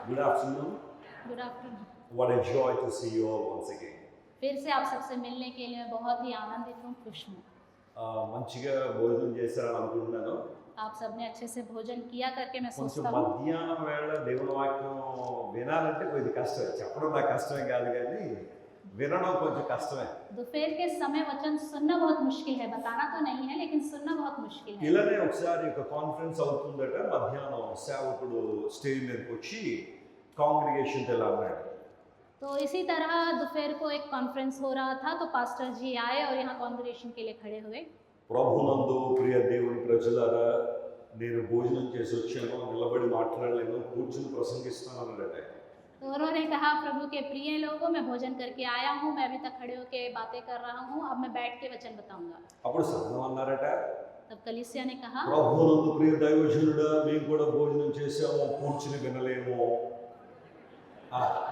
Good afternoon. Good afternoon. What a joy to see you all once again. फिर से आप सबसे मिलने के लिए मैं बहुत ही आनंदित हूँ, खुश हूँ। మంచిగా భోజనం చేశారని అనుకుంటున్నాను. आप सबने अच्छे से भोजन किया करके मैं కొంచెం सोचता हूँ। మధ్యాహ్నం వేళ దేవుని వాక్యం వినాలంటే కొద్ది కష్టమే. చెప్పడం నాకు కష్టమే కాదు కానీ వినడం కొంచెం కష్టమే. दोपहर के समय वचन सुनना बहुत मुश्किल है, बताना तो नहीं है लेकिन सुनना बहुत मुश्किल है। ఇలానే ఒకసారి ఒక కాన్ఫరెన్స్ అవుతుందట. మధ్యాహ్నం సేవకుడు స్టేజ్ మీదకి వచ్చి కాంగ్రిగేషన్ ఇలా అన్నాడు. तो इसी तरह दोपहर को एक कॉन्फ्रेंस हो रहा था, तो पास्टर जी आए और यहाँ कॉन्ग्रेगेशन के लिए खड़े हुए। ప్రభునందు ప్రియ దేవుని ప్రజలారా, నేను భోజనం చేసి వచ్చాను, నిలబడి మాట్లాడలేను, కూర్చుని ప్రసంగిస్తాను అన్నాడట. तो उन्होंने कहा, प्रभु के प्रिय लोगों, मैं भोजन करके आया हूँ, मैं अभी तक खड़े होकर बातें कर रहा हूँ, अब मैं बैठ के वचन बताऊंगा। అప్పుడు సంఘం అన్నారట, तब कलीसिया ने कहा, ప్రభునందు ప్రియ దైవజనుడా, మేము కూడా భోజనం చేసాము, కూర్చుని వినలేము.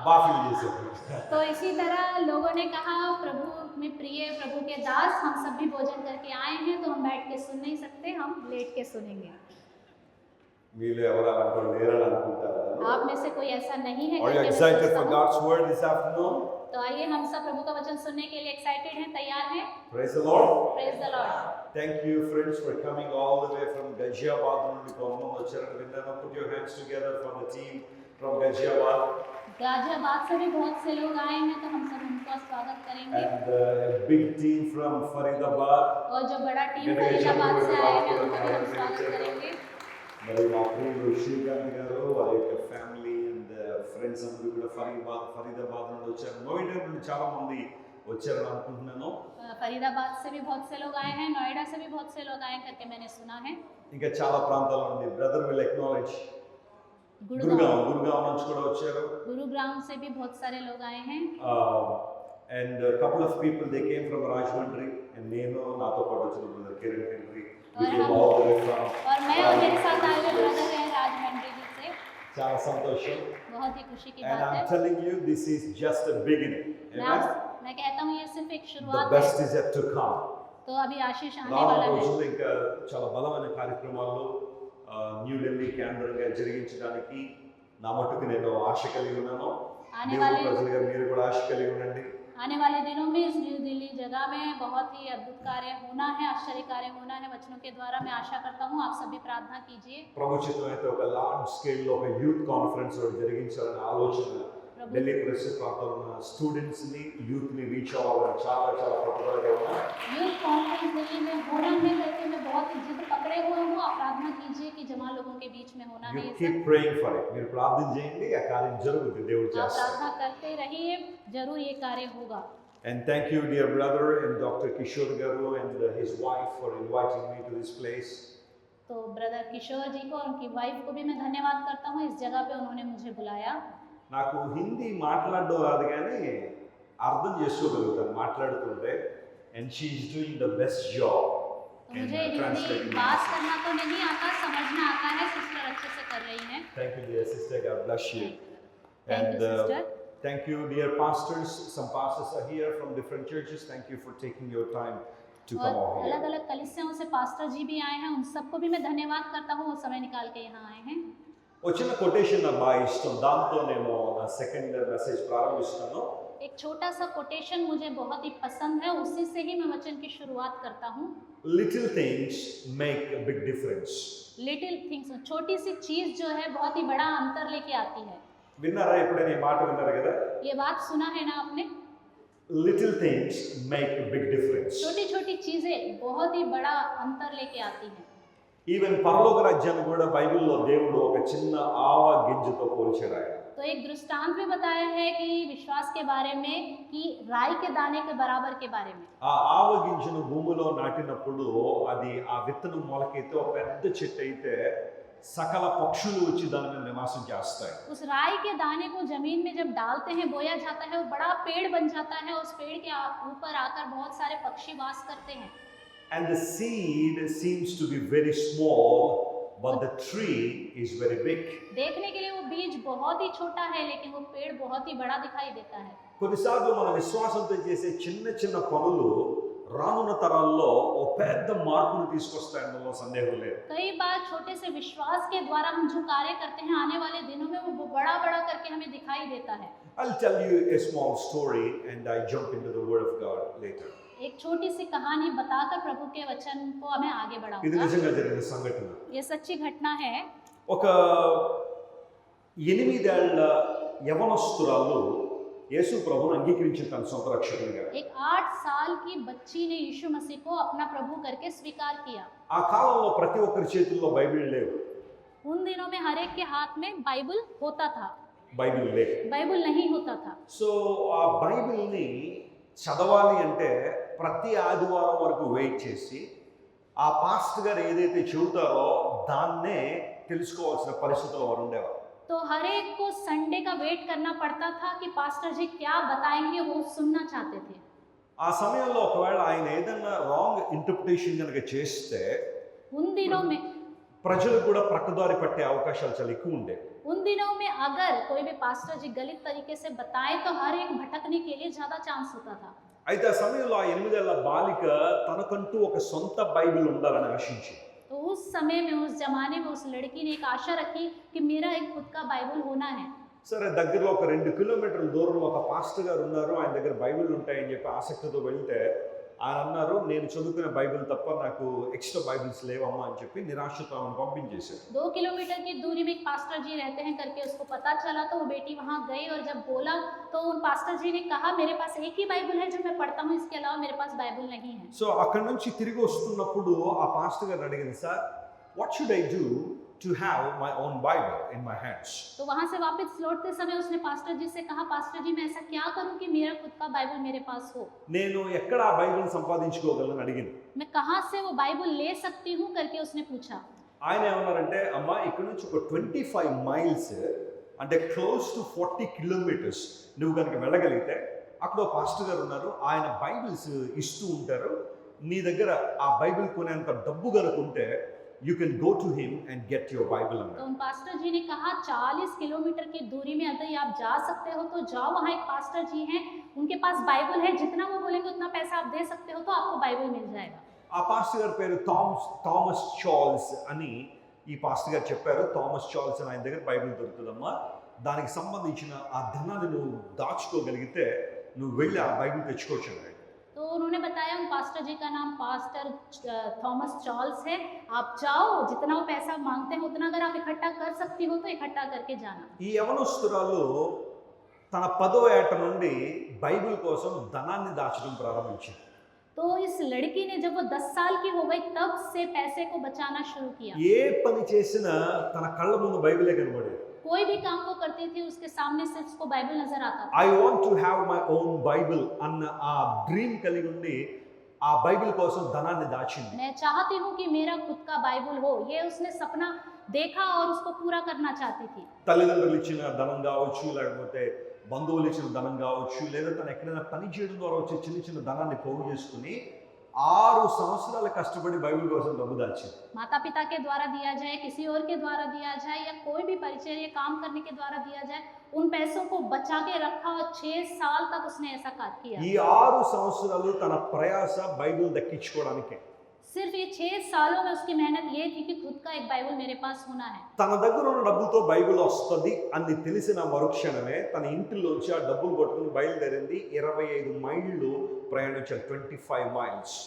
బాఫీలు చేశారు. तो इसी तरह लोगों ने कहा, प्रभु में प्रिय प्रभु के दास, हम सब भी भोजन करके आए हैं, तो हम बैठ के सुन नहीं सकते, हम लेट के सुनेंगे। మీలో ఎవరు అలాంటి లేరని అనుకుంటారా? आप में से कोई ऐसा नहीं है Are you करके मैं excited सोचता for हूँ। God's word this afternoon? तो आइए हम सब प्रभु का वचन सुनने के लिए एक्साइटेड हैं, तैयार हैं। Praise the Lord. Praise the Lord. Thank you friends for coming all the way from Ghaziabad నుండి కొమ్మం వచ్చారని విన్నాను. Put your hands together for the team from Ghaziabad. Ghaziabad से भी बहुत से लोग आए हैं, तो हम सब उनका स्वागत करेंगे। And a big team from Faridabad. और जो बड़ा टीम फरीदाबाद से आए हैं, उनका भी हम स्वागत करेंगे। మరి మా ప్రియులు శ్రీకాంత్ గారు, వారి యొక్క ఫ్యామిలీ అండ్ ఫ్రెండ్స్ అందరూ కూడా ఫరీదాబాద్ నుండి వచ్చారు. నోయిడా నుండి చాలా మంది వచ్చారని అనుకుంటున్నాను. फरीदाबाद से भी बहुत से लोग आए हैं, नोएडा से भी बहुत से लोग आए करके मैंने सुना है। ఇంకా చాలా ప్రాంతాల నుండి బ్రదర్ విల్ అక్నాలెడ్జ్ గురుగావ్ నుంచి కూడా వచ్చారు. गुरुग्राम से भी बहुत सारे लोग आए हैं। And a couple of people they came from Rajahmundry and నేను నాతో పాటు వచ్చిన brother Kiran henry we came all the way from और मैं और मेरे साथ आए हुए ब्रदर हैं राजमंड्री से। చాలా సంతోషం. बहुत ही खुशी की And बात है। I'm telling you this is just a beginning. मैं कहता हूँ ये सिर्फ एक The शुरुआत best है, is yet to come. तो अभी आशीष आने రాబోయే वाला है। రోజుల్లో ఇంకా చాలా బలమైన కార్యక్రమాలు న్యూఢిల్లీ కేంద్రంగా జరిగించడానికి నా మట్టుకు నేను ఆశ కలిగి ఉన్నాను. దేవుని ప్రజలుగా మీరు కూడా ఆశ కలిగి ఉండండి. आने वाले दिनों में इस न्यू दिल्ली जगह में बहुत ही अद्भुत कार्य होना है, आश्चर्य कार्य होना है वचनों के द्वारा। मैं आशा करता हूँ आप सभी प्रार्थना कीजिए। ప్రభు చిత్తమైతే ఒక లార్జ్ స్కేల్ లో ఒక యూత్ కాన్ఫరెన్స్ జరిగించాలనే ఆలోచన ఢిల్లీ పరిసర ప్రాంతంలో ఉన్న స్టూడెంట్స్ ని యూత్ ని రీచ్ అవ్వాలని చాలా చాలా పట్టుదలగా ఉన్నా. यूथ कॉन्फ्रेंस दिल्ली में होना है करके मैं बहुत ही जिद पकड़े हुए हूँ। आप प्रार्थना कीजिए कि जमा लोगों के बीच में होना है You ये keep सब। praying for it. మీరు ప్రార్థన చేయండి, ఆ కార్యం జరుగుతుంది, దేవుడు आप చేస్తాడు. प्रार्थना करते रहिए, जरूर ये कार्य होगा। And thank you dear brother and Dr. Kishore Garu and his wife for inviting me to this place. तो ब्रदर किशोर जी को और उनकी वाइफ को भी मैं धन्यवाद करता हूँ, इस जगह पे उन्होंने मुझे बुलाया। నాకు హిందీ మాట్లాడడం రాదు కానీ అర్థం చేసుకోగలుగుతాను మాట్లాడుతుంటే. And she is doing the best job तो in मुझे हिंदी translating. बात करना तो नहीं आता, समझना आता है। सिस्टर अच्छे से कर रही हैं। Thank you dear sister, God bless you. Thank you, sister. Thank you dear pastors. Some pastors are here from different churches. Thank you for taking your time to come और over अलग here. अलग कलीसियाओं से pastor जी भी आए हैं, उन सबको भी मैं धन्यवाद करता हूँ, वो समय निकाल के यहाँ आए हैं। ఒక చిన్న కొటేషన్ నాకు బాగా ఇష్టం, దాంతో నేను నా సెకండ్ మెసేజ్ ప్రారంభిస్తాను. एक छोटा सा कोटेशन मुझे बहुत ही पसंद है, उसी से ही मैं वचन की शुरुआत करता हूँ। Little things make a big difference. Little things, छोटी सी चीज जो है बहुत ही बड़ा अंतर लेके आती है। విన్నారా ఎప్పుడైనా ఈ మాట విన్నారు కదా? ये बात सुना है ना आपने? Little things make a big difference. छोटी छोटी चीजें बहुत ही बड़ा अंतर लेके आती हैं। ఈవెన్ పరలోక రాజ్యాన్ని కూడా బైబిల్లో దేవుడు ఒక చిన్న ఆవ గింజతో పోల్చాడు ఆయన. तो एक दृष्टांत भी बताया है कि विश्वास के बारे में, कि राई के दाने के बराबर के बारे में। ఆ ఆవ గింజను భూమిలో నాటినప్పుడు అది ఆ విత్తనం మొలకైతే ఒక పెద్ద చెట్టు అయితే సకల పక్షులు వచ్చి దాని మీద నివాసం చేస్తాయి. उस राई के दाने को जमीन में जब डालते हैं, बोया जाता है, वो बड़ा पेड़ बन जाता है। उस पेड़ के ऊपर आकर बहुत सारे पक्षी वास करते हैं। And the seed seems to be very small, but the tree is very big. देखने के लिए वो बीज बहुत ही छोटा है, लेकिन वो पेड़ बहुत ही बड़ा दिखाई देता है। కొన్నిసార్లు మన విశ్వాసంతో చేసే చిన్న చిన్న పనులు రానున్న తరాల్లో ఓ పెద్ద మార్పును తీసుకొస్తాయన్నలో సందేహం లేదు. कई बार छोटे से विश्वास के द्वारा हम जो कार्य करते हैं आने वाले दिनों में वो बड़ा बड़ा करके हमें दिखाई देता है. I'll tell you a small story and I jump into the word of God later. एक छोटी सी कहानी बताकर प्रभु के वचन को मैं आगे ఇది बढ़ाऊंगा. నిజంగా జరిగిన సంఘటన. ये सच्ची घटना है. ఒక 8 ఏళ్ల యవనస్తురాలు యేసు ప్రభువును అంగీకరించిన తన సొంత రక్షకునిగా. एक 8 साल की बच्ची ने यीशु मसीह को अपना प्रभु करके स्वीकार किया. ఆ కాలంలో ప్రతి ఒక్కరి చేతుల్లో బైబిల్ లేవు. उन दिनों में हर एक के हाथ में बाइबल होता था. బైబిల్ లేవు. बाइबल नहीं होता था. సో ఆ బైబిల్ని చదవాలి అంటే ప్రతి ఆదివారం వరకు వెయిట్ చేసి ఆ పాస్టర్ గారు ఏదైతే చెబుతారో దాన్నే తెలుసుకోవాల్సిన పరిస్థితుల్లో వారు ఉండేవారు. तो हर एक को संडे का वेट करना पड़ता था कि पास्टर जी क्या बताएंगे वो सुनना चाहते थे. ఆ సమయంలో ఒకవేళ ఆయన ఏదైనా రాంగ్ ఇంటర్ప్రిటేషన్ కనుక చేస్తే उन दिनों में ప్రజలు కూడా ప్రక్కదారి పట్టే అవకాశాలు చాలా ఎక్కువ ఉండేవి. उन दिनों में अगर कोई भी पास्टर जी गलत तरीके से बताए तो हर एक भटकने के लिए ज्यादा चांस होता था. అయితే ఆ సమయంలో ఆ 8 ఏళ్ల బాలిక తనకంటూ ఒక సొంత బైబిల్ ఉండాలని ఆశించింది. तो उस समय में उस जमाने में उस लड़की ने एक आशा रखी कि मेरा एक खुद का बाइबल होना है. సరే దగ్గరలో ఒక 2 కిలోమీటర్ల దూరంలో ఒక పాస్టర్ గారు ఉన్నారు, ఆయన దగ్గర బైబిల్ ఉంటాయని చెప్పి ఆసక్తితో వెళ్తే ఆయన అన్నారు, నేను చదువుకునే బైబిల్ తప్ప నాకు ఎక్స్ట్రా బైబిల్స్ లేవమ్మా అని చెప్పి నిరాశతో ఆమెను పంపించేశారు. 2 किलोमीटर की दूरी में एक पास्टर जी रहते हैं करके उसको पता चला तो वो बेटी वहां गई और जब बोला तो उन पास्टर जी ने कहा मेरे पास एक ही बाइबल है जो मैं पढ़ता हूँ, इसके अलावा मेरे पास बाइबल नहीं है. సో అక్కడి నుంచి తిరిగి వస్తున్నప్పుడు ఆ పాస్టర్ గారిని అడిగింది, sir what should I do to have my own Bible in my hands. तो वहां से वापस लौटते समय उसने पास्टर जी से कहा, पास्टर जी मैं ऐसा क्या करूं कि मेरा खुद का बाइबल मेरे पास हो. నేను ఎక్కడ ఆ బైబిల్ సంపాదించుకోగలను అడిగింది. मैं कहाँ से वो बाइबल ले सकती हूँ करके उसने पूछा. ఆయన ఏమన్నారంటే, అమ్మా ఇక్కడ నుంచి ఒక 25 మైల్స్ అంటే క్లోజ్ టు 40 కిలోమీటర్స్ నువ్వు కనుక వెళ్ళగలిగితే అక్కడ ఒక పాస్టర్ గారు ఉన్నారు, ఆయన బైబిల్స్ ఇస్తూ ఉంటారు, నీ దగ్గర ఆ బైబిల్ కొనేంత డబ్బు కనుక ఉంటే you can go to him and get your Bible. तो उन पास्टर जी ने कहा 40 किलोमीटर की दूरी में अगर आप जा सकते हो तो जाओ, वहाँ एक पास्टर जी हैं, उनके पास बाइबल है, जितना वो बोलेंगे उतना पैसा आप दे सकते हो तो आपको बाइबल मिल जाएगा. ఆ పాస్టర్ గారి పేరు థామస్ చార్ల్స్ అని ఈ పాస్టర్ గారు చెప్పారు. థామస్ చార్ల్స్ అని ఆయన దగ్గర బైబిల్ దొరుకుతుందమ్మా, దానికి సంబంధించిన ఆ ధనాన్ని నువ్వు దాచుకోగలిగితే నువ్వు వెళ్ళి ఆ బైబిల్ తెచ్చుకోవచ్చు అన్నాడు. तो उन्होंने बताया उन पास्टर जी का नाम पास्टर थॉमस चार्ल्स है, आप जाओ, जितना वो पैसा मांगते हैं उतना अगर आप इकट्ठा कर सकती हो तो इकट्ठा करके जाना. ఈ యవనస్తురాలు తన 10వ ఏట నుండి బైబిల్ కోసం ధనాన్ని దాచడం ప్రారంభించింది. तो इस लड़की ने जब वो 10 साल की हो गई तब से पैसे को बचाना शुरू किया. ఏ పని చేసినా తన కళ్ళ ముందు బైబిలే కనబడేది. कोई भी काम वो करती थी उसके सामने से उसको बाइबल नजर आता था. I want to have my own Bible అన్న ఆ డ్రీమ్ కలిగి ఉండి ఆ బైబిల్ కోసం ధనాన్ని దాచింది. मैं चाहती हूँ कि मेरा खुद का बाइबल हो, ये उसने सपना देखा और उसको पूरा करना चाहती थी. తల్లిదండ్రులు ఇచ్చిన ధనం కావచ్చు, లేకపోతే బంధువులు ఇచ్చిన ధనం కావచ్చు, లేదా తను ఎక్కడైనా పని చేయడం ద్వారా వచ్చే చిన్న చిన్న ధనాన్ని పోగు చేసుకుని 6 సంవత్సరాలు కష్టపడి బైబిల్ కోసం డబ్బు దాచింది. माता पिता के द्वारा दिया जाए, किसी और के द्वारा दिया जाए या कोई भी परिचय या काम करने के द्वारा दिया जाए, उन पैसों को बचा के रखा और 6 साल तक उसने ऐसा कार्य किया. ఈ 6 సంవత్సరాలు తన ప్రయాస బైబిల్ దక్కించుకోవడానికే. सिर्फ ये 6 सालों में उसकी मेहनत ये थी कि खुद का एक बाइबल मेरे पास होना है. తన దగ్గర ఉన్న డబ్బుతో బైబిల్ వస్తుంది అని తెలిసిన మరుక్షణమే తన ఇంటిలోంచి ఆ డబ్బులు పట్టుకుని బయలుదేరింది. 25 మైళ్ళు ప్రయాణించాలి. 25 మైల్స్.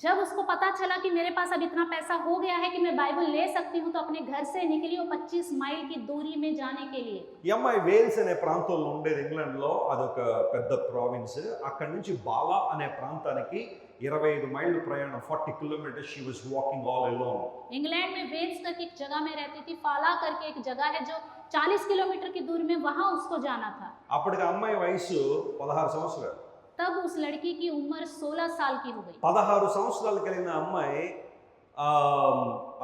जब उसको पता चला कि मेरे पास अब इतना पैसा हो गया है कि मैं बाइबल ले सकती हूँ तो अपने घर से निकली वो 25 माइल की दूरी में जाने के लिए. ఈ అమ్మాయి వేల్స్ అనే ప్రాంతంలో ఉండేది, ఇంగ్లాండ్లో. అదొక పెద్ద ప్రావిన్స్. అక్కడి నుంచి బాలా అనే ప్రాంతానికి 25 మైళ్ళు ప్రయాణం, 40 kilometres. She was walking all alone. England में वेल्स करके एक जगह में रहती थी, फाला करके एक जगह है जो 40 किलोमीटर की दूरी में, वहां उसको जाना था. అప్పటికి ఆ అమ్మాయి వయసు 16 సంవత్సరాలు. तब उस लड़की की उम्र 16 साल की हो गई. 16 సంవత్సరాలు కలిగిన అమ్మాయి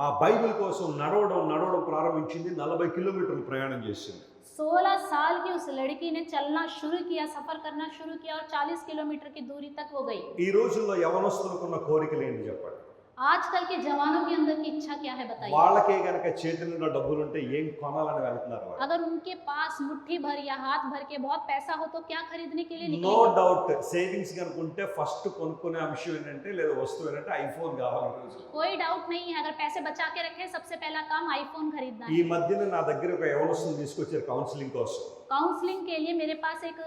ఆ బైబిల్ కోసం నడవడం ప్రారంభించింది. 40 కిలోమీటర్లు ప్రయాణం చేసింది. 16 साल की उस लड़की ने चलना शुरू किया, सफर करना शुरू किया और 40 किलोमीटर की दूरी तक वो गई. ఈ రోజుల్లో యవనస్తులకు ఉన్న కోరికలు ఏంటి చెప్పండి? आजकल के जवानों के अंदर की इच्छा क्या है बताइए। వాళ్ళకే గనక చేతి నిండా డబ్బులు ఉంటే ఏం కొనాలని వెళ్తున్నారు వాళ్ళు. अगर उनके पास मुट्ठी भर या हाथ भर के बहुत पैसा हो तो क्या खरीदने के लिए నో निकलेंगे? డౌట్ సేవింగ్స్ కనుక ఉంటే ఫస్ట్ కొనుక్కునే అంశం ఏంటంటే లేదా వస్తువు ఏంటంటే ఐఫోన్ కావాలి ఈ రోజు. कोई डाउट नहीं है, अगर पैसे बचा के रखे सबसे पहला काम आईफोन खरीदना ఈ है। మధ్యన నా దగ్గర ఒక యవనస్తుని తీసుకొచ్చారు కౌన్సిలింగ్ కోసం. काउंसलिंग के लिए मेरे पास एक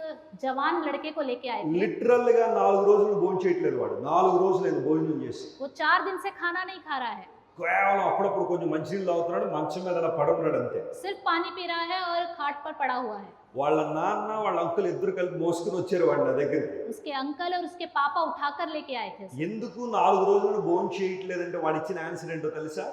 जवान लड़के को लेके आए थे। లిటరల్ గా 4 రోజులు భోజనం చేయట్లేదు వాడు. 4 రోజులు ఆయన భోజనం చేసి वो 4 दिन से खाना नहीं खा रहा है, కేవలం అప్పుడప్పుడు కొంచెం మంచినీళ్ళు తాగుతున్నాడు, మంచం మీద అలా పడున్నాడు అంతే. सिर्फ पानी पी रहा है और खाट पर पड़ा हुआ है। వాళ్ళ నాన్న వాళ్ళ అంకుల్ ఇద్దరు కలిపి మోసుకుని వచ్చారు వాడి నా దగ్గరికి. उसके अंकल और उसके पापा उठाकर लेके आए थे। ఎందుకు 4 రోజులు భోజనం చేయట్లేదంటే వాడు ఇచ్చిన ఆన్సర్ ఏంటో తెలుసా?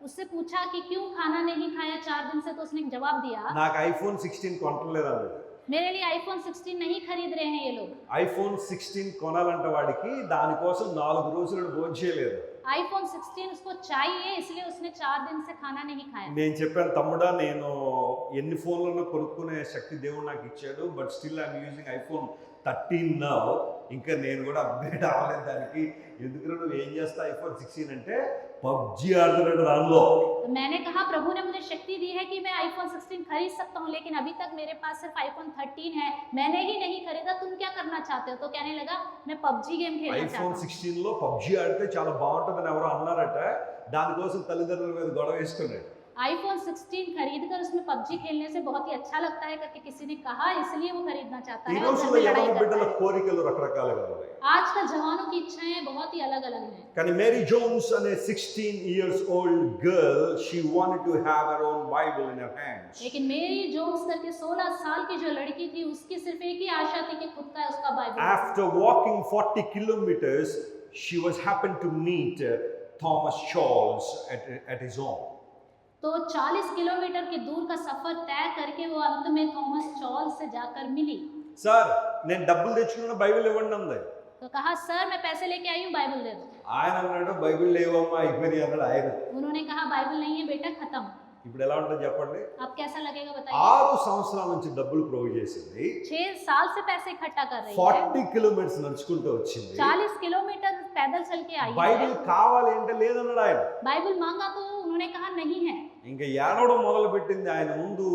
उससे पूछा कि क्यों खाना नहीं खाया 4 दिन से, तो उसने जवाब दिया నాకు ఐఫోన్ 16 కొనట్లేదు అన్నాడు. मेरे लिए आईफोन 16 नहीं खरीद रहे हैं ये लोग। ఐఫోన్ 16 కొనాలంట వాడికి, దానికోసం 4 రోజులు భోజనం చేయలేదు. आईफोन 16 उसको चाहिए, इसलिए उसने 4 दिन से खाना नहीं खाया। నేను చెప్పాను, తమ్ముడా నేను ఎన్ని ఫోన్లను కొనుక్కునే శక్తి దేవుడు నాకు ఇచ్చాడు, but still I'm using iPhone 13 now. ఇంకా నేను కూడా అప్గ్రేడ్ అవ్వలేదు దానికి. ఎందుకంటే నువ్వు ఏం చేస్తా ఐఫోన్ 16 అంటే పబ్జి ఆడుతున్నాడు దానిలో. तो मैंने कहा प्रभु ने मुझे शक्ति दी है कि मैं आईफोन 16 खरीद सकता हूँ, लेकिन अभी तक मेरे पास सिर्फ आईफोन 13 है, मैंने ही नहीं खरीदा, तुम क्या करना चाहते हो? तो कहने लगा मैं पबजी गेम खेलना चाहता ఐఫోన్ हूँ। 16 లో పబ్జి ఆడితే చాలా బాగుంటుందని ఎవరో అన్నారట. దానికోసం తల్లిదండ్రుల మీద గొడవ వేసుకున్నాడు. आईफोन 16 खरीद कर उसमें पबजी खेलने से बहुत ही अच्छा लगता है करके किसी ने कहा, इसलिए वो खरीदना चाहता ఈ है और घर రోజుల్లో में యవన लड़ाई బిడ్డల करता है। కోరికలు రకరకాలుగా ఉన్నాయి. आजकल जवानों की इच्छाएं बहुत ही अलग अलग हैं। కానీ మేరీ జోన్స్ అనే 16 years old girl, she wanted to have her own Bible in her hands. लेकिन मेरी जोन्स करके 16 साल की जो लड़की थी, उसकी सिर्फ एक ही आशा थी कि खुद का उसका Bible. After walking 40 kilometers, she was happened to meet Thomas Charles at his home. तो 40 किलोमीटर के दूर का सफर तय करके वो अंत में थॉमस चार्ल्स से जाकर मिली। సార్ నేను డబ్బులు తెచ్చుకున్న బైబిల్ ఇవ్వండి అంది. तो कहा सर मैं पैसे लेके आई हूँ, बाइबल दे दो। ఆయన అన్నాడు బైబిల్ లేవమ్మా అయిపోయింది అన్నాడు ఆయన. उन्होंने कहा बाइबल नहीं है बेटा, खत्म। ఇప్పుడు ఎలా ఉంటుంది చెప్పండి? अब कैसा लगेगा बताइए। 6 సంవత్సరాల నుంచి డబ్బులు ప్రొవైడ్ చేసింది. 6 साल से पैसे इकट्ठा कर रही है, 40 కిలోమీటర్స్ నడుచుకుంటూ వచ్చింది. 40 किलोमीटर पैदल चल के आई బైబిల్ है। కావాలి అంటే లేదన్నాడు ఆయన. बाइबल मांगा तो उन्होंने कहा नहीं है। ఇంకా ఏడవడం మొదలు పెట్టింది. ఆయన ముందు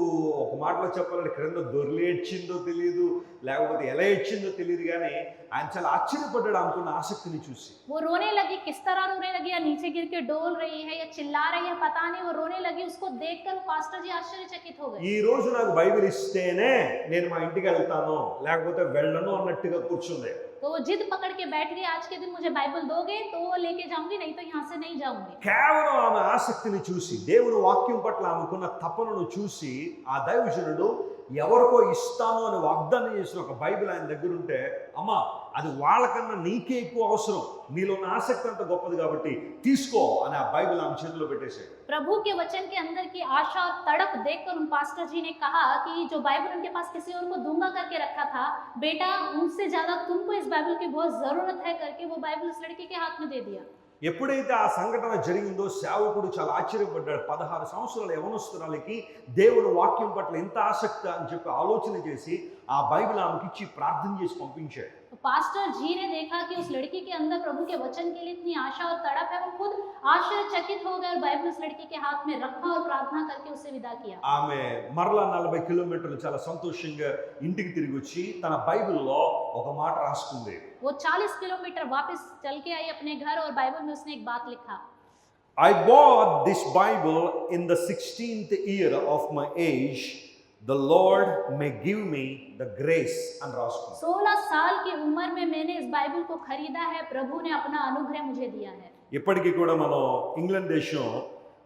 ఒక మాటలో చెప్పాలంటే క్రింద దొర్లి ఏడ్చిందో తెలియదు, లేకపోతే ఎలా ఏడ్చిందో తెలియదు, కానీ ఆయన చాలా ఆశ్చర్యపడ్డాడు అనుకున్న ఆసక్తిని చూసి. वो रोने लगी, किस तरह रोने लगी, या नीचे गिर के डोल रही है या चिल्ला रही है पता नहीं, वो रोने लगी। उसको देखकर पास्टर जी आश्चर्यचकित हो गए। ఈ రోజు నాకు బైబిల్ ఇస్తేనే నేను మా ఇంటికి వెళ్తాను, లేకపోతే వెళ్ళను అన్నట్టుగా కూర్చుంది. तो वो जिद पकड़ के बैठ गई, आज के दिन मुझे बाइबल दोगे तो वो लेके जाऊंगी, नहीं तो यहाँ से नहीं जाऊंगी। కేవలం ఆమె ఆసక్తిని చూసి, దేవుని వాక్యం పట్ల ఆమెకున్న తపనను చూసి, ఆ దైవజనుడు ఎవరికో ఇస్తాను అని వాగ్దానం చేసిన ఒక బైబిల్ ఆయన దగ్గర ఉంటే, అమ్మా అది వాళ్ళకన్నా నీకే ఎక్కువ అవసరం, నీలో ఉన్న ఆసక్తి అంత గొప్పది కాబట్టి తీసుకో అని ఆ బైబిల్ ఆమె చేతిలో పెట్టేశాడు. प्रभु के वचन के अंदर की आशा और तड़प देखकर उन पास्टर जी ने कहा कि जो बाइबल उनके पास किसी और को दूंगा करके रखा था, बेटा उनसे ज्यादा तुमको इस बाइबल की बहुत जरूरत है करके वो बाइबल उस लड़के के हाथ में दे दिया। ఎప్పుడైతే ఆ సంఘటన జరిగిందో సేవకుడు చాలా ఆశ్చర్యపడ్డాడు. 16 సంవత్సరాల యవనస్తురాలికి దేవుని వాక్యం పట్ల ఎంత ఆసక్తి అని చెప్పి ఆలోచన చేసి ఆ బైబిల్ ఆమెకి ఇచ్చి ప్రార్థన చేసి పంపించాడు. तो पास्टर जी ने देखा कि उस लड़की के अंदर प्रभु के वचन के लिए इतनी आशा और तड़प है, वो खुद आश्चर्यचकित हो गए और बाइबल उस लड़की के हाथ में रखा और प्रार्थना करके उसे विदा किया। ఆమె మరలా 40 కిలోమీటర్లు చాలా సంతోషంగా ఇంటికి తిరిగి వచ్చి తన బైబిల్లో ఒక మాట రాసుకుంది. वो 40 किलोमीटर वापस चल के आई अपने घर और बाइबल में उसने एक बात लिखा। I bought this Bible in the 16th year of my age. The Lord may give me the grace and రాసుకుంది. 16 साल की उम्र में मैंने इस बाइबल को खरीदा है, प्रभु ने अपना अनुग्रह मुझे दिया है। ఇప్పటికీ కూడా మనం ఇంగ్లాండ్ దేశం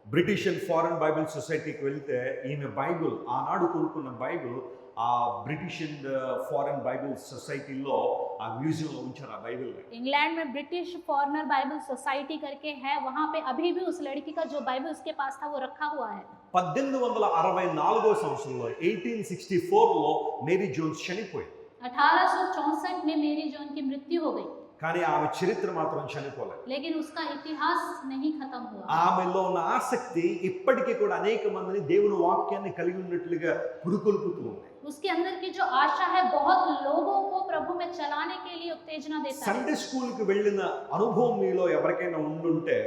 బ్రిటిష్ అండ్ ఫారెన్ బైబిల్ సొసైటీకి వెళ్తే ఈమె బైబిల్ ఆనాడు కొనుక్కున్న బైబిల్ ఆ బ్రిటిష్ అండ్ ఫారెన్ బైబిల్ సొసైటీలో ఆ మ్యూజియంలో ఉంచారు ఆ బైబిల్. इंग्लैंड में ब्रिटिश फॉरेनर बाइबल सोसाइटी करके है, वहां पे अभी भी उस लड़की का जो बाइबल उसके पास था वो रखा हुआ है। 1864 సంవత్సరంలో 1864లో మేరీ జోన్స్ చనిపోయింది. 1864 में मेरी जॉन की मृत्यु हो गई. కానీ ఆమె చరిత్ర మాత్రం చనిపోలేదు. लेकिन उसका इतिहास नहीं खत्म हुआ। ఆమెలో ఉన్న ఆసక్తి ఇప్పటికీ కూడా అనేక మందిని దేవుని వాక్యాన్ని కలిగి ఉన్నట్లుగా పురుకొల్పుతూ ఉంది. उसके अंदर की जो आशा है बहुत लोगों को प्रभु में चलाने के लिए उत्तेजना देता है। సండే స్కూల్ కి వెళ్ళిన అనుభవం మీలో ఎవరికైనా ఉండుంటే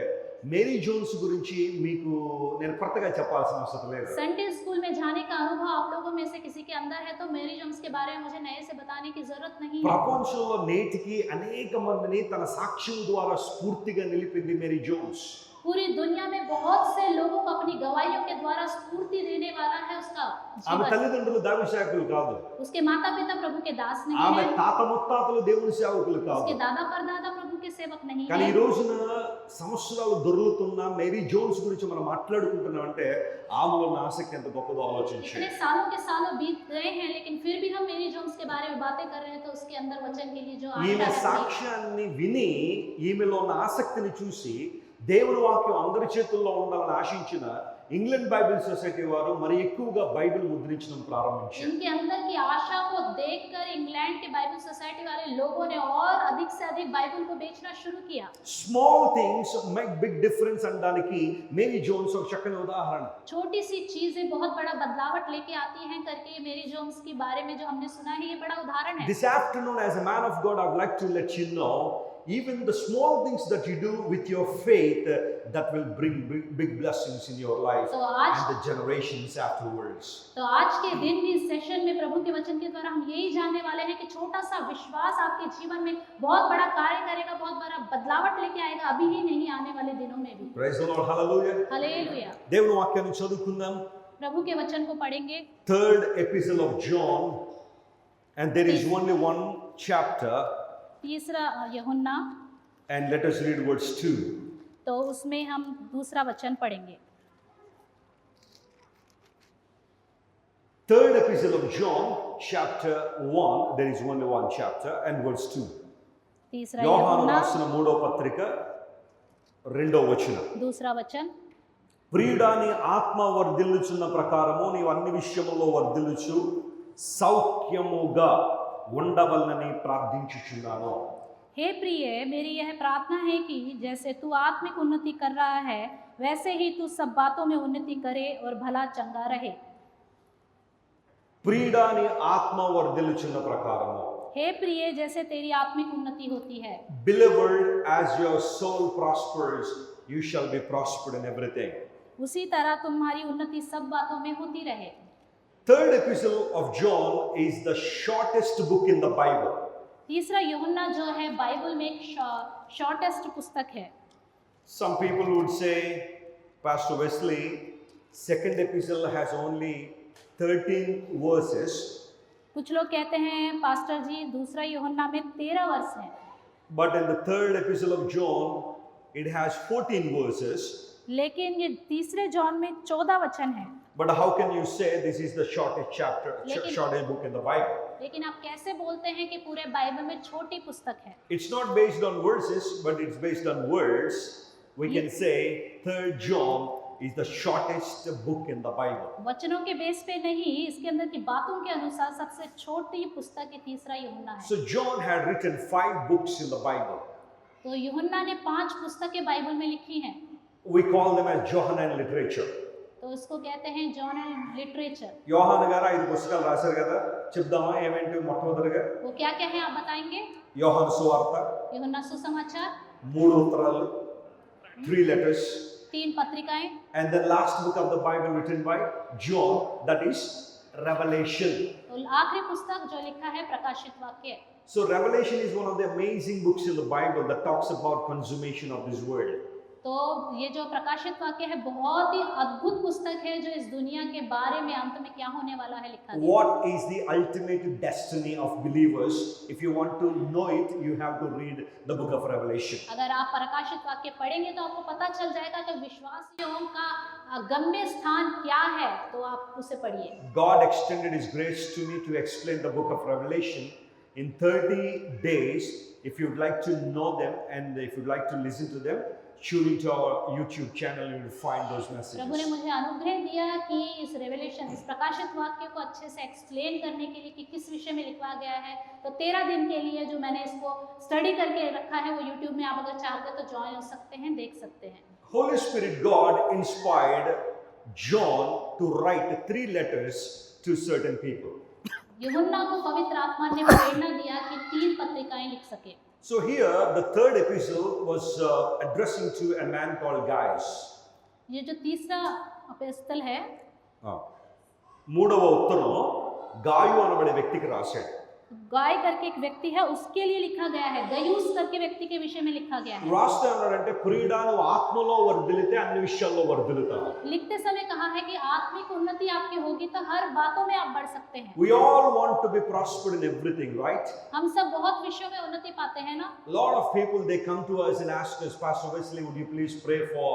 మేరీ జోన్స్ గురించి మీకు నేను కొత్తగా చెప్పాల్సిన అవసరం లేదు. संडे स्कूल में जाने का अनुभव आप लोगों में से किसी के अंदर है तो मेरी जोन्स के बारे में मुझे नए से बताने की जरूरत नहीं है। ప్రపంచంలో నేటికి అనేక మందిని తన సాక్ష్యం ద్వారా స్ఫూర్తిగా నిలిపింది మేరీ జోన్స్. पूरी दुनिया में बहुत से लोगों को अपनी गवाहियों के द्वारा स्फूर्ति देने वाला है उसका ఆమె जीवन। తల్లిదండ్రులు దైవ సేవకులు కాదు. उसके माता पिता प्रभु के दास नहीं ఆమె है, తాత ముత్తాతలు దేవుని సేవకులు కాదు. उसके दादा परदादा प्रभु के सेवक नहीं కానీ ఈ है। రోజున సంవత్సరాలు దొర్లుతున్న మేరీ జోన్స్ గురించి మనం మాట్లాడుకుంటున్నాం అంటే ఆమెలో ఉన్న ఆసక్తి ఎంత గొప్పదో ఆలోచించండి. इतने सालों के सालों बीत गए हैं लेकिन फिर भी हम मेरी जोन्स के बारे में बातें कर रहे हैं तो उसके अंदर वचन के लिए जो ఈమె आशा है సాక్ష్యాన్ని విని ఈమెలో ఉన్న ఆసక్తిని చూసి దేవుని వాక్యం అందరి చేతుల్లో ఉండాలని ఆశించిన ఇంగ్లాండ్ బైబిల్ సొసైటీ వారు మరి ఎక్కువగా బైబిల్ ముద్రించడం ప్రారంభించారు. इनके अंदर की आशा को देखकर इंग्लैंड के बाइबल सोसाइटी वाले लोगों ने और अधिक से अधिक बाइबल को बेचना शुरू किया। Small things make big difference అనడానికి మేరీ జోన్స్ ఒక చక్కని ఉదాహరణ. छोटी सी चीजें बहुत बड़ा बदलावट लेके आती हैं करके मेरी जोन्स के बारे में जो हमने सुना है ये बड़ा उदाहरण है। This afternoon as a man of God I would like to let you know even the small things that you do with your faith that will bring big blessings in your life तो आज and the generations afterwards. तो आज के दिन भी इस session में प्रभु के वचन के द्वारा हम यही जानने वाले हैं कि छोटा सा विश्वास आपके जीवन में बहुत बड़ा कार्य करेगा, बहुत बड़ा बदलावट लेके आएगा, अभी ही नहीं आने वाले दिनों में भी। Praise the Lord, hallelujah. Hallelujah. దేవుని వాక్యాన్ని చదువుకుందాం. प्रभु के वचन को पढ़ेंगे। Third epistle of John and there is only one chapter तीसरा यूहन्ना and let us read verse 2. तो उसमें हम दूसरा वचन पढ़ेंगे। Third epistle of John chapter 1 there is only one chapter and verse 2. तीसरा యోహాను यूहन्ना రాసిన మూడో పత్రిక రెండో వచనం. दूसरा वचन। ప్రియుడా నీ ఆత్మ వర్ధిల్లుచున్న ప్రకారము నీవు అన్ని విషయములో వర్ధిల్లుచు సౌఖ్యముగా ఉండవలనని ప్రార్థించుచున్నాను. हे प्रिय, मेरी यह प्रार्थना है कि जैसे तू आत्मिक उन्नति कर रहा है वैसे ही तू सब बातों में उन्नति करे और भला चंगा रहे। ప్రియుడా నీ ఆత్మ వర్ధిల్లుచున్న ప్రకారము. हे प्रिय, जैसे तेरी आत्मिक उन्नति होती है। Beloved, as your soul prospers, you shall be prospered in everything. उसी तरह तुम्हारी उन्नति सब बातों में होती रहे। Third epistle of John is the shortest book in the Bible. तीसरा यूहन्ना जो है बाइबल में एक शॉर्टेस्ट पुस्तक है। Some people would say, Pastor Wesley, second epistle has only 13 verses. कुछ लोग कहते हैं पास्टर जी दूसरा यूहन्ना में 13 वर्ष हैं, But in the third epistle of John, it has 14 verses. लेकिन ये तीसरे जॉन में 14 वचन हैं। But how can you say this is the shortest chapter, लेकिन- shortest book in the Bible? लेकिन आप कैसे बोलते हैं कि पूरे बाइबल में छोटी पुस्तक है? It's not based on verses, but it's based on words. We can say third John is the shortest book in the Bible. वचनों के बेस पे नहीं, इसके अंदर की बातों के अनुसार सबसे छोटी पुस्तक ये तीसरा यूहन्ना है। So John had written 5 books in the Bible. तो यूहन्ना ने 5 पुस्तकें बाइबल में लिखी हैं, We call them as Johannine literature. तो इसको कहते हैं जॉनल लिटरेचर। యోహాను గారు 5 పుస్తకాలు రాశారు కదా, చెప్దామా ఏమేంటి? మొట్టమొదటిగా वो क्या क्या है आप बताएंगे? యోహాను సువార్త, यूहन्ना सुसमाचार, 3 ఉత్తరాలు, 3 letters, 3 पत्रिकाएं, and the last book of the Bible written by John, that is Revelation. तो आखिरी पुस्तक जो लिखा है प्रकाशित वाक्य। So Revelation is one of the amazing books in the Bible that talks about consummation of this world. तो ये जो प्रकाशित वाक्य है बहुत ही अद्भुत पुस्तक है जो इस दुनिया के बारे में अंत में क्या होने वाला है लिखा गया। What is the ultimate destiny of believers? If you want to know it, you have to read the book of Revelation. अगर आप प्रकाशित वाक्य पढ़ेंगे तो आपको पता चल जाएगा कि विश्वासियों का गम्य स्थान क्या है, तो आप उसे पढ़िए। God extended His grace to me to explain the book of Revelation in 30 days. If you'd like to know them and if you'd like to listen to them, tune into our YouTube channel, you will find those प्रभु ने messages. मुझे अनुग्रह दिया कि इस revelation, इस प्रकाशित वाक्य को अच्छे से एक्सप्लेन करने के लिए कि किस विषय में लिखवा गया है। तो 13 दिन के लिए जो मैंने इसको स्टडी करके रखा है वो YouTube में आप अगर चाहते हैं तो ज्वाइन हो सकते हैं, देख सकते हैं। Holy Spirit God inspired John to write 3 letters to certain people. यूहन्ना को पवित्र आत्मा ने प्रेरणा दिया कि 3 पत्रिकाएं लिख सके। So here the 3rd epistle was addressing to a man called Gaius. ये जो तीसरा एपिस्टल है, మూడవ ఉత్తరం గాయు అనబడే వ్యక్తికి రాశాడు. गाय करके एक व्यक्ति है, उसके लिए लिखा गया है। गयुस करके व्यक्ति के विषय में लिखा गया है। రాస్తే అన్నాడంటే ప్రియుడా నువ్వు ఆత్మలో వర్ధిల్లితే అన్ని విషయాల్లో వర్ధిల్లుతావు. लिखते समय कहा है कि आत्मिक उन्नति आपकी होगी तो हर बातों में आप बढ़ सकते हैं। We all want to be prospered in everything, right? हम सब बहुत विषयों में उन्नति पाते हैं ना। Lot of people they come to us and ask us, Pastor Wesley, would you please pray for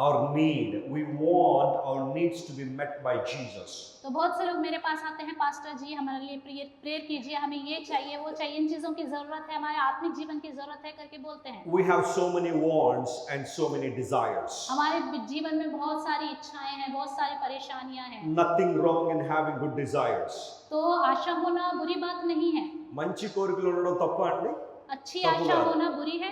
our need? We want our needs to be met by Jesus. तो बहुत से लोग मेरे पास आते हैं, पास्टर जी हमारे लिए प्रेयर कीजिए, हमें ये चाहिए वो चाहिए, इन चीजों की जरूरत है, हमारे आत्मिक जीवन की जरूरत है करके बोलते हैं। We have so many wants and so many desires. हमारे जीवन में बहुत सारी इच्छाएं हैं, बहुत सारी परेशानियां हैं। Nothing wrong in having good desires. तो आशा होना बुरी बात नहीं है। మంచి కోరికలు ఉండడం తప్ప అండి? अच्छी तब आशा होगा। होना बुरी है।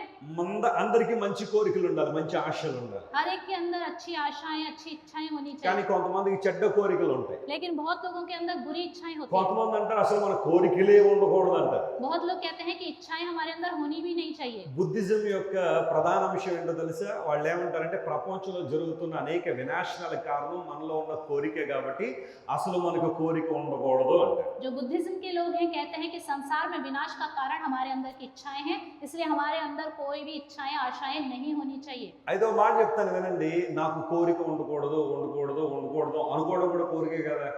అందరికీ మంచి కోరికలు ఉండాలి, మంచి ఆశలు ఉండాలి. हर एक के अंदर अच्छी आशाएं, अच्छी इच्छाएं होनी కానీ चाहिए। కొంతమందికి చెడ్డ కోరికలు ఉంటాయి. लेकिन बहुत लोगों के अंदर बुरी इच्छाएं होती हैं। కొంతమంది అంటారు అసలు మన కోరికలే ఉండకూడదు అంటారు. बहुत लोग कहते हैं कि इच्छाएं हमारे अंदर होनी भी नहीं चाहिए। బుద్ధిజం యొక్క ప్రధాన అంశం ఏంటో తెలుసా? వాళ్ళు ఏమంటారంటే ప్రపంచంలో జరుగుతున్న అనేక వినాశనాల కారణం మనలో ఉన్న కోరికే కాబట్టి అసలు మనకు కోరిక ఉండకూడదు అంటారు. जो बुद्धिज्म के लोग हैं कहते हैं कि संसार में विनाश का कारण हमारे अंदर की इच्छाएं हैं, इसलिए हमारे अंदर कोई भी इच्छाएं, आशाएं नहीं होनी चाहिए। అయితే ఒక మాట చెప్తాను వినండి, నాకు కోరిక ఉండకూడదు ఉండకూడదు ఉండకూడదు అనుకోవడం కూడా కోరికే కదా.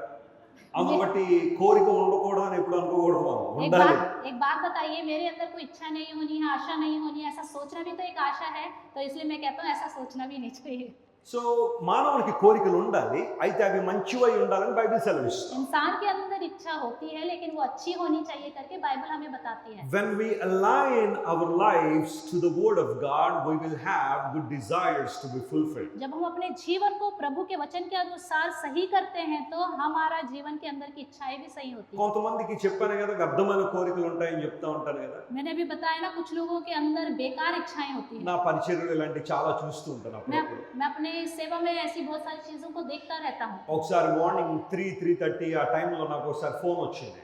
అందుబట్టి కోరిక ఉండకూడదు అని ఎప్పుడు అనుకోకూడదు, మనం ఉండాలి. एक बात बताइए, मेरे अंदर कोई इच्छा नहीं होनी है, आशा नहीं होनी है, ऐसा सोचना भी तो एक आशा है। तो इसलिए मैं कहता हूँ ऐसा सोचना भी नहीं चाहिए। సో మానవునికి కోరికలు ఉండాలి, అయితే అవి మంచివై ఉండాలని బైబిల్ సెలవిస్తుంది. इंसान के अंदर इच्छा होती है लेकिन वो अच्छी होनी चाहिए करके बाइबल हमें बताती है। When we align our lives to the word of God, we will have good desires to be fulfilled. जब हम अपने जीवन को प्रभु के वचन के अनुसार सही करते हैं तो हमारा जीवन के अंदर की इच्छाएं भी सही होती हैं। కొంతమందికి చెప్పాను కదా, వ్యర్థమైన కోరికలు ఉంటాయని చెప్తా ఉంటాను కదా. मैंने भी बताया ना, कुछ लोगों के अंदर बेकार इच्छाएं होती हैं। నా పరిచర్యలు ఇలాంటి చాలా చూస్తూ ఉంటాను అప్పుడప్పుడు. मैं अपने सेवा में ऐसी बहुत सारी चीजों को देखता रहता हूँ। ఒకసారి మార్నింగ్ 3:30 ఆ టైంలో నాకు ఒకసారి ఫోన్ వచ్చింది.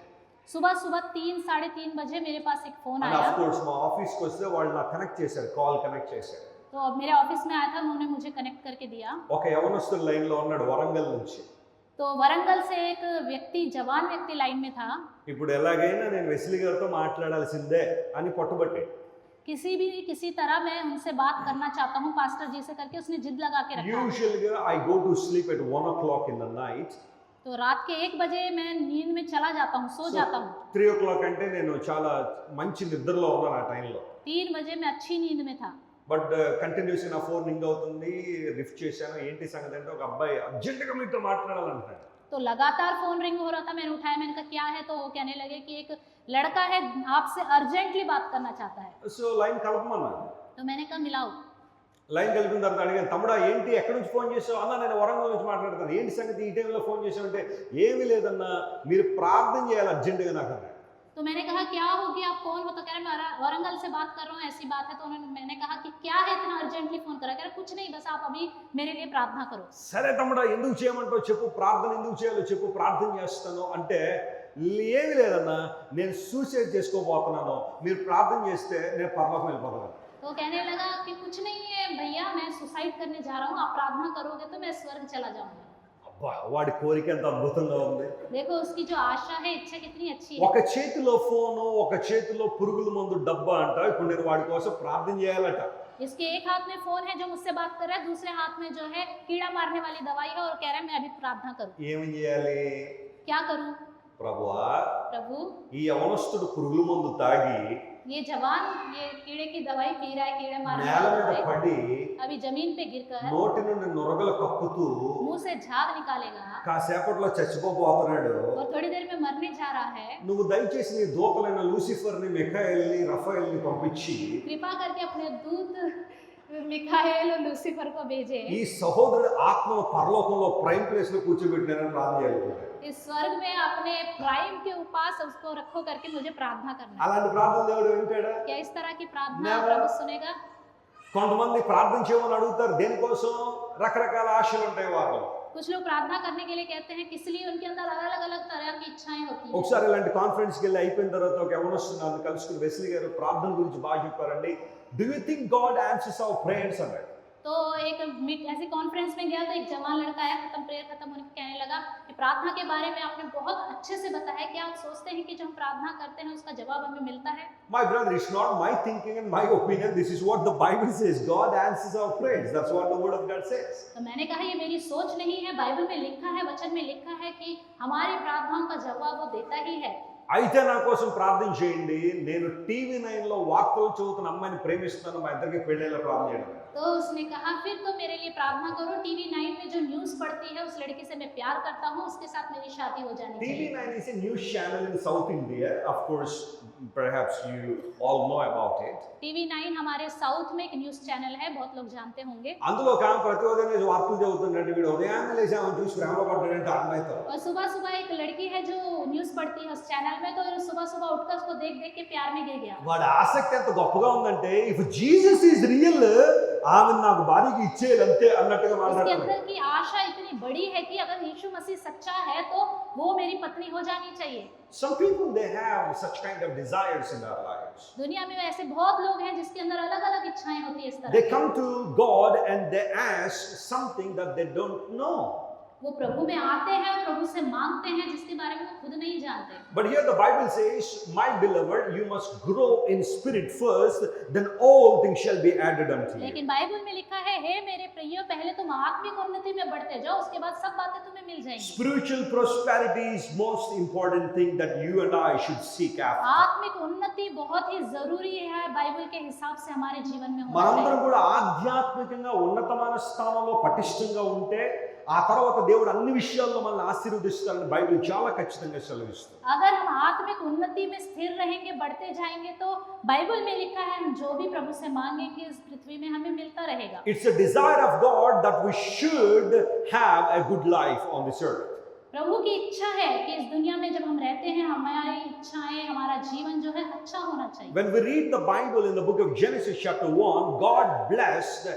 सुबह 3-3:30 बजे मेरे पास एक फोन అండ్ आया। ఆఫ్ కోర్స్ మా ఆఫీస్కి వస్తే వాళ్ళు నాకు కనెక్ట్ చేశారు, కాల్ కనెక్ట్ చేశారు. तो अब मेरे ऑफिस में आया था, उन्होंने मुझे कनेक्ट करके दिया। ఒక యవనస్తుడు లైన్లో ఉన్నాడు వరంగల్ నుంచి. तो वरंगल से एक व्यक्ति, जवान व्यक्ति लाइन में था। ఇప్పుడు ఎలాగైనా నేను వెస్లీ గారితో మాట్లాడాల్సిందే అని పట్టుబట్టాడు. किसी तरह मैं उनसे बात करना चाहता हूँ पास्टर जी से करके उसने जिद लगा के रखा। యూజువల్గా I go to sleep at 1 o'clock in the night. तो रात के 1 बजे मैं नींद में चला जाता हूँ, सो जाता हूँ। 3 o'clock అంటే నేను చాలా మంచి నిద్రలో ఉన్నాను ఆ టైంలో. 3 बजे मैं अच्छी नींद में था। బట్ కంటిన్యూస్గా నా ఫోన్ రింగ్ అవుతుంది, లిఫ్ట్ చేశాను. ఏంటి సంగతి అంటే ఒక అబ్బాయి అర్జెంటుగా మీతో మాట్లాడాలంటాడు. तो लगातार फोन रिंग हो रहा था, मैंने उठाया, मैंने कहा क्या है? तो वो कहने लगे कि एक लड़का है आपसे अर्जेंटली बात करना चाहता है। సో లైన్ కలపమన్నాను. तो मैंने कहा मिलाओ। లైన్ కలిపిన తర్వాత అడిగాను, తమ్ముడా ఏంటి ఎక్కడి నుంచి ఫోన్ చేసావు? అన్న నేను వరంగల్ నుంచి మాట్లాడతాను. ఏంటి సంగతి ఈ టైంలో ఫోన్ చేసావు అంటే, ఏమీ లేదన్నా మీరు ప్రార్థన చేయాలి అర్జెంటుగా నాకు అన్నాడు. तो मैंने कहा क्या हो गया, आप कौन हो? तो कह रहे मैं वरंगल से बात कर रहा हूँ, ऐसी बात है। तो मैंने कहा कि क्या है इतना अर्जेंटली फोन करा? कह रहे कुछ नहीं, बस आप अभी मेरे लिए प्रार्थना करो। సరే తమ్ముడా ఎందుకు చేయమంటావు చెప్పు, ప్రార్థన ఎందుకు చేయాలో చెప్పు, ప్రార్థన చేస్తాను అంటే, ఏమీ లేదన్నా నేను సూసైడ్ చేసుకోబోతున్నాను, మీరు ప్రార్థన చేస్తే నేను పరలోకం వెళ్ళిపోతాను. तो कहने लगा कि कुछ नहीं है भैया, मैं सुसाइड करने जा रहा हूँ, आप प्रार्थना करोगे तो मैं स्वर्ग चला जाऊंगा। అబ్బా వాడి కోరిక ఎంత అద్భుతంగా ఉంది. देखो उसकी जो आशा है, इच्छा कितनी अच्छी है। ఒక చేతిలో ఫోను, ఒక చేతిలో పురుగుల మందు డబ్బా అంట. ఇప్పుడు నేను వాడి కోసం ప్రార్థన చేయాలట. इसके एक हाथ में फोन है जो मुझसे बात कर रहा है, दूसरे हाथ में जो है कीड़ा मारने वाली दवाई है और कह रहा है मैं अभी प्रार्थना करूं। ఏం చేయాలి? क्या करूं? ప్రభువా, प्रभु ఈ యవనస్తుడు పురుగుల మందు తాగి ये जवान ये कीड़े की दवाई पी रहा है, कीड़े मारने నేల वाली మీద दवाई, పడి अभी जमीन पे गिरकर నోటి నుండి నొరగలు కక్కుతూ मुंह से झाग निकालेगा కాసేపట్లో చచ్చిపోబోతున్నాడు. और थोड़ी देर में मरने जा रहा है। నువ్వు దయచేసి నీ దూతలైన లూసిఫర్ని, మిఖాయిల్ని, రఫాయిల్ని పంపించి कृपा करके अपने दूत मिखाएल और लूसीफर को भेजे ఈ సహోదరుడి ఆత్మను పరలోకంలో ప్రైమ్ ప్లేస్ లో కూర్చోబెట్టినారని ప్రార్థన చేయాలి. इस स्वर्ग में अपने प्राइम के उपास उसको रखो करके मुझे प्रार्थना करना है। అలాంటి ప్రార్థన దేవుడు వింటాడా? क्या इस तरह की प्रार्थना Never. प्रभु सुनेगा? కొంతమంది ప్రార్థన చేయమని అడుగుతారు, దేనికోసం? రకరకాల ఆశలు ఉంటాయి వాళ్ళు. कुछ लोग प्रार्थना करने के लिए कहते हैं, किस लिए उनके अंदर अलग अलग तरह की इच्छाएं होती हैं। ఒకసారి ఇలాంటి కాన్ఫరెన్స్కి వెళ్ళి అయిపోయిన తర్వాత ఒక యవనస్తుడు కలుసుకుని వెస్లీ గారు ప్రార్థన గురించి బాగా చెప్పారండి. Do you think God answers our prayers అన్నాడు. तो एक ऐसे कॉन्फ्रेंस में गया तो एक जवान लड़का आया, प्रेयर खत्म होने के कहने लगा कि प्रार्थना के बारे में आपने बहुत अच्छे से बताया, क्या आप सोचते हैं कि जो हम प्रार्थना करते हैं उसका जवाब हमें मिलता है? My brother, it's not my thinking and my opinion. This is what the Bible says. God answers our prayers. That's what the word of God says. तो मैंने कहा ये मेरी सोच नहीं है, बाइबल में लिखा है, वचन में लिखा है कि हमारी प्रार्थनाओं का जवाब वो देता ही है। అయితే నా కోసం ప్రార్థన చేయండి. నేను టీవీ 9 లో వార్తలు చదువుతున్న అమ్మాయిని ప్రేమిస్తాను, మా ఇద్దరికి పెళ్ళేలా ప్రార్థన చేయడం. तो उसने कहा फिर तो मेरे लिए प्रार्थना करो, टीवी 9 में जो न्यूज़ पढ़ती है उस लड़की से मैं प्यार करता हूँ, उसके साथ मेरी शादी हो जानी TV चाहिए। 9 is a news channel in South India. Of course, perhaps you all know about it. TV 9 हमारे साउथ में एक न्यूज़ चैनल है, बहुत लोग जानते होंगे। అందులో ఒక ఆమె ప్రతి ఉదయం లేచి వార్తలు చదువుతుందంటే వీడు ఉదయాన్నే లేచి ఆమె చూసి ప్రేమలో పడ్డాడంటే అమ్మాయితో. और सुबह सुबह एक लड़की है जो न्यूज़ पढ़ती है उस चैनल में, तो सुबह सुबह उठकर उसको देख देख के प्यार में गिर गया। వాడి ఆసక్తి ఎంత గొప్పగా ఉందంటే, ఇఫ్ జీసస్ ఈజ్ రియల్ ఆమె నాకు భార్యకి ఇచ్చేయాలి అంతే అన్నట్టుగా उसके మాట్లాడుతున్నాడు. अंदर की आशा इतनी बड़ी है कि अगर यीशु मसीह सच्चा है तो वो मेरी पत्नी हो जानी चाहिए। Some people they have such kind of desires in their lives. दुनिया में ऐसे बहुत लोग हैं जिसके अंदर अलग अलग इच्छाएं होती है इस तरह They की। come to God and they ask something that they don't know. वो प्रभु में आते हैं और प्रभु से मांगते हैं जिसके बारे में वो खुद नहीं जानते। But here the Bible says, my beloved, you must grow in spirit first, then all things shall be added unto you. लेकिन बाइबल में लिखा है, हे मेरे प्रियो, पहले तुम आत्मिक उन्नति में बढ़ते जाओ, उसके बाद सब बातें तुम्हें मिल जाएंगी। Spiritual prosperity is most important thing that you and I should seek after. आत्मिक उन्नति बहुत ही जरूरी है, बाइबल के हिसाब से हमारे जीवन में होना మనందరం चाहिए। కూడా ఆధ్యాత్మికంగా ఉన్నతమైన స్థానంలో పటిష్టంగా ఉంటే ఆ తర్వాత దేవుడు అన్ని విషయాల్లో మనల్ని ఆశీర్వదిస్తారని బైబిల్ చాలా ఖచ్చితంగా సెలవిస్తుంది. अगर हम आत्मिक उन्नति में स्थिर रहेंगे, बढ़ते जाएंगे, तो बाइबल में लिखा है हम जो भी प्रभु से मांगेंगे इस पृथ्वी में हमें मिलता रहेगा। It's a desire of God that we should have a good life on this earth. प्रभु की इच्छा है कि इस दुनिया में जब हम रहते हैं हमारी इच्छाएं, हमारा जीवन जो है अच्छा होना चाहिए। When we read the Bible in the book of Genesis chapter 1, God blessed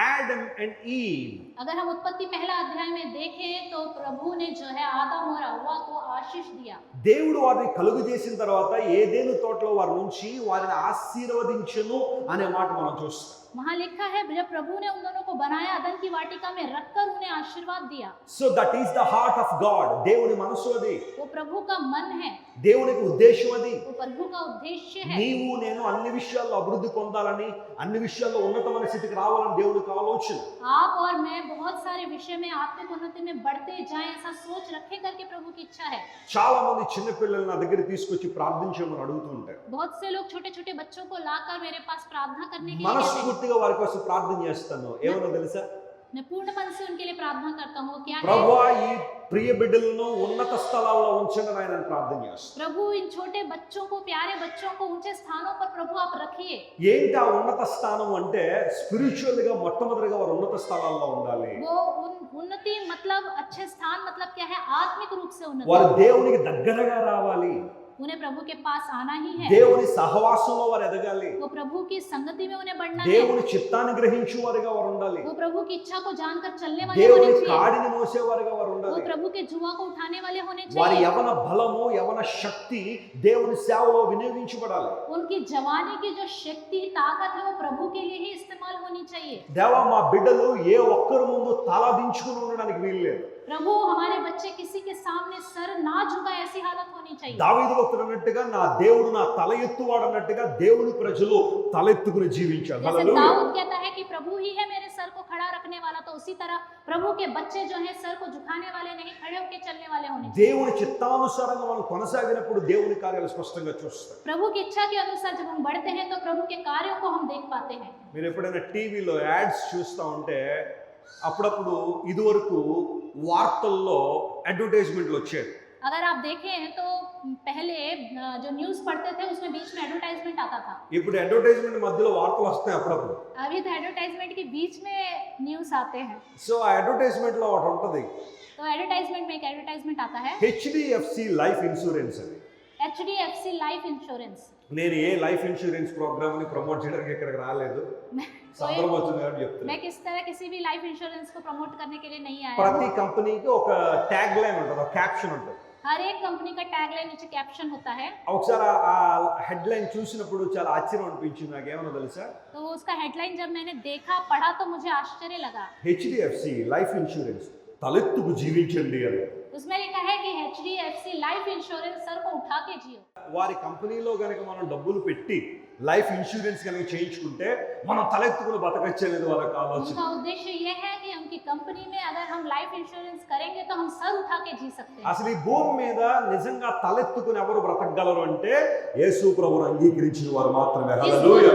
Adam and Eve. अगर हम उत्पत्ति पहला अध्याय में देखें तो प्रभु ने जो है आदम और हव्वा को आशीष दिया। దేవుడు వారిని కలుగు చేసిన తర్వాత ఏదేను తోటలో వారి నుంచి వారిని ఆశీర్వదించును అనే మాట మనం చూస్తాం. वहाँ लिखा है जब प्रभु ने उन दोनों को बनाया, अदन की वाटिका में रखकर उन्हें आशीर्वाद दिया। So that is the heart of God. దేవుని మనసు అది, वो प्रभु का मन है, దేవునికి ఉద్దేశం అది. वो प्रभु का उद्देश्य है। నీవు నేను అన్ని విషయాల్లో అభివృద్ధి పొందాలని, అన్ని విషయాల్లో ఉన్నతమైన స్థితికి రావాలని దేవునికి ఆలోచన. आप और मैं बहुत सारे विषय में आत्मिक उन्नति में बढ़ते जाएं, ऐसा सोच रखें करके प्रभु की इच्छा है। చాలా మంది చిన్న పిల్లల్ని నా దగ్గర తీసుకొచ్చి ప్రార్థించమని అడుగుతూ ఉంటారు. बहुत से लोग छोटे छोटे बच्चों को लाकर मेरे पास प्रार्थना करने के लिए कहते हैं। మనస్ఫూర్తిగా వారి కోసం ప్రార్థన చేస్తాను. ఏమన్నా తెలుసా? मैं पूर्ण मन से उनके लिए प्रार्थना करता हूँ। क्या है? ప్రభువా ఈ ప్రియ బిడ్డలను ఉన్నత స్థలాల్లో ఉంచండి అని ఆయన ప్రార్థన చేస్తాను. प्रभु इन छोटे बच्चों को, प्यारे बच्चों को ऊंचे स्थानों पर प्रभु आप रखिए। ఏంటి ఆ ఉన్నత స్థానం అంటే, స్పిరిచువల్ గా మొట్టమొదటిగా వారు ఉన్నత స్థలాల్లో ఉండాలి. वो उन्नति मतलब अच्छे स्थान मतलब क्या है? आत्मिक रूप से వారు उन्नति। దేవునికి దగ్గరగా రావాలి. उन्हें प्रभु के पास आना ही है। దేవుని సహవాసంలో వారు ఎదగాలి. वो प्रभु की संगति में उन्हें बढ़ना है। దేవుని చిత్తాన్ని గ్రహించు వారిగా వారు ఉండాలి. वो प्रभु की इच्छा को जानकर चलने वाले దేవుని होने चाहिए। కాడిని మోసేవారుగా వారు वो ఉండాలి. प्रभु के जुआ को उठाने वाले होने వారి चाहिए। యవన బలము, యవన శక్తి దేవుని సేవలో వినియోగించబడాలి. उनकी जवानी की जो शक्ति, ताकत है, वो प्रभु के लिए ही इस्तेमाल होनी चाहिए। దేవా మా బిడ్డలు ఏ ఒక్కరి ముందు తల దించుకుని ఉండడానికి వీల్లేదు. प्रभु हमारे बच्चे किसी के सामने सर ना झुका, ऐसी हालत होनी चाहिए। దావీదు భక్తుడు అన్నట్టుగా నా దేవుడు నా తల ఎత్తువాడు అన్నట్టుగా దేవుని ప్రజలు తలెత్తుకుని జీవించారు. जैसे హల్లెలూయా. दाऊद कहता है कि प्रभु ही है मेरे सर को खड़ा रखने वाला, तो उसी तरह प्रभु के बच्चे जो हैं सर को झुकाने वाले नहीं, खड़े होकर चलने वाले होने चाहिए। దేవుని చిత్తానుసారంగా మనం కొనసాగినప్పుడు దేవుని కార్యాలు స్పష్టంగా చూస్తాం. प्रभु की इच्छा के अनुसार जब हम बढ़ते हैं तो प्रभु के कार्यों को हम देख पाते हैं। మీరు ఎప్పుడైనా టీవీలో యాడ్స్ చూస్తూ ఉంటే అప్పుడప్పుడు ఇదివరకు వార్తల్లో అడ్వర్టైజ్మెంట్లు వచ్చేవి. अगर आप देखें तो पहले जो न्यूज़ पढ़ते थे उसमें बीच में एडवर्टाइजमेंट आता था। ఇప్పుడు అడ్వర్టైజ్మెంట్ మధ్యలో వార్తలు వస్తాయి అప్పుడప్పుడు. अभी तो एडवर्टाइजमेंट के बीच में न्यूज़ आते हैं। సో ఆ అడ్వర్టైజ్మెంట్ లో ఒకటి ఉంటది, तो एडवर्टाइजमेंट में एक एडवर्टाइजमेंट आता है, HDFC లైఫ్ ఇన్సూరెన్స్ అని. HDFC life insurance. నేను ఏ లైఫ్ ఇన్సూరెన్స్ ప్రోగ్రామ్ ని ప్రమోట్ చేయడానికి ఇక్కడికి రాలేదు, సందర్భం వచ్చింది కాబట్టి చెప్తున్నా. मैं किस तरह किसी भी लाइफ इंश्योरेंस को प्रमोट करने के लिए नहीं आया ప్రతి हूं। కంపెనీకి ఒక ట్యాగ్ లైన్ ఉంటుంది, ఒక క్యాప్షన్ ఉంటుంది. हर एक कंपनी का टैगलाइन नीचे कैप्शन होता है। ఒకసారి ఆ హెడ్ లైన్ చూసినప్పుడు చాలా ఆశ్చర్యం అనిపించింది. నాకేమన్నా తెలుసా, तो उसका हेडलाइन जब मैंने देखा पढ़ा तो मुझे आश्चर्य लगा। HDFC లైఫ్ ఇన్సూరెన్స్ తలెత్తుకు జీవించండి అని. उसमें लिखा है कि HDFC लाइफ इंश्योरेंस सर को उठा के जियो। వారి కంపెనీలో కనుక మనం డబ్బులు పెట్టి లైఫ్ ఇన్సూరెన్స్ కనుక చేయించుకుంటే మనం తలెత్తుకుని బతకచ్చు అనేది వాళ్ళకి ఆలోచన. उनका उद्देश्य ये है कि उनकी कंपनी में अगर हम लाइफ इंश्योरेंस करेंगे तो हम सर उठा के जी सकते हैं। అసలు ఈ భూమి మీద నిజంగా తలెత్తుకుని ఎవరు బ్రతకగలరు అంటే యేసు ప్రభువును అంగీకరించిన వారు మాత్రమే. హల్లెలూయా.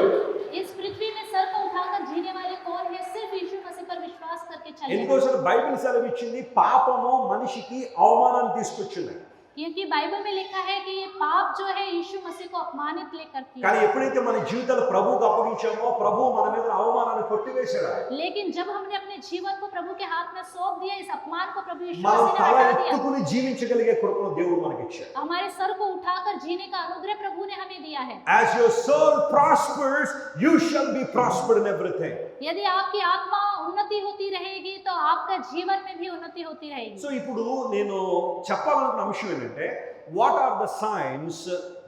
इस पृथ्वी में सर को उठाकर जीने वाले कौन है? सिर्फ यीशु मसीह पर विश्वास करके चलने। ఎందుకోసం బైబిల్ సెలవిచ్చింది, పాపము మనిషికి అవమానాన్ని తీసుకొచ్చింది. क्योंकि बाइबल में लिखा है कि ये पाप जो है यीशु मसीह को अपमानित लेकर किया। కానీ ఎప్పుడైతే మన జీవితాలు ప్రభువుకు అప్పగించామో ప్రభు మన మీద అవమానాన్ని కొట్టివేశాడు. लेकिन जब हमने अपने जीवन को प्रभु के हाथ में सौंप दिया, इस अपमान को प्रभु यीशु మనం मसीह ने తల हटा दिया। ఎత్తుకుని జీవించగలిగే కృపను దేవుడు మనకి ఇచ్చాడు. हमारे सर को उठाकर जीने का अनुग्रह प्रभु ने हमें दिया है। As your soul prospers, you shall be prospered in everything. यदि आपकी आत्मा उन्नति होती रहेगी तो आपका जीवन में भी उन्नति होती रहेगी। సో ఇప్పుడు నేను చెప్పాలనుకున్న అంశం ఏంటంటే, what are the signs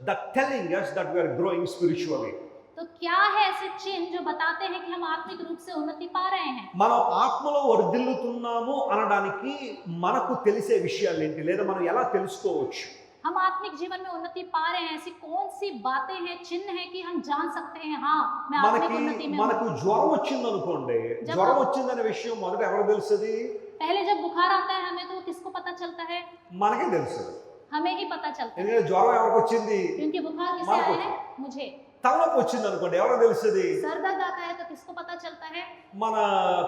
that telling us that we are growing spiritually? तो क्या है ऐसे चिन्ह जो बताते हैं कि हम आत्मिक रूप से उन्नति पा रहे हैं? మనం ఆత్మలో వర్ధిల్లుతున్నాము అనడానికి మనకు తెలిసే విషయాలు ఏంటి, లేదా మనం ఎలా తెలుసుకోవచ్చు? हम आत्मिक जीवन में उन्नति पा रहे हैं, ऐसी कौन सी बातें हैं, चिन्ह है कि हम जान सकते हैं हाँ मैं आत्मिक उन्नति में మనకు हूं। జ్వరం వచ్చింది అనుకోండి, జ్వరం వచ్చిందనే విషయం మొదట ఎవరు తెలుస్తుంది? पहले जब बुखार आता है हमें तो किसको पता चलता है? మనకే తెలుస్తుంది. हमें ही पता चलता है। ఎందుకంటే జ్వరం ఎవరికి వచ్చింది? क्योंकि बुखार किसे मार्को आया है? मुझे। తలనొప్పి వచ్చింది అనుకోండి, ఎవరు తెలుస్తుంది? सर दर्द आता है तो किसको पता चलता है? మన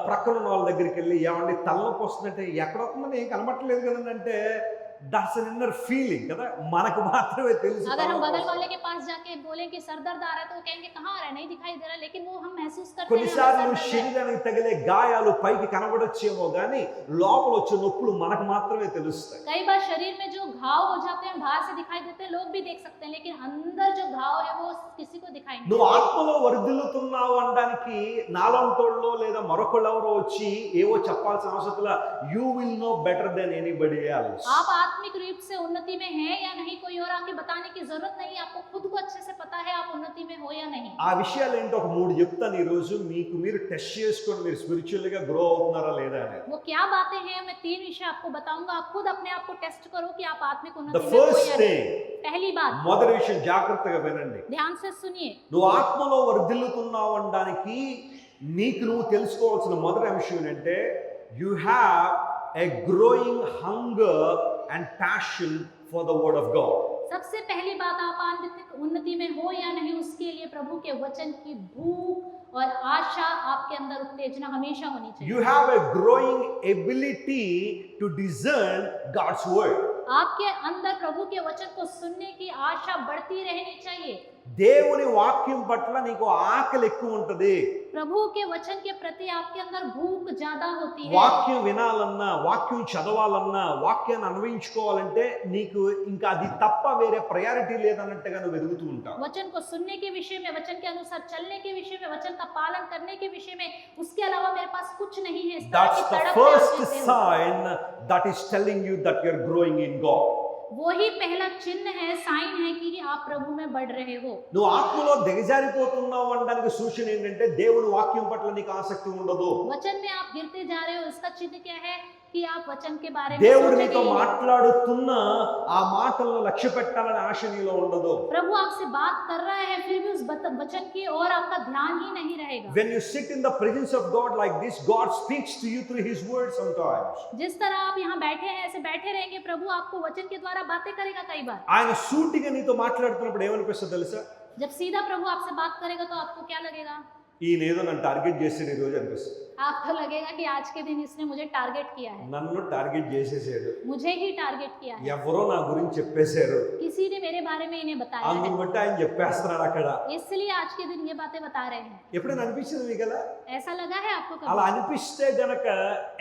ప్రక్కన ఉన్న వాళ్ళ దగ్గరికి వెళ్ళి, ఏమండి తలనొప్పి వస్తుందంటే, ఎక్కడ వస్తుందని ఏం కనబట్టలేదు కదండి అంటే, దట్స్ ఎన్ ఇన్నర్ ఫీలింగ్ కదా, మనకు మాత్రమే తెలుసు. अगर हम बगल वाले के पास जाके बोलें कि सर दर्द आ रहा है तो वो कहेंगे कहाँ आ रहा है, नहीं दिखाई दे रहा, लेकिन वो हम महसूस करते हैं కొన్నిసార్లు हमें सर दर्द है। శరీరానికి తగిలే గాయాలు పైకి కనబడొచ్చేమో కానీ లోపల వచ్చే నొప్పులు మనకు మాత్రమే తెలుస్తాయి. कई बार शरीर में जो घाव हो जाते हैं बाहर से दिखाई देते हैं, लोग भी देख सकते हैं, लेकिन अंदर जो घाव है वो किसी को दिखाई नहीं నువ్వు ఆత్మలో వర్ధిల్లుతున్నావు అనడానికి నాలంటోళ్ళో లేదా మరొకళ్ళు ఎవరో వచ్చి ఏవో చెప్పాల్సిన అవసరం లేదు. You will know better than anybody else. आप आत्मिक रूप से उन्नति में हैं या नहीं, कोई और आके बताने की जरूरत नहीं, आपको खुद को अच्छे से पता है आप उन्नति में हो या नहीं। ఆ విషయాలు ఏంటో ఒక 3 చెప్తాను ఈ రోజు, మీకు మీరు టెస్ట్ చేసుకోండి మీరు స్పిరిచువల్ గా గ్రో అవుతున్నారా లేదా అని. वो क्या बातें हैं, मैं 3 विषय आपको बताऊंगा, आप खुद अपने आप को टेस्ट करो कि आप आत्मिक ద उन्नति में हो ఫస్ట్ या థింగ్, नहीं। पहली बात, మొదటి విషయం జాగ్రత్తగా వినండి. ध्यान से सुनिए। నువ్వు ఆత్మలో వర్ధిల్లుతున్నావు అనడానికి నీకు నువ్వు తెలుసుకోవాల్సిన మొదటి అంశం ఏంటంటే, you have a growing hunger and passion for the word of God. सबसे पहली बात, आप आत्मिक उन्नति में हो या नहीं, उसके लिए प्रभु के वचन की भूख और आशा आपके अंदर उत्तेजना हमेशा होनी चाहिए। You have a growing ability to discern God's word. आपके अंदर प्रभु के वचन को सुनने की आशा बढ़ती रहनी चाहिए। దేవుని వాక్యం పట్ల నీకు ఆకలి ఎక్కువ ఉంటది. प्रभु के वचन के प्रति आपके अंदर भूख ज्यादा होती है। వాక్యం వినాలన్నా, వాక్యం చదవాలన్నా, వాక్యాన్ని అన్వయించుకోవాలంటే నీకు ఇంకా అది తప్ప వేరే ప్రయారిటీ లేదన్నట్టుగా నువ్వు వెతుకుతూ ఉంటావు. वचन को सुनने के विषय में, वचन के अनुसार चलने के विषय में, वचन का पालन करने के विषय में, उसके अलावा मेरे पास कुछ नहीं है। इस तरह That's की the तड़प first है आपके sign that is telling you that you are growing in God. वही पहला चिन्ह है, साइन है कि आप प्रभु में बढ़ रहे हो। నువ్వు ఆత్మలో దిగజారిపోతున్నావు అనడానికి సూచన ఏంటంటే దేవుని వాక్యం పట్ల నీకు ఆసక్తి ఉండదు. वचन में आप गिरते जा रहे हो, इसका चिन्ह क्या है कि आप वचन के बारे में దేవుడు सोचेंगे నీతో ही नहीं। మాట్లాడుతున్నా ఆ మాటలను లక్ష్య పెట్టాలనే ఆశ నీలో ఉండదు. प्रभु आपसे बात कर रहा है फिर भी उस वचन की ओर आपका ध्यान ही नहीं रहेगा। When you sit in the presence of God like this, God speaks to you through His word sometimes. जिस तरह आप यहाँ बैठे हैं ऐसे बैठे रहेंगे, प्रभु आपको वचन के द्वारा बातें करेगा कई बार। ఆయన సూటిగా నీతో మాట్లాడుతున్నప్పుడు ఏమనిపిస్తుంది తెలుసా? जब सीधा प्रभु आपसे बात करेगा तो आपको क्या लगेगा? ఈయన ఏదో నన్ను టార్గెట్ చేసాడు ఈ రోజు అనిపిస్తుంది. आपको लगेगा कि आज के दिन इसने मुझे टारगेट किया है, నన్ను టార్గెట్ చేసేసాడు, मुझे ही टारगेट किया है, ఎవరో నా గురించి చెప్పేశారు, किसी ने मेरे बारे में इन्हें बताया అందుని है, బట్టి ఆయన చెప్పేస్తున్నాడు అక్కడ. इसलिए आज के दिन ये बातें बता रहे हैं. ఎప్పుడైనా అనిపించింది మీకు కదా? ऐसा लगा है आपको అలా कभी? అనిపిస్తే గనక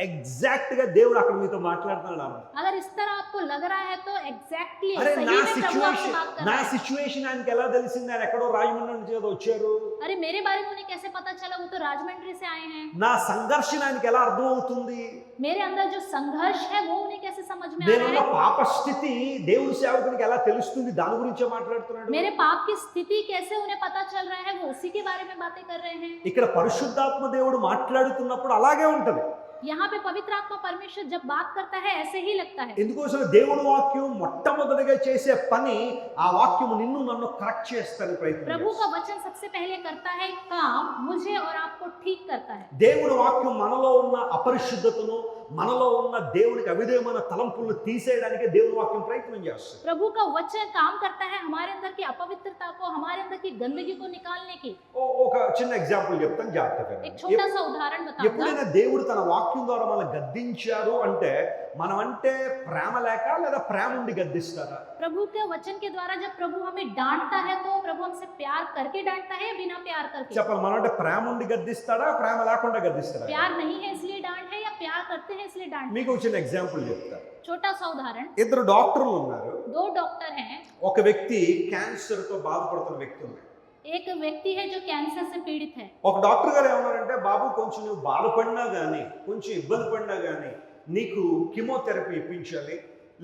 ఎగ్జాక్ట్ గా దేవుడు అక్కడ మీతో మాట్లాడుతున్నాడు. अगर इस तरह आपको लग रहा है तो एग्जैक्टली అరే सही నా में प्रभु आपसे సిచ్యువేషన్ बात कर నా रहा है. సిచ్యువేషన్ ఆయనకి ఎలా తెలిసింది? ఆయన ఎక్కడో రాజమండ్రి నుంచి కదా వచ్చారు. अरे मेरे बारे में उन्हें कैसे पता चला? वो तो राजमंड्री से आए हैं. నా సంఘర్షణ ఆయనకి ఎలా అర్థం అవుతుంది? मेरे अंदर जो संघर्ष है वो उन्हें कैसे समझ में आ నేనున్న रहा है? పాప స్థితి దేవుడి సేవకునికి ఎలా తెలుస్తుంది? దాని గురించే మాట్లాడుతున్నాడు. मेरे पाप की स्थिति कैसे उन्हें पता चल रहा है? वो उसी के बारे में बातें कर रहे हैं. ఇక్కడ పరిశుద్ధాత్మ దేవుడు మాట్లాడుతున్నప్పుడు అలాగే ఉంటది. यहाँ पे पवित्र आत्मा परमेश्वर जब बात करता है ऐसे ही लगता है. ఎందుకోసం దేవుడి వాక్యం మొట్టమొదటిగా చేసే పని ఆ వాక్యము నిన్ను నన్ను కరెక్ట్ చేస్తానికి ప్రయత్నం प्रभु చేస్తుంది. का वचन सबसे पहले करता है काम मुझे और आपको ठीक करता है. దేవుడి వాక్యం మనలో ఉన్న అపరిశుద్ధతను, మనలో ఉన్న దేవునికి అవిధేయమైన తలంపులను తీసేయడానికి దేవుడి వాక్యం ప్రయత్నం చేస్తుంది. प्रभु का वचन काम करता है हमारे अंदर की अपवित्रता को, हमारे अंदर की गंदगी को निकालने की. ఒక చిన్న ఎగ్జాంపుల్ చెప్తాను, జాగ్రత్తగా एक छोटा सा उदाहरण बताऊंगा. ఎప్పుడైనా దేవుడు తన వాక్యం ద్వారా మనల్ని గద్దించారు అంటే మనం అంటే ప్రేమ లేక లేదా ప్రేమ ఉండి గద్దిస్తారా? प्रभु के वचन के द्वारा जब प्रभु हमें डांटता है तो प्रभु हमसे प्यार करके डांटता है या बिना प्यार करके? చెప్పాలి, మనం అంటే ప్రేమ ఉండి గద్దిస్తాడా, ప్రేమ లేకుండా గద్దిస్తాడా? प्यार नहीं है इसलिए डांट है या प्यार करते हैं इसलिए डांट? మీకు ఒక చిన్న ఎగ్జాంపుల్ చెప్తా. छोटा सा उदाहरण. ఇద్దరు డాక్టర్లు ఉన్నారు. दो डॉक्टर हैं. ఒక వ్యక్తి క్యాన్సర్ తో బాధపడుతున్న వ్యక్తి ఉన్నారు. एक व्यक्ति है जो कैंसर से पीड़ित है. ఒక డాక్టర్ గారు ఏమన్నారంటే, బాబు కొంచెం నువ్వు బాధపడినా కానీ, కొంచెం ఇబ్బంది పడినా కానీ నీకు కీమోథెరపీ ఇప్పించాలి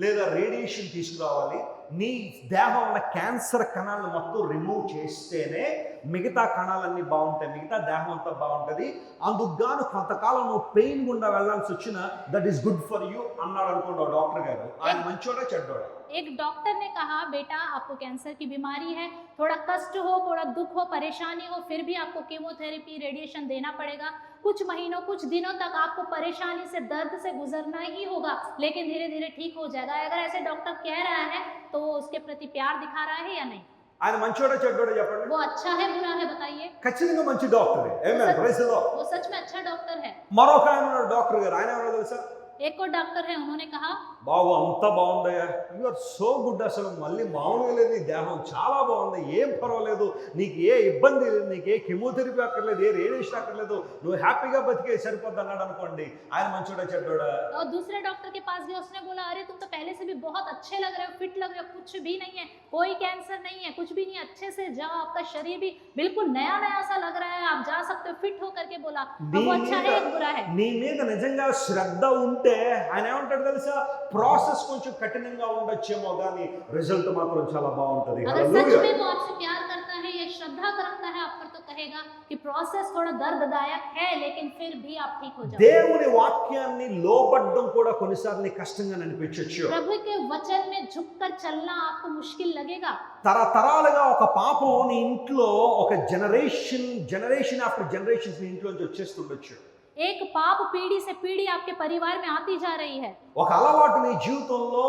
లేదా రేడియేషన్ తీసుకురావాలి, నీ దేహం ఉన్న క్యాన్సర్ కణాలను మొత్తం రిమూవ్ చేస్తేనే మిగతా కణాలన్నీ బాగుంటాయి, మిగతా దేహం అంతా బాగుంటుంది, అందుకు గాను కొంతకాలం నువ్వు పెయిన్ గుండా వెళ్ళాల్సి వచ్చిన that is good for you అన్నాడు అనుకోండి డాక్టర్ గారు. ఆయన మంచోడా చెడ్డోడా? एक डॉक्टर ने कहा बेटा आपको कैंसर की बीमारी है, थोड़ा कष्ट हो, थोड़ा दुख हो, परेशानी हो, फिर भी आपको कीमोथेरेपी रेडिएशन देना पड़ेगा. कुछ महीनों कुछ दिनों तक आपको परेशानी से दर्द से गुजरना ही होगा, लेकिन धीरे धीरे ठीक हो जाएगा. अगर ऐसे डॉक्टर कह रहा है तो वो उसके प्रति प्यार दिखा रहा है या नहीं? ఆయన మంచోడా చెడ్డోడా చెప్పండి? वो अच्छा है बुरा है बताइए? ఖచ్చితంగా మంచి డాక్టరే. ఏమేం ప్రైజ్ లో वो सच में अच्छा डॉक्टर है. మరొక ఆయన ఉన్నాడు డాక్టర్ గారు. ఆయన ఎవరో తెలుసా? एक और डॉक्टर है, उन्होंने कहा బాబు అంతా బాగుందయ్యా, యు ఆర్ సో గుడ్, అసలు మళ్ళీ మామూలుగా లేదు, నీ దేహం చాలా బాగుంది, ఏం పర్వాలేదు, నీకు ఏ ఇబ్బంది లేదు, నీకు ఏ కెమోథెరపీ అక్కర్లేదు, ఏ రేడియేషన్ అక్కర్లేదు, నువ్వు హ్యాపీగా బతికే సరిపోద్ది అన్నాడు అనుకోండి. ఆయన మంచోడా చెడ్డోడా? और दूसरे डॉक्टर के पास गया, उसने बोला अरे तुम तो पहले से भी बहुत अच्छे लग रहे हो, फिट लग रहे हो, कुछ भी नहीं है, कोई कैंसर नहीं है, कुछ भी नहीं, अच्छे से जाओ, आपका शरीर भी बिल्कुल नया नया सा लग रहा है, आप जा सकते हो, फिट होकर के बोला. अब वो अच्छा है एक बुरा है? నీ మీద నిజంగా శ్రద్ధ ఉంటే ఆయన ఏమంటాడు తెలుసా? ప్రాసెస్ కొంచెం కఠినంగా ఉండొచ్చేమో కానీ రిజల్ట్ మాత్రం చాలా బాగుంటది. अगर सच में वो आपसे प्यार करता है या श्रद्धा करता है आप पर, तो कहेगा कि प्रोसेस थोड़ा दर्ददायक है लेकिन फिर भी आप ठीक हो जाओ. దేవుని వాక్యాన్ని లోబడ్డం కూడా కొన్నిసార్లు నీకు కష్టంగా అనిపించొచ్చు. प्रभु के वचन में झुककर चलना आपको मुश्किल लगेगा. తరతరాలుగా ఒక పాపం నీ ఇంట్లో ఒక జనరేషన్ ఆఫ్టర్ జనరేషన్స్ నీ ఇంట్లోంచి వచ్చేస్తుండొచ్చు. एक पाप पीढ़ी से पीढ़ी आपके परिवार में आती जा रही है. ఒక అలవాటు నీ జీవితంలో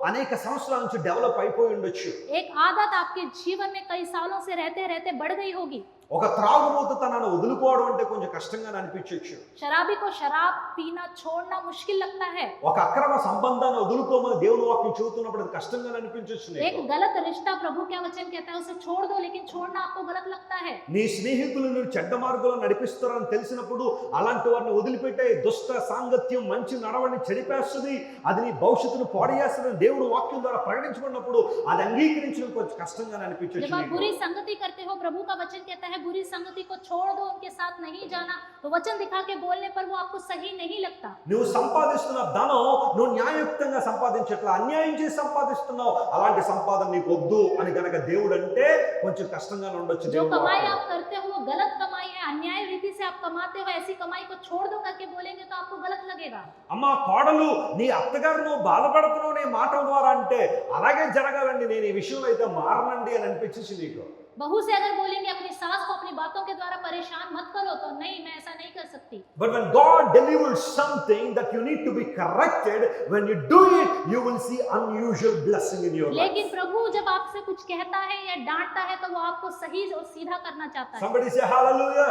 అనేక సంవత్సరాల నుంచి డెవలప్ అయిపోయి ఉండొచ్చు. एक आदत आपके जीवन में कई सालों से रहते रहते बढ़ गई होगी. ఒక త్రాగుబోతుతనాన్ని వదులుకోవడం అంటే కొంచెం కష్టంగా అనిపించొచ్చు. शराबी को शराब पीना छोड़ना मुश्किल लगता है. ఒక అక్రమ సంబంధాన్ని వదులుకోమని దేవుని వాక్యం చెబుతున్నప్పుడు అది కష్టంగా అనిపించొచ్చు. एक गलत रिश्ता प्रभु क्या वचन कहता है उसे छोड़ दो, लेकिन छोड़ना आपको गलत लगता है. నీ స్నేహితులు నువ్వు చెడ్డ మార్గంలో నడిపిస్తారని తెలిసినప్పుడు అలాంటి వారిని వదిలిపెట్టే దుష్ట సాంగత్యం మంచి నడవడిని చెడిపేస్తుంది, అది నీ భవిష్యత్తును పాడు చేస్తుందని దేవుడు వాక్యం ద్వారా ప్రకటించబడినప్పుడు అది అంగీకరించడం కొంచెం కష్టంగా అనిపించొచ్చు. जब आप बुरी संगति करते हो, प्रभु का वचन कहता है बुरी संगति को छोड़ दो, उनके साथ नहीं जाना, तो वचन दिखा के बोलने पर वो आपको सही नहीं लगता. నువ్వు సంపాదిస్తున్న ధనం నువ్వు న్యాయయుక్తంగా సంపాదించట్లా, అన్యాయం చేసి సంపాదిస్తున్నావు, అలాంటి సంపాదన నీకు వద్దు అని గనక దేవుడు అంటే కొంచెం కష్టంగా ఉండొచ్చు. जो कमाई आप करते हो वो गलत कमाई है, अन्याय रीति से आप कमाते हो, ऐसी कमाई को छोड़ दो करके बोलेंगे तो आपको गलत लगेगा. అమ్మ కోడలు నీ అత్తగారు నువ్వు బాధపడుతున్నావు నీ మాటల ద్వారా అంటే అలాగే జరగాలండి, నేను ఈ విషయంలో అయితే మారనండి అని అనిపించేసి నీకు बहू से अगर बोलेंगे अपनी सास को अपनी बातों के द्वारा परेशान मत करो, तो नहीं, मैं ऐसा नहीं कर सकती। But when God delivers something that you need to be corrected, when you do it, you will see unusual blessing in your life. लेकिन प्रभु जब आपसे कुछ कहता है या डांटता है तो वो आपको सही और सीधा करना चाहता है। Somebody say hallelujah.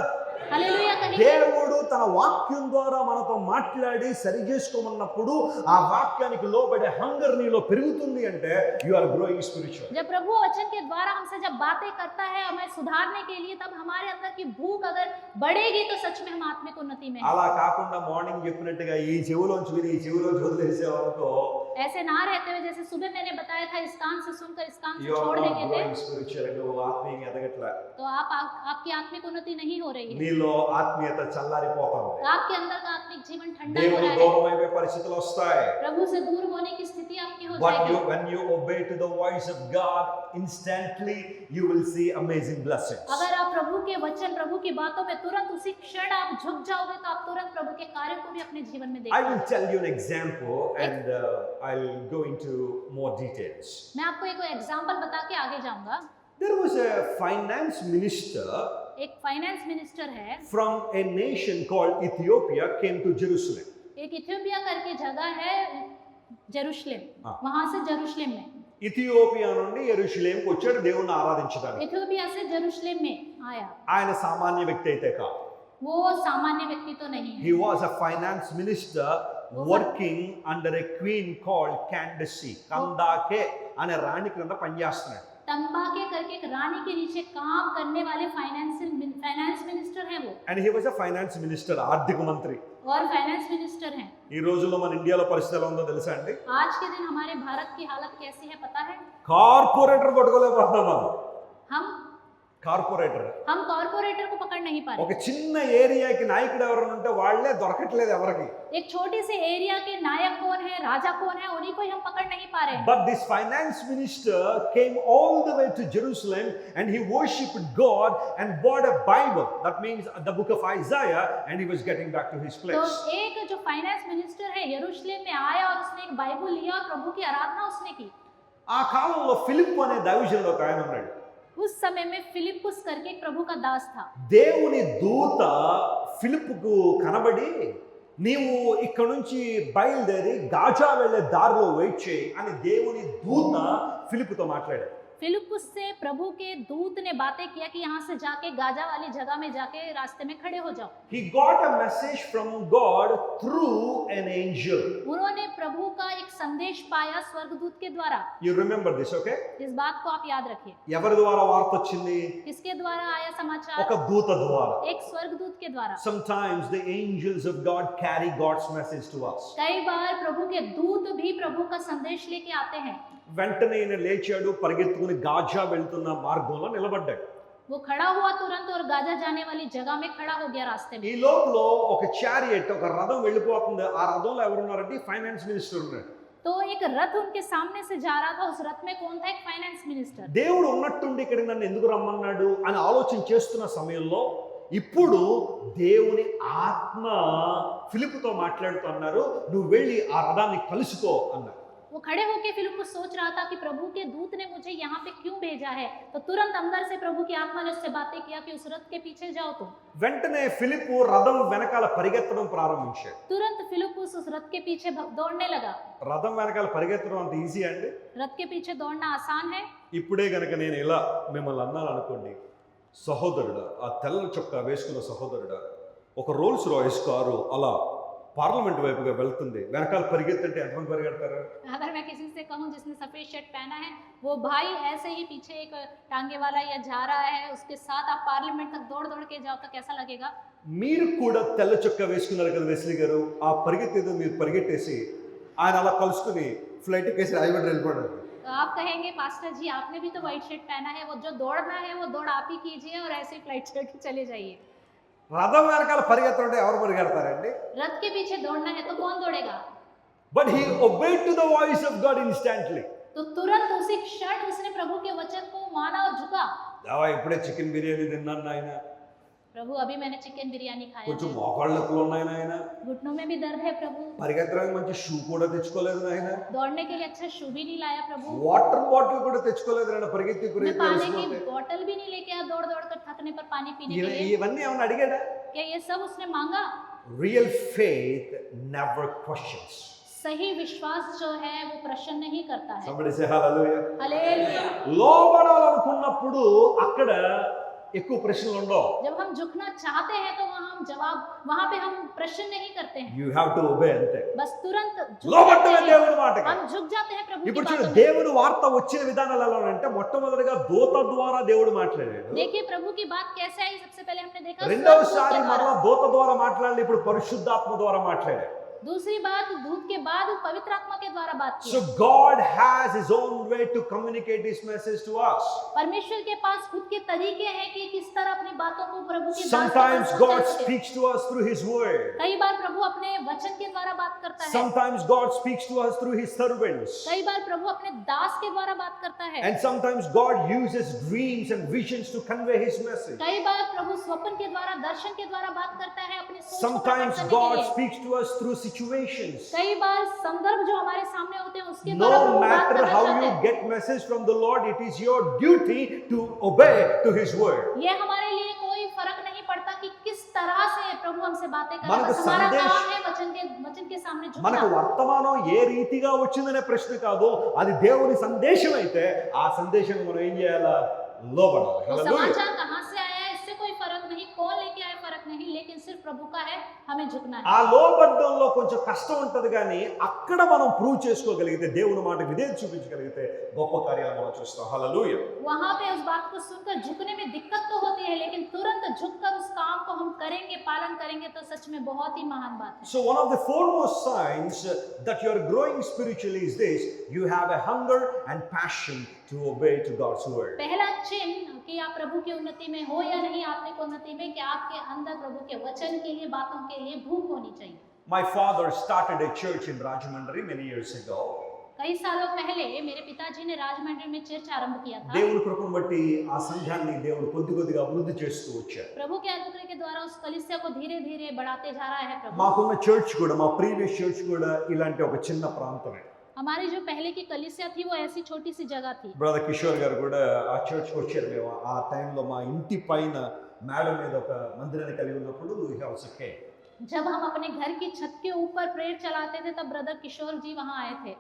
हालेलुया कहेंगे। దేవుడు తన వాక్యం ద్వారా మనతో మాట్లాడి సరి చేసుకోమన్నప్పుడు ఆ వాక్యానికి లోబడే హంగర్ నీలో పెరుగుతుంది అంటే యు ఆర్ గ్రోయింగ్ స్పిరిచువల్. जब प्रभु वचन के द्वारा हमसे जब बातें करता है हमें सुधारने के लिए, तब हमारे अंदर की भूख अगर बढ़ेगी तो सच में हम आत्मिक उन्नति में हैं। అలా కాకుండా మార్నింగ్ చెప్పినట్టుగా ఈ చెవులోంచి విని ఈ చెవులోంచి వదిలేసేవాళ్ళతో ऐसे ना रहते हुए जैसे सुबह मैंने बताया था, इस कान से सुनकर इस कान से యు छोड़ ఆర్ देंगे थे, గ్రోయింగ్ స్పిరిచువల్. నువ్వు ఆత్మీయంగా ఎదగట్లా. तो आपकी आत्मिक उन्नति नहीं हो रही है। నీలో ఆత్మీయత చల్లారిపోతుంది. आपके अंदर का आत्मिक जीवन ठंडा हो దేవుని रहा है। దూరం అయిపోయే పరిస్థితులు వస్తాయి. प्रभु से दूर होने की स्थिति आपकी हो But जाएगी। when you obey to the voice of God, instantly you will see amazing blessings. अगर आप प्रभु के वचन, प्रभु की बातों में तुरंत उसी क्षण आप झुक जाओगे तो आप तुरंत प्रभु के कार्यों को भी अपने जीवन में I देखोगे। will tell you an example and I'll go into more details. मैं आपको एक एग्जांपल बता के आगे जाऊंगा। There was a finance minister एक फाइनेंस मिनिस्टर है, from a nation called Ethiopia came to Jerusalem. एक इथियोपिया करके जगह है जेरूशलेम, हाँ। वहां से जेरूशलेम में, ఇథియోపియా నుండి యెరూషలేముకు వచ్చాడు దేవుణ్ణి ఆరాధించడానికి. इथियोपिया से जेरूशलेम में आया। ఆయన సామాన్య వ్యక్తి అయితే కాదు. वो सामान्य व्यक्ति तो नहीं है। He was a finance minister working under a queen called Candace. కందాకే అనే రాణి క్రింద పనిచేస్తున్నాడు. तंबाके करके एक रानी के नीचे काम करने वाले फाइनेंस मिनिस्टर हैं वो, And he was a finance minister, ఆర్థిక మంత్రి. और फाइनेंस मिनिस्टर हैं। ఈ రోజుల్లో మన ఇండియాలో పరిస్థితి ఎలా ఉందో తెలుసా అండి? आज के दिन हमारे भारत की हालत कैसी है पता है? కార్పొరేటర్ పట్టుకోలేకపోతున్నాం మనం. हम కార్పొరేటర్ कॉर्पोरेटर को पकड़ नहीं पा रहे। ఒక చిన్న ఏరియాకి నాయకుడు ఎవరైనా ఉంటే వాళ్ళే దొరకట్లేదు ఎవరికి. एक छोटे से एरिया के नायक कौन है, राजा कौन है, उन्हीं को ही हम पकड़ नहीं पा रहे हैं। But this finance minister came all the way to Jerusalem and he worshipped God and bought a Bible. That means the book of Isaiah, and he was getting back to his तो place. एक जो finance minister है यरूशलेम में आया और उसने एक बाइबल लिया और प्रभु की आराधना उसने की। ఆ కాలంలో ఫిలిప్ అనే దైవజనుడు ఒక ఆయన ఉన్నాడు. उस समय में फिलिपुस करके एक प्रभु का दास था। దేవుని దూత ఫిలిప్పుకు కనబడి నీవు ఇక్కడ నుంచి బయలుదేరి గాజా వెళ్ళే దారిలో వెయిట్ చేయి అని దేవుని దూత ఫిలిప్పుతో మాట్లాడాడు. फिलिपुस से प्रभु के दूत ने बातें किया कि यहाँ से जाके गाजा वाली जगह में जाके रास्ते में खड़े हो जाओ। He got a message from God through an angel. उन्होंने प्रभु का एक संदेश पाया स्वर्गदूत के द्वारा। You remember this, okay? इस बात को आप याद रखिए। ఎవరి ద్వారా వార్త వచ్చింది? किसके द्वारा आया समाचार? ఒక దూత ద్వారా. एक स्वर्गदूत के द्वारा। Sometimes the angels of God carry God's message to us. कई बार प्रभु के दूत भी प्रभु का संदेश लेके आते हैं। వెంటనే ఈయన లేచాడు, పరిగెత్తుకుని గాజా వెళ్తున్న మార్గంలో నిలబడ్డాడు. वो खड़ा हुआ तुरंत और गाजा जाने वाली जगह में खड़ा हो गया रास्ते में। ఈ లోపల ఒక చారియట్, ఒక రథం వెళ్ళిపోతుంది. ఆ రథంలో ఎవరున్నారంటే ఫైనాన్స్ మినిస్టర్ ఉన్నాడు. तो एक रथ उनके सामने से जा रहा था। उस रथ में कौन था? एक फाइनेंस मिनिस्टर। దేవుడు ఉన్నట్టుండి ఇక్కడికి నన్ను ఎందుకు రమ్మన్నాడు అని ఆలోచన చేస్తున్న సమయంలో ఇప్పుడు దేవుని ఆత్మ ఫిలిప్పుతో మాట్లాడుతున్నారు, నువ్వు వెళ్ళి ఆ రథాన్ని కలుసుకో అన్నారు. वो खड़े होके फिलिपुस सोच रहा था कि प्रभु के दूत ने मुझे यहाँ पे क्यों भेजा है। तो तुरंत अंदर से प्रभु की आत्मा ने उससे बातें किया कि उस रथ के पीछे जाओ तुम। వెంటనే ఫిలిప్పు రథం వెనకాల పరిగెత్తడం ప్రారంభించాడు. तुरंत फिलिपुस उस रथ के पीछे दौड़ने लगा। రథం వెనకాల పరిగెత్తడం అంత ఈజీ అండి? रथ के पीछे दौड़ना आसान है? ఇప్పుడే గనక నేను ఇలా మిమ్మల్ని అన్నాను అనుకోండి, సహోదరుడా, ఆ తెల్ల చొక్కా వేసుకున్న సహోదరుడా, ఒక రోల్స్ రాయిస్ కారు అలా పార్లమెంట్ వైపుగా వెళ్తుంది, వెనకాల పరిగెత్తంటే ఎంతమంది పరిగెడతారు? अगर मैं किसी से कहूँ जिसने सफेद शर्ट पहना है, वो भाई ऐसे ही पीछे एक टांगे वाला या जा रहा है, उसके साथ आप पार्लियामेंट तक दौड़ दौड़ के जाओ तो कैसा लगेगा? మీరు కూడా తెల్ల చొక్కా వేసుకున్నారు కదా వెస్లీ గారు, ఆ పరిగెత్తేదో మీరు పరిగెట్టేసి ఆయన అలా కలుసుకుని ఫ్లైట్ ఎక్కేసి రాయబడి వెళ్ళిపోయాడు. तो आप कहेंगे पास्टर जी आपने भी तो व्हाइट शर्ट पहना है, वो जो दौड़ना है वो दौड़ आप ही कीजिए और ऐसे ही फ्लाइट चढ़ के चले जाइए। రథం వెనకాల పరిగెత్తుంటే ఎవరు పరిగెడతారండి? रथ के पीछे दौड़ना है तो कौन दौड़ेगा? But he obeyed to the voice of God instantly. तो तुरंत उसी क्षण उसने प्रभु के वचन को माना और झुका। దేవా ఇప్పుడే చికెన్ బిర్యానీ తిన్నాను నాయన, प्रभु अभी मैंने चिकन बिरयानी खाया కొంచెం है, మోకాళ్ళకు ఉన్నాయి నాయన, घुटनों में भी दर्द है प्रभु, పరిగెత్తడానికి మంచి షూ కూడా తెచ్చుకోలేదు నాయన, दौड़ने के लिए अच्छा शू भी नहीं लाया प्रभु, వాటర్ బాటిల్ కూడా తెచ్చుకోలేదు నాయన, పరిగెత్తి मैं పరిగెత్తి पानी అలసిపోతే. की बोतल भी नहीं लेके आया दौड़ दौड़ कर थकने पर पानी पीने के लिए। ఇవన్నీ ఏమన్నా అడిగాడా? क्या ये सब उसने मांगा? Real faith never questions. सही विश्वास जो है वो प्रश्न नहीं करता है। Somebody say hallelujah. हालेलुया। లోబడాలనుకున్నప్పుడు అక్కడ ఎక్కువ ప్రశ్నలు ఉండవు. जब हम झुकना चाहते हैं तो वहां पे हम प्रश्न नहीं करते हैं, యు హావ్ టు ఒబే అంతే. बस तुरंत झुक లోబడటమే जाते हैं। దేవుని మాటకి. हम झुक जाते हैं प्रभु की ఇప్పుడు बातों చూడు, में। దేవుని వార్త వచ్చిన విధానాలు ఎలా అంటే మొట్టమొదటిగా దూత ద్వారా దేవుడు మాట్లాడాడు. देखिए प्रभु की बात कैसे आई, सबसे पहले हमने देखा రెండవసారి स्वर्गदूत के మరలా द्वारा। దూత ద్వారా మాట్లాడాలి, ఇప్పుడు పరిశుద్ధాత్మ ద్వారా మాట్లాడాడు. दूसरी बात दूत के बाद पवित्र आत्मा के द्वारा बात की। So God has his own way to communicate his message to us. परमेश्वर के पास खुद के तरीके हैं कि किस तरह अपनी बातों को प्रभु की दास Sometimes तक God पहुंचा सके। speaks to us through his word. कई बार प्रभु अपने वचन के द्वारा बात करता है, Sometimes God speaks to us through his servants. कई बार प्रभु अपने दास के द्वारा बात करता है, And sometimes God uses dreams and visions to convey his message. कई बार प्रभु स्वप्न के द्वारा दर्शन के द्वारा बात करता है अपनी सोच को Sometimes प्रकट करने God के लिए। speaks to us through situations. कई बार संदर्भ जो हमारे सामने होते हैं उसके द्वारा No प्रभु बात matter करना how चाहते you हैं। get message from the Lord, it is your duty to obey to his word. ये हमारे लिए कोई फर्क नहीं पड़ता कि किस तरह से प्रभु हमसे बातें करें, మనకు बस हमारा संदेश- काम है वचन के सामने మనకు झुकना। వర్తమానం ఏ రీతిగా వచ్చిందనే ప్రశ్న కాదు, అది దేవుని సందేశం అయితే ఆ సందేశం మనం ఏం చేయాలా? లోబడాలి. वो Hallelujah. समाचार कहाँ से आया है इससे कोई फर्क नहीं, कौन लेके आए फर्क नहीं, लेकिन सिर्फ प्रभु का है, हमें झुकना है। ఆ లోబడ్డంలో కొంచెం కష్టం ఉంటది, కానీ అక్కడ మనం ప్రూవ్ చేసుకోగలిగితే, దేవుని మాట విధేయత చూపించగలిగితే గొప్ప కార్యాలు మనం చూస్తాం. హల్లెలూయా. वहां पे उस बात को सुनकर झुकने में दिक्कत तो होती है, लेकिन तुरंत झुककर उस काम को हम करेंगे, पालन करेंगे तो सच में बहुत ही महान बात है। So one of the foremost signs that you are growing spiritually is this: you have a hunger and passion to obey to God's word. पहला चिन्ह कि आप प्रभु की उन्नति में हो या नहीं, आत्मिक उन्नति में, कि आपके अंदर प्रभु के वचन के लिए, बातों के लिए भूख होनी चाहिए। My father started a church in Rajahmundry many years ago. कई सालों पहले मेरे पिताजी ने राजमंड्री में चर्च आरंभ किया था। దేవుని కృపను బట్టి ఆ సంఘాన్ని దేవుడు కొద్ది కొద్దిగా అభివృద్ధి చేస్తూ వచ్చారు. प्रभु के अनुग्रह के द्वारा उस कलीसिया को धीरे धीरे बढ़ाते जा रहा है प्रभु। మాకున్న చర్చ్ కూడా, మా ప్రీవియస్ చర్చ్ కూడా ఇలాంటి ఒక చిన్న ప్రాంతమే. हमारी जो पहले की कलीसिया थी वो ऐसी छोटी सी जगह थी। బ్రదర్ కిషోర్ గారు కూడా ఆ చర్చ్కి వచ్చారు. మేము ఆ టైంలో మా ఇంటి పైన మేడ మీద ఒక మందిరాన్ని కలిగి ఉన్నప్పుడు we also came. जब हम अपने घर की छत के ऊपर प्रेयर चलाते थे तब ब्रदर किशोर जी वहां आए थे।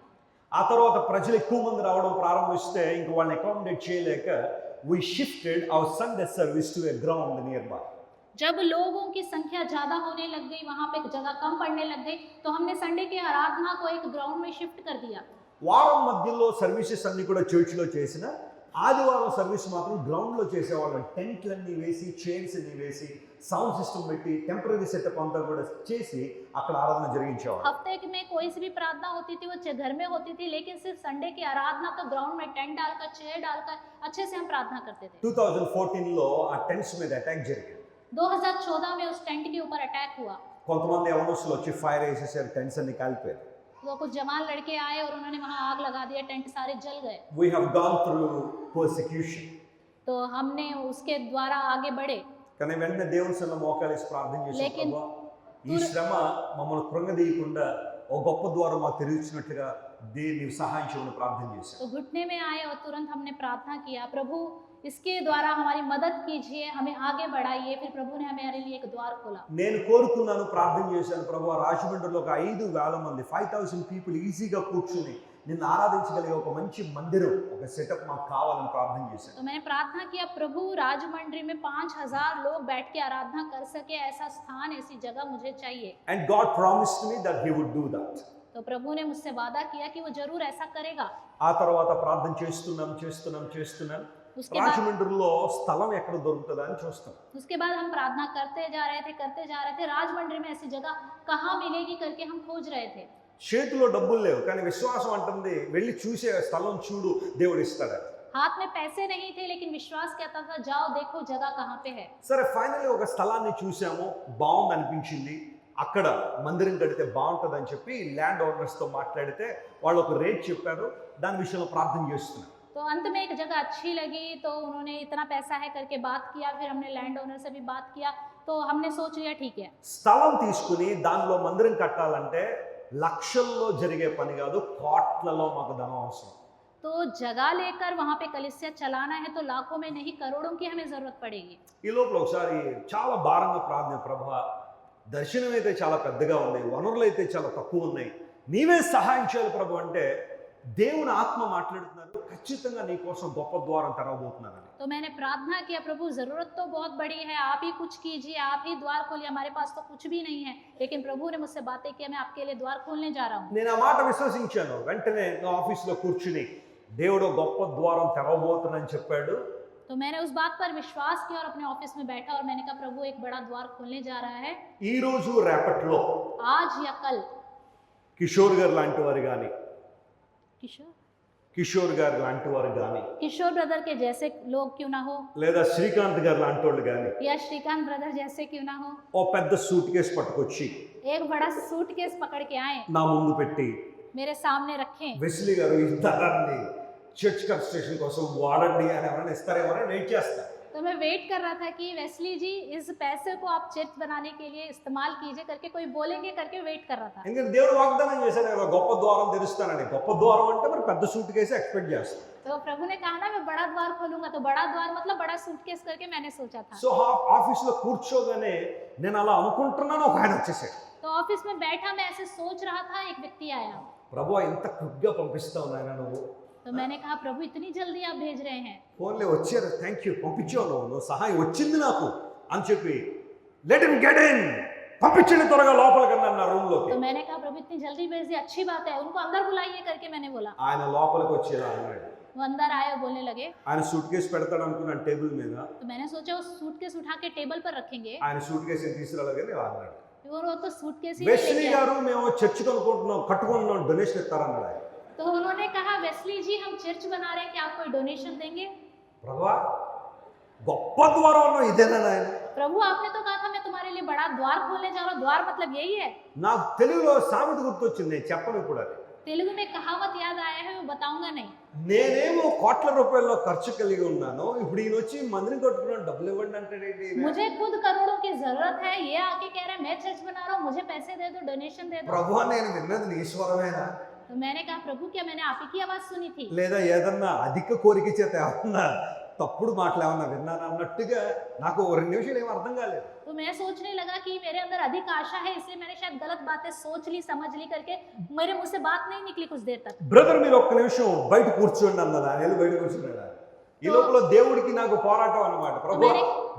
ఆ తర్వాత ప్రజలు ఎక్కువ మంది రావడం ప్రారంభిస్తే ఇంక వాళ్ళని అకామిడేట్ చేయలేక we shifted our Sunday service to a ground nearby. जब लोगों की संख्या ज्यादा होने लग गई, वहां पे जगह कम पड़ने लग गई, तो हमने संडे की आराधना को एक ग्राउंड में शिफ्ट कर दिया। వారం మధ్యలో సర్వీసెస్ అన్ని కూడా చర్చ్లో చేసిన, ఆదివారం సర్వీస్ మాత్రం గ్రౌండ్లో చేసేవాళ్ళం. టెంట్లన్నీ వేసి, చైర్స్ అన్ని వేసి, సౌండ్ సిస్టమ్ పెట్టి, టెంపరీ సెటప్ అంతా కూడా చేసి అక్కడ ఆరాధన జరిగించేవాళ్ళం. हफ्ते में कोई सी भी प्रार्थना होती थी वो घर में होती थी, लेकिन सिर्फ संडे की आराधना तो ग्राउंड में टेंट डालकर, चेयर डालकर अच्छे से हम प्रार्थना करते थे। 2014లో ఆ టెంట్స్ మీద అటాక్ జరిగింది. 2014 में उस टेंट के ऊपर अटैक हुआ। కొంతమంది యవనస్తులు వచ్చి ఫైర్ వేసేసారు, టెంట్స్ అన్ని కాలిపోయారు. वो कुछ जवान लड़के आए और उन्होंने वहां आग लगा दिया, टेंट सारे जल गए। We have gone through persecution. तो हमने उसके द्वारा आगे बढ़े, కానీ వెంటనే దేవుని సన్నిధిలో మోకాలేసి ప్రార్థన చేశాం. లేకిన్ ప్రభువా, ఈ శ్రమ మమ్మల్ని కృంగదీయకుండా ఓ గొప్ప ద్వారం మాకు తెరిచినట్లుగా నీవు సహాయం చేయమని ప్రార్థన చేశాం. तो घुटने में आए और तुरंत हमने प्रार्थना किया, प्रभु इसके द्वारा हमारी मदद कीजिए, हमें आगे बढ़ाइए। फिर प्रभु ने हमारे लिए एक द्वार खोला। నేను కోరుకున్నాను, ప్రార్థన చేశాను, ప్రభువా రాజమండ్రిలో ఒక 5,000 మంది 5,000 పీపుల్ ఈజీగా కూర్చుని నిన్ను ఆరాధించగలిగే ఒక మంచి మందిరం, ఒక సెటప్ మాకు కావాలని ప్రార్థన చేశాను. तो मैंने प्रार्थना किया, प्रभु राजमंड्री में 5,000 लोग बैठ के आराधना कर सके, ऐसा स्थान, ऐसी जगह मुझे चाहिए। And God promised me that he would do that. तो प्रभु ने मुझसे वादा किया कि वो जरूर ऐसा करेगा। ఆ తర్వాత ప్రార్థన చేస్తున్నాం. उसके बाद రాజమండ్రిలో స్థలం ఎక్కడ దొరుకుతుందా అని చూస్తాం. उसके बाद हम प्रार्थना करते जा रहे थे, राजमंड्री में ऐसी जगह कहाँ मिलेगी करके हम खोज रहे थे। చేతిలో డబ్బులు లేవు, కానీ విశ్వాసం అంటుంది వెళ్ళి చూసే స్థలం చూడు, దేవుడు ఇస్తాడు. हाथ में पैसे नहीं थे, लेकिन विश्वास कहता था जाओ देखो जगह कहाँ पे है। సరే, ఫైనల్లీ ఒక స్థలాన్ని చూసాము, బాగుంది అనిపించింది, అక్కడ మందిరం కడితే బాగుంటుంది అని చెప్పి ల్యాండ్ ఓనర్స్తో మాట్లాడితే వాళ్ళు ఒక రేట్ చెప్పారు. దాని విషయంలో ప్రార్థన చేస్తున్నాం. तो अंत में एक जगह अच्छी लगी, तो उन्होंने इतना पैसा है करके बात किया, फिर हमने लैंड ओनर से भी बात किया, तो हमने सोच लिया ठीक है। స్థలం తీసుకుని దానిలో మందిరం కట్టాలంటే లక్షల్లో జరిగే పని కాదు, కోట్లలో మాకు ధనం అవసరం. तो जगह लेकर वहां पे कलीसिया चलाना है तो लाखों में नहीं करोड़ों की हमें जरूरत पड़ेगी। ఈ లోపల ఒకసారి చాలా భారంగా ప్రార్థన, ప్రభువా దర్శనం అయితే చాలా పెద్దగా ఉంది, వనరులు అయితే చాలా తక్కువ ఉన్నాయి, నీవే సహాయం చేయాలి ప్రభు అంటే దేవుని ఆత్మ మాట్లాడుతున్నారు, ఖచ్చితంగా నీ కోసం గొప్ప ద్వారం తెరవబోతున్నారని. तो मैंने प्रार्थना किया, प्रभु जरूरत तो बहुत बड़ी है, आप ही कुछ कीजिए, आप ही द्वार खोलिए, हमारे पास तो कुछ भी नहीं है। लेकिन प्रभु ने मुझसे बातें की, मैं आपके लिए द्वार खोलने जा रहा हूँ। నేను ఆ మాట విశ్వసించాను. వెంటనే నా ఆఫీస్లో కూర్చుని దేవుడు గొప్ప ద్వారం తెరవబోతున్నానని చెప్పాడు. तो मैंने उस बात पर विश्वास किया और अपने ऑफिस में बैठा और मैंने कहा प्रभु एक बड़ा द्वार खोलने जा रहा है। ఈ రోజు రేపట్లో आज या कल కిషోర్ గారు లాంటి వారు కానీ, किशोर కిషోర్ గారు లాంటి వారు కానీ, किशोर ब्रदर के जैसे लोग क्यों ना हो, లేదా శ్రీకాంత్ గారు లాంటి వాళ్ళు కానీ या श्रीकांत ब्रदर जैसे क्यों ना हो, ఓ పెద్ద సూట్ కేసు పట్టుకొచ్చి एक बड़ा सूटकेस पकड़ के आए, నా ముందు పెట్టి, मेरे सामने रखें, వెస్లీ గారు ఈ ధనాన్ని చర్చ్ కన్స్ట్రక్షన్ కోసం వాడండి అని ఎవరైనా ఇస్తారేమో అని వెయిట్ చేస్తా. तो मैं वेट कर रहा था कि वेस्ली जी इस पैसे को आप चर्च बनाने के लिए इस्तेमाल कीजिए करके कोई बोलेंगे करके वेट कर रहा था। ఎందుకంటే దేవుడు వాగ్దానం చేశాడు కదా గొప్ప ద్వారం తెరుస్తానని. గొప్ప ద్వారం అంటే మరి పెద్ద సూట్ కేసు ఎక్స్పెక్ట్ చేస్తాం. तो प्रभु ने कहा ना मैं बड़ा द्वार खोलूंगा, तो बड़ा द्वार मतलब बड़ा सूटकेस करके मैंने सोचा था। సో ఆఫీస్లో కూర్చోగానే నేను అలా అనుకుంటున్నాను, ఒక ఆయన వచ్చేసాడు. तो ऑफिस में बैठा मैं ऐसे सोच रहा था, एक व्यक्ति आया। ప్రభు ఇంత క్విక్గా పంపిస్తావు నాయన నువ్వు. तो मैंने कहा प्रभु इतनी जल्दी आप भेज रहे हैं। ఫోన్లే వచ్చారు, థ్యాంక్ యూ పంపించావు, నువ్వు సహాయం వచ్చింది నాకు అని చెప్పి లెట్ హిమ్ గెట్ ఇన్, పంపించండి త్వరగా లోపలికి అన్నాను నా రూమ్ లోకి. तो मैंने कहा प्रभु इतनी जल्दी भेज दी, अच्छी बात है, उनको अंदर बुलाइए करके मैंने बोला। ఆయన లోపలికి వచ్చేలా అన్నాడు. वो अंदर आए और बोलने लगे। ఆయన సూట్ కేసు పెడతాడు అనుకున్నాను టేబుల్ మీద. तो मैंने सोचा वो सूटकेस उठा के टेबल पर रखेंगे, ఆయన సూట్ కేసు తీసుకురాలేదని అన్నాడు. वो तो सूटकेस ही వెస్లీ लेके आए। గారు మేము చర్చ్ కట్టుకుంటున్నాం డొనేషన్ ఇస్తారన్నాడు ఆయన. तो उन्होंने कहा वेस्ली जी हम चर्च बना रहे हैं, क्या आप कोई डोनेशन देंगे? ప్రభువా గొప్ప ద్వారం ఇదేనా నాయన? प्रभु आपने तो कहा था मैं तुम्हारे लिए बड़ा द्वार खोलने जा रहा हूँ, द्वार मतलब यही है। నాకు తెలుగులో సామెత గుర్తొచ్చింది, నేను చెప్పను ఇప్పుడు అది. तेलुगु में कहावत याद आया है, वो बताऊंगा नहीं। నేనేమో కోట్ల రూపాయల్లో ఖర్చు కలిగి ఉన్నాను, ఇప్పుడు ఈయన వచ్చి మందిరం కట్టుకున్నాను డబ్బులు ఇవ్వండి అంటాడేంటి? मुझे खुद करोड़ों की जरूरत है, ये आके कह रहा है मैं चर्च बना रहा हूँ, मुझे पैसे दे दो, डोनेशन दे दो। ప్రభువా నేను విన్నది నీ స్వరమేనా, तो मैंने कहा प्रभु क्या मैंने आप ही की आवाज सुनी थी? లేదా ఏదన్నా అధిక కోరిక చేత ఏమన్నా తప్పుడు మాటలు ఏమన్నా విన్నాను అన్నట్టుగా నాకు 2 నిమిషాలు ఏం అర్థం కాలేదు. तो मैं सोचने लगा कि मेरे अंदर अधिक आशा है, इसलिए मैंने शायद गलत बातें सोच ली, समझ ली करके मेरे मुंह से बात नहीं निकली कुछ देर तक। బ్రదర్ మీరు ఒక్క నిమిషం బయట కూర్చోండి అన్నదా, నేను బయట కూర్చున్నాడు. ఈ లోపల దేవుడికి నాకు పోరాటం అన్నమాట. ప్రభు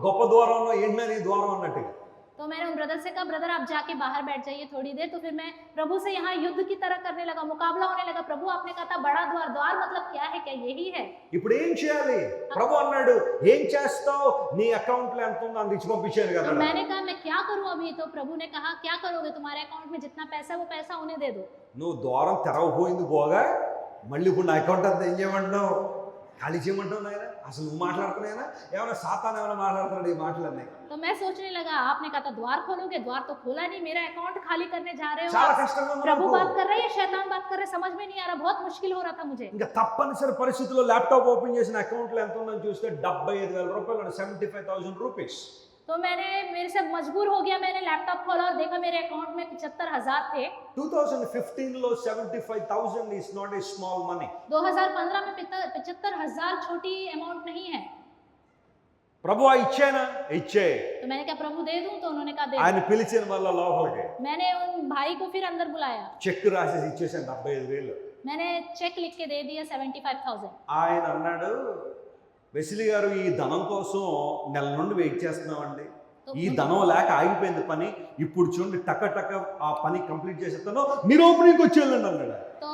గొప్ప ద్వారంలో ఏంటని ద్వారం అన్నట్టుగా. तो मैंने उन ब्रदर से कहा ब्रदर आप जाके बाहर बैठ जाइए थोड़ी देर। तो फिर मैं प्रभु से यहाँ युद्ध की तरह करने लगा, मुकाबला होने लगा। प्रभु आपने कहा था बड़ा द्वार, द्वार मतलब क्या है, क्या यही है? ఇప్పుడు ఏం చేయాలి? ప్రభు అన్నాడు ఏం చేస్తావు, నీ అకౌంట్ లో ఎంత ఉందో అంత ఇచ్చి పంపించాను तो కదా. मैंने कहा मैं क्या करूं अभी? तो प्रभु ने कहा क्या करोगे, तुम्हारे अकाउंट में जितना पैसा है वो पैसा उन्हें दे दो। నువ్వు ద్వారం తెరవబోయింది పోగా మళ్ళీ ఇప్పుడు నా అకౌంట్ అంతా ఏం చేయమంటున్నావు, ఖాళీ చేయమంటావు నాయన? అసలు నువ్వు మాట్లాడుతున్నాయినా ఏమైనా సాతాను ఏమైనా మాట్లాడుతున్నాడు ఈ మాటలన్నీ? तो मैं सोचने लगा आपने कहा था द्वार खोलोगे, द्वार तो खोला नहीं, मेरा अकाउंट खाली करने जा रहे చాలా हो। కష్టంగా ఉంది प्रभु నాకు. बात कर रहे हैं या शैतान बात कर रहे हैं, समझ में नहीं आ रहा, बहुत मुश्किल हो रहा था मुझे। ఇంకా తప్పనిసరి పరిస్థితుల్లో ల్యాప్టాప్ ఓపెన్ చేసిన అకౌంట్లో ఎంత ఉందని చూస్తే 75,000 రూపాయలు, 75,000 రూపీస్. तो मैंने मेरे से मजबूर हो गया, मैंने लैपटॉप खोला और देखा मेरे अकाउंट में 75,000 थे। 2015లో 75,000 is not a small money. 2015 में 75,000 छोटी अमाउंट नहीं है। ప్రభు ఇచ్చేనా? ఇచ్చే. तो मैंने कहा प्रभु दे दूं? तो उन्होंने कहा दे ఆయన दो। పిలిచిన వల్ల లోపలికి मैंने उन भाई को फिर अंदर बुलाया, చెక్ రాసేసి ఇచ్చేసాను 75,000. मैंने चेक लिख के दे दिया 75,000। ఆయన అన్నాడు వెస్లీ గారు ఈ ధనం కోసం నెల నుండి వెయిట్ చేస్తున్నామండి, ఈ ధనం లేక ఆగిపోయింది పని, ఇప్పుడు చూడండి టక టక ఆ పని కంప్లీట్ చేసేస్తాను, మీరు ఓపెనింగ్ వచ్చేళ్ళండి అన్నాడు. तो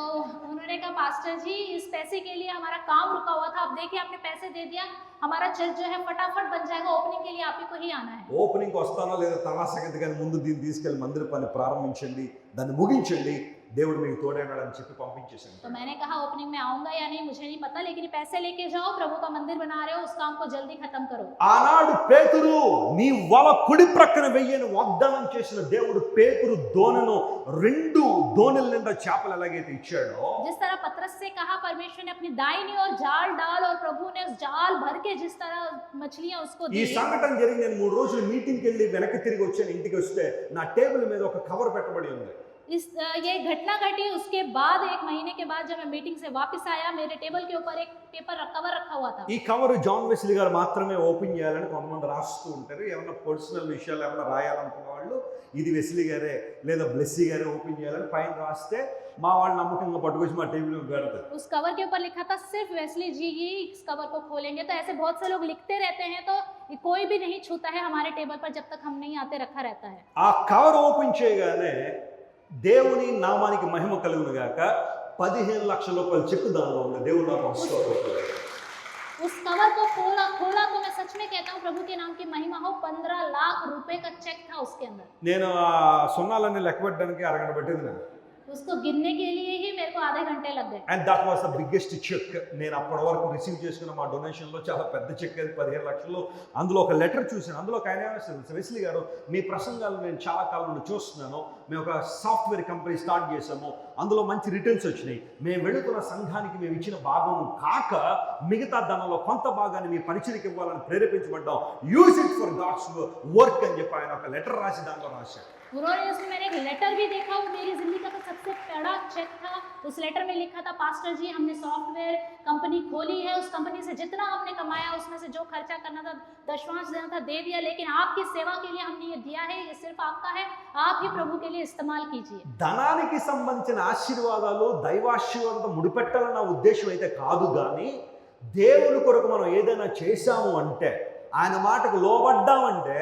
उन्होंने कहा पास्टर जी इस पैसे के लिए हमारा काम रुका हुआ था, अब देखिए आपने पैसे दे दिया, हमारा चर्च जो है फटाफट बन जाएगा, ओपनिंग के लिए आप ही को ही आना है। ఓపెనింగ్ వస్తానో లేదా తర్వాత సంగతి కానీ ముందు దీన్ని తీసుకెళ్ళి మందిర పని ప్రారంభించండి, దాన్ని ముగించండి, దేవుడు మీకు తోడైనాడు అని చెప్పి పంపించేసాను. तो मैंने कहा ओपनिंग में आऊंगा या नहीं मुझे नहीं पता, लेकिन पैसे लेके जाओ, प्रभु का मंदिर बना रहे हो, उस काम को जल्दी खत्म करो। ఆనాడు పేతురు నీ వల కుడి ప్రక్కన వెయ్యని వాగ్దానం చేసిన దేవుడు పేతురు దోణను 2 దోణిల నిండా చేపలు ఎలాగైతే ఇచ్చాడో जिस तरह पतरस से कहा परमेश्वर ने अपनी दाहिनी ओर जाल डाल और प्रभु ने उस जाल भर के जिस तरह मछलियां उसको ఈ दी। సంఘటన జరిగి నేను 3 రోజులు మీటింగ్కి వెళ్ళి వెనక్కి తిరిగి వచ్చాను. ఇంటికి వస్తే నా టేబుల్ మీద ఒక కవర్ పెట్టబడి ఉంది. ये घटना घटी उसके बाद 1 महीने के बाद जब मैं मीटिंग से वापस आया मेरे टेबल के ऊपर एक पेपर कवर रखा हुआ था। ఈ కవర్ జాన్ వెస్లీ గారు మాత్రమే ఓపెన్ చేయాలని కొంతమంది రాస్తూ ఉంటారు. ఏమన్నా పర్సనల్ విషయాలు ఏమన్నా రాయాలనుకున్న వాళ్ళు ఇది వెస్లీ గారే లేదా బ్లెస్సీ గారే ఓపెన్ చేయాలని పైన రాస్తే మా వాళ్ళు నమ్మకంగా పట్టుకొచ్చి మా టేబుల్ మీద పెడతారు. उस कवर के ऊपर लिखा था सिर्फ वेस्ली जी ही इस कवर को खोलेंगे। तो ऐसे बहुत से लोग लिखते रहते हैं तो कोई भी नहीं छूता है हमारे टेबल पर जब तक हम नहीं आते, रखा रहता है। ఆ కవర్ ఓపెన్ చేయగానే దేవుని నామానికి మహిమ కలుగును గాక 15 లక్షల రూపాయల చెక్ దానిలో ఉంది. దేవుని నామం స్తోత్రం. उस कवर को खोला तो मैं सच में कहता हूँ प्रभु के नाम की महिमा हो, 15 लाख रुपए का चेक था उसके अंदर। నేను ఆ సున్నాలన్నీ లెక్క పెట్టడానికి అరగంట పట్టింది నాకు. उसको गिनने के लिए ही मेरे को आधे घंटे लग गए। And that was the biggest check. నేను అప్పటి వరకు రిసీవ్ చేసుకున్న మా డొనేషన్లో చాలా పెద్ద చెక్ అది 15 లక్షలు. అందులో ఒక లెటర్ చూశాను. అందులో ఒక ఆయన ఏమేస్తారు, వెస్లీ గారు మీ ప్రసంగాలు నేను చాలా కాలం నుండి చూస్తున్నాను. మేము ఒక సాఫ్ట్వేర్ కంపెనీ స్టార్ట్ చేసాము. అందులో మంచి రిటర్న్స్ వచ్చినాయి. మేము వెళుతున్న సంఘానికి మేము ఇచ్చిన భాగం కాక మిగతా ధనంలో కొంత భాగాన్ని మీ పరిచయకి ఇవ్వాలని ప్రేరేపించబడ్డాం. Use it for God's work అని చెప్పి ఆయన ఒక లెటర్ రాసి దాంట్లో రాశారు. उन्होंने उसमें मैंने एक लेटर भी देखा, वो मेरी जिंदगी का तो सबसे बड़ा चेक था। उस लेटर में लिखा था पास्टर जी हमने सॉफ्टवेयर कंपनी खोली है, उस कंपनी से जितना आपने कमाया उसमें से जो खर्चा करना था, दशमांश देना था, दे दिया, लेकिन आपकी सेवा के लिए हमने ये दिया है, ये सिर्फ आपका है, आप ही प्रभु के लिए इस्तेमाल कीजिए। ధనానికి సంబంధించిన ఆశీర్వాదాలు దైవాశీర్వాదంతో ముడిపెట్టాలన్న ఉద్దేశం అయితే కాదు, కానీ దేవుని కొరకు మనం ఏదైనా చేశాము అంటే ఆయన మాటకు లోబడ్డామంటే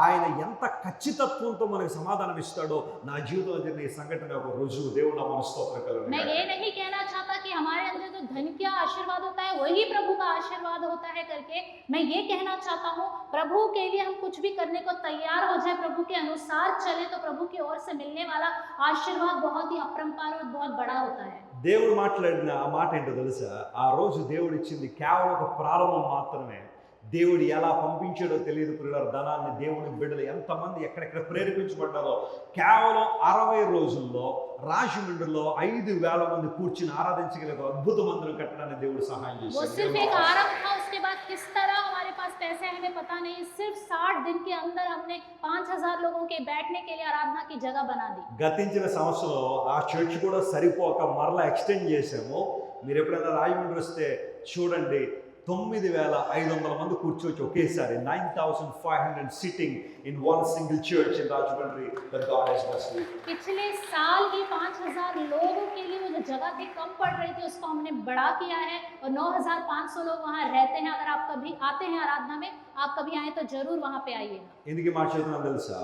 ఆయన ఎంత ఖచ్చితత్వంతో మనకు సమాధానం ఇస్తాడో నా జీవితంలో జరిగిన ఈ సంఘటన ఒక రుజువు. దేవుడు నా స్తోత్రం కలుగును. मैं ये नहीं कहना चाहता कि हमारे अंदर जो धन का आशीर्वाद होता है वही प्रभु का आशीर्वाद होता है करके, मैं ये कहना चाहता हूँ प्रभु के लिए हम कुछ भी करने को तैयार हो जाए, प्रभु के अनुसार चले तो प्रभु की ओर से मिलने वाला आशीर्वाद बहुत ही अपरंपार और बहुत बड़ा होता है। దేవుడు మాట్లాడిన ఆ మాట ఏంటో తెలుసా? ఆ రోజు దేవుడు ఇచ్చింది కేవలం ఒక ప్రారంభం మాత్రమే. దేవుడు ఎలా పంపించాడో తెలియదు ప్రియులారా. ధనాన్ని దేవుని బిడ్డలు ఎంతమంది ఎక్కడెక్కడ ప్రేరేపించబడ్డారో కేవలం 60 రోజుల్లో రాజమండ్రిలో 5,000 మంది కూర్చుని ఆరాధించగలిగే అద్భుత మందిరం కట్టడానికి దేవుడు సహాయం वो सिर्फ एक చేశాడు. आरंभ था, उसके बाद किस तरह हमारे पास पैसे हैं हमें पता नहीं, सिर्फ 60 दिन के अंदर हमने 5,000 लोगों के बैठने के लिए आराधना की जगह बना दी। గతించిన సంవత్సరం ఆ చర్చ్ కూడా సరిపోక మరలా ఎక్స్టెండ్ చేసాము. మీరు ఎప్పుడైనా రాజమండ్రి వస్తే చూడండి, 9,500 మంది కూర్చోవచ్చు ఒకేసారి. 9,500 sitting in one single church in Rajahmundry that God has blessed me. पिछले साल ही 5,000 लोगों के लिए वो जो जगह थी कम पड़ रही थी उसको हमने बड़ा किया है और 9,500 लोग वहाँ रहते हैं। अगर आप कभी आते हैं आराधना में, आप कभी आए तो जरूर वहाँ पे आइएगा। ఎందుకు మాట చెప్తున్నాను తెలుసా?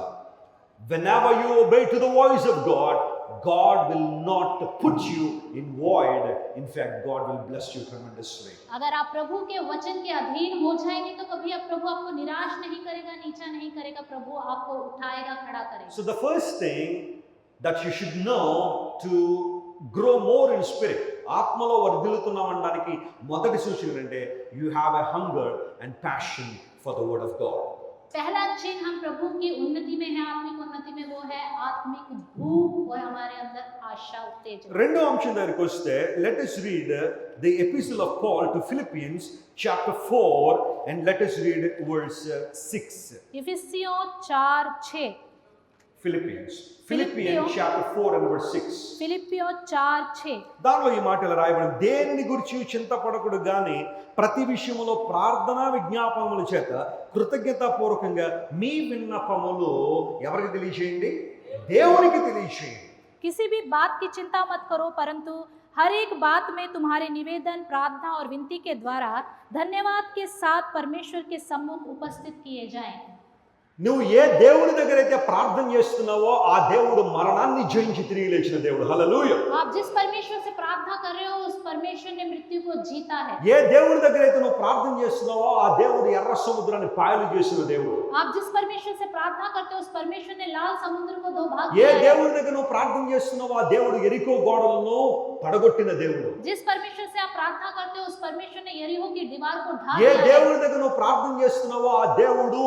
Whenever you obey to the voice of God, God will not put you in void. In fact, God will bless you tremendously. अगर आप प्रभु के वचन के अधीन हो जाएंगे तो कभी अब प्रभु आपको निराश नहीं करेगा, नीचा नहीं करेगा, प्रभु आपको उठाएगा, खड़ा करेगा। So the first thing that you should know to grow more in spirit, ఆత్మలో వర్ధిల్లుతున్నామనడానికి మొదటి సూచన అంటే you have a hunger and passion for the word of God. पहला चिन्ह हम प्रभु की उन्नति में है, आत्मिक उन्नति में, वो है आत्मिक भूख और हमारे अंदर आशा उत्तेजन। రెండో అంశం దగ్గరికి వస్తే let us read the epistle of Paul to Philippians chapter 4 and let us read verse 6. इफिसियों 4:6 Philippians chapter 4 and verse 6. फिलिप्पियों 4:6 దానిలో ఈ మాటలు రాయబడి, దేనిని గురించి చింతపడకుడు గాని ప్రతి విషయములో ప్రార్థనా విజ్ఞాపనముల చేత కృతజ్ఞతాపూర్వకంగా మీ విన్నపములు ఎవరికి తెలియచేయండి? దేవునికి తెలియచేయండి. किसी भी बात की चिंता मत करो, परंतु हर एक बात में तुम्हारे निवेदन, प्रार्थना और विनती के द्वारा धन्यवाद के साथ परमेश्वर के सम्मुख उपस्थित किए जाएं। నువ్వు ఏ దేవుని దగ్గర అయితే ప్రార్థన చేస్తున్నావో ఆ దేవుడు మరణాన్ని జయించి తిరిగి లేచిన దేవుడు. హల్లెలూయా. आप जिस परमेश्वर से प्रार्थना कर रहे हो उस परमेश्वर ने मृत्यु को जीता है। ఏ దేవుని దగ్గర అయితే నువ్వు ప్రార్థన చేస్తున్నావో ఆ దేవుడు ఎర్ర సముద్రాన్ని పాయలు చేసిన దేవుడు. आप जिस परमेश्वर से प्रार्थना करते हो उस परमेश्वर ने लाल समुद्र को 2 भाग ఏ किया है। దేవుని దగ్గర నువ్వు ప్రార్థన చేస్తున్నావో ఆ దేవుడు ఎరికో గోడలను పడగొట్టిన దేవుడు. जिस परमेश्वर से आप प्रार्थना करते हो उस परमेश्वर ने यरीहो की दीवार को ढा ఏ दिया है। దేవుని దగ్గర నువ్వు ప్రార్థన చేస్తున్నావో ఆ దేవుడు